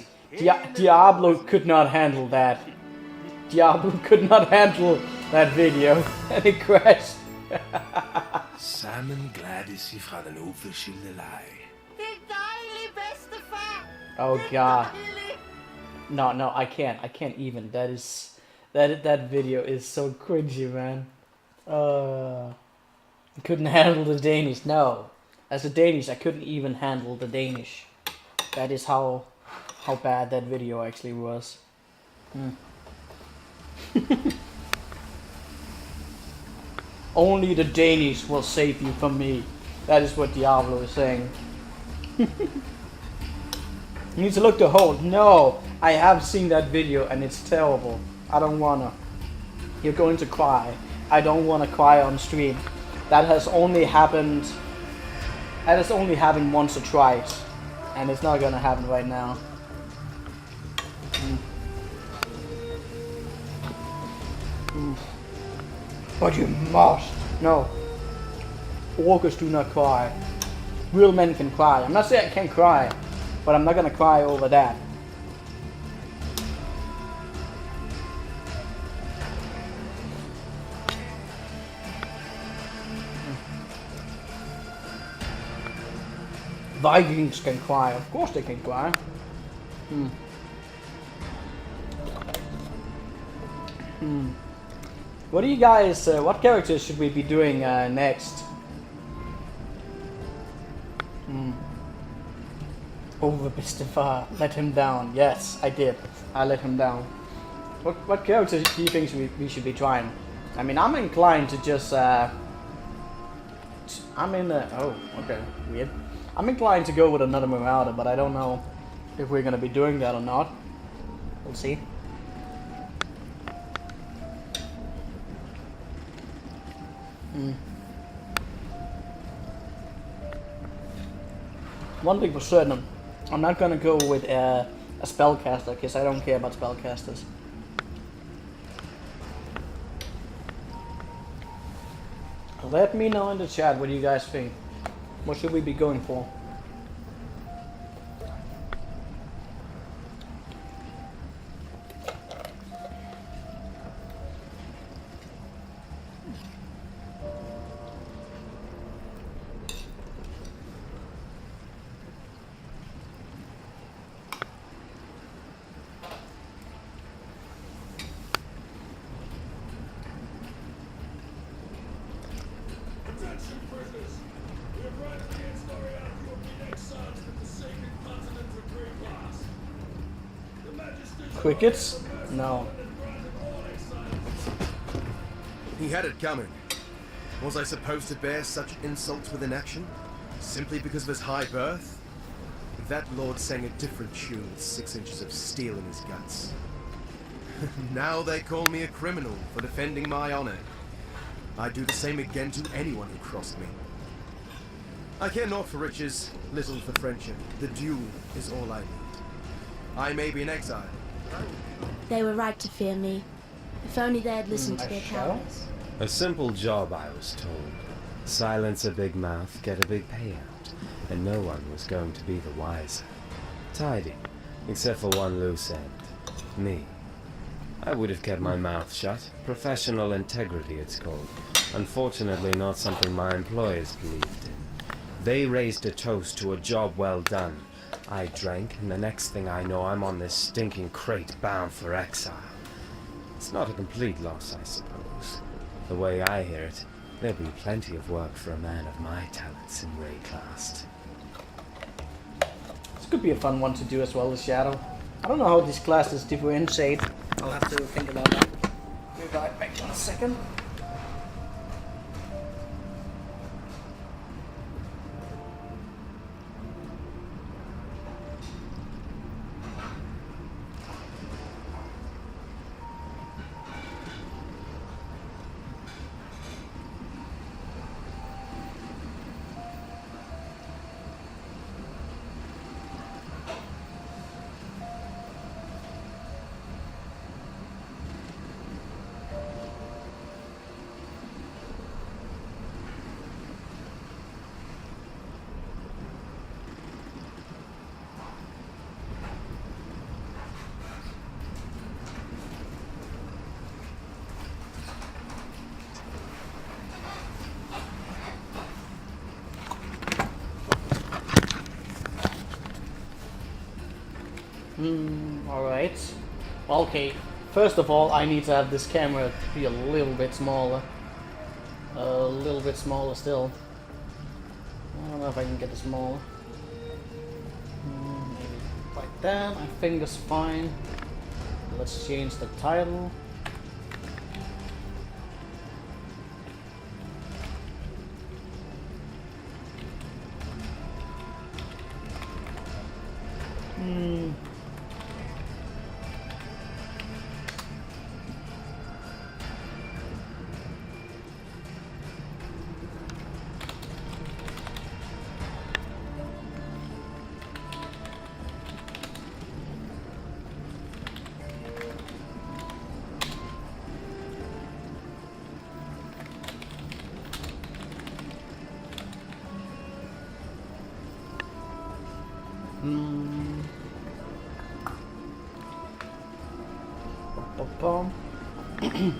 A: Diablo could not handle that. Diablo could not handle that video, and it crashed.
D: Sammen glædes I fra den uforskyldte leg.
G: Det er dejligt, bedstefar.
A: Oh God. No, I can't even. That video is so cringy, man. I couldn't handle the Danish. No, as a Danish, I couldn't even handle the Danish. That is how bad that video actually was. Only the Danish will save you from me. That is what Diablo is saying. You need to look the whole. No, I have seen that video and it's terrible. I don't wanna. You're going to cry. I don't wanna cry on stream. That has only happened once or twice, and it's not gonna happen right now. But you must. No. Orcas do not cry. Real men can cry. I'm not saying I can't cry, but I'm not gonna cry over that. Vikings can cry. Of course they can cry. What do you guys? What characters should we be doing next? Over Bistafar. Let him down. Yes, I did. I let him down. What characters do you think we should be trying? I mean, I'm inclined to just. I'm in the. Oh, okay, weird. I'm inclined to go with another Marauder, but I don't know if we're gonna be doing that or not. We'll see. One thing for certain, I'm not gonna go with a spellcaster because I don't care about spellcasters. Let me know in the chat what you guys think. What should we be going for? Crickets? No.
H: He had it coming. Was I supposed to bear such insults with inaction? Simply because of his high birth? That lord sang a different tune with 6 inches of steel in his guts. Now they call me a criminal for defending my honor. I'd do the same again to anyone who crossed me. I care naught for riches, little for friendship. The duel is all I need. I may be in exile.
I: They were right to fear me. If only they had listened to their cowards.
B: A simple job, I was told. Silence a big mouth, get a big payout. And no one was going to be the wiser. Tidy, except for one loose end. Me. I would have kept my mouth shut. Professional integrity, it's called. Unfortunately, not something my employers believed in. They raised a toast to a job well done. I drank, and the next thing I know, I'm on this stinking crate bound for exile. It's not a complete loss, I suppose. The way I hear it, there'll be plenty of work for a man of my talents in Raycast.
A: This could be a fun one to do as well as Shadow. I don't know how these classes differentiate. I'll have to think about that. We'll be right back in a second. Alright. Okay. First of all, I need to have this camera be a little bit smaller. A little bit smaller still. I don't know if I can get it smaller. Maybe like that. I think that's fine. Let's change the title.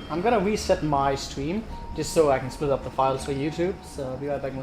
A: I'm gonna reset my stream just so I can split up the files for YouTube, so I'll be right back in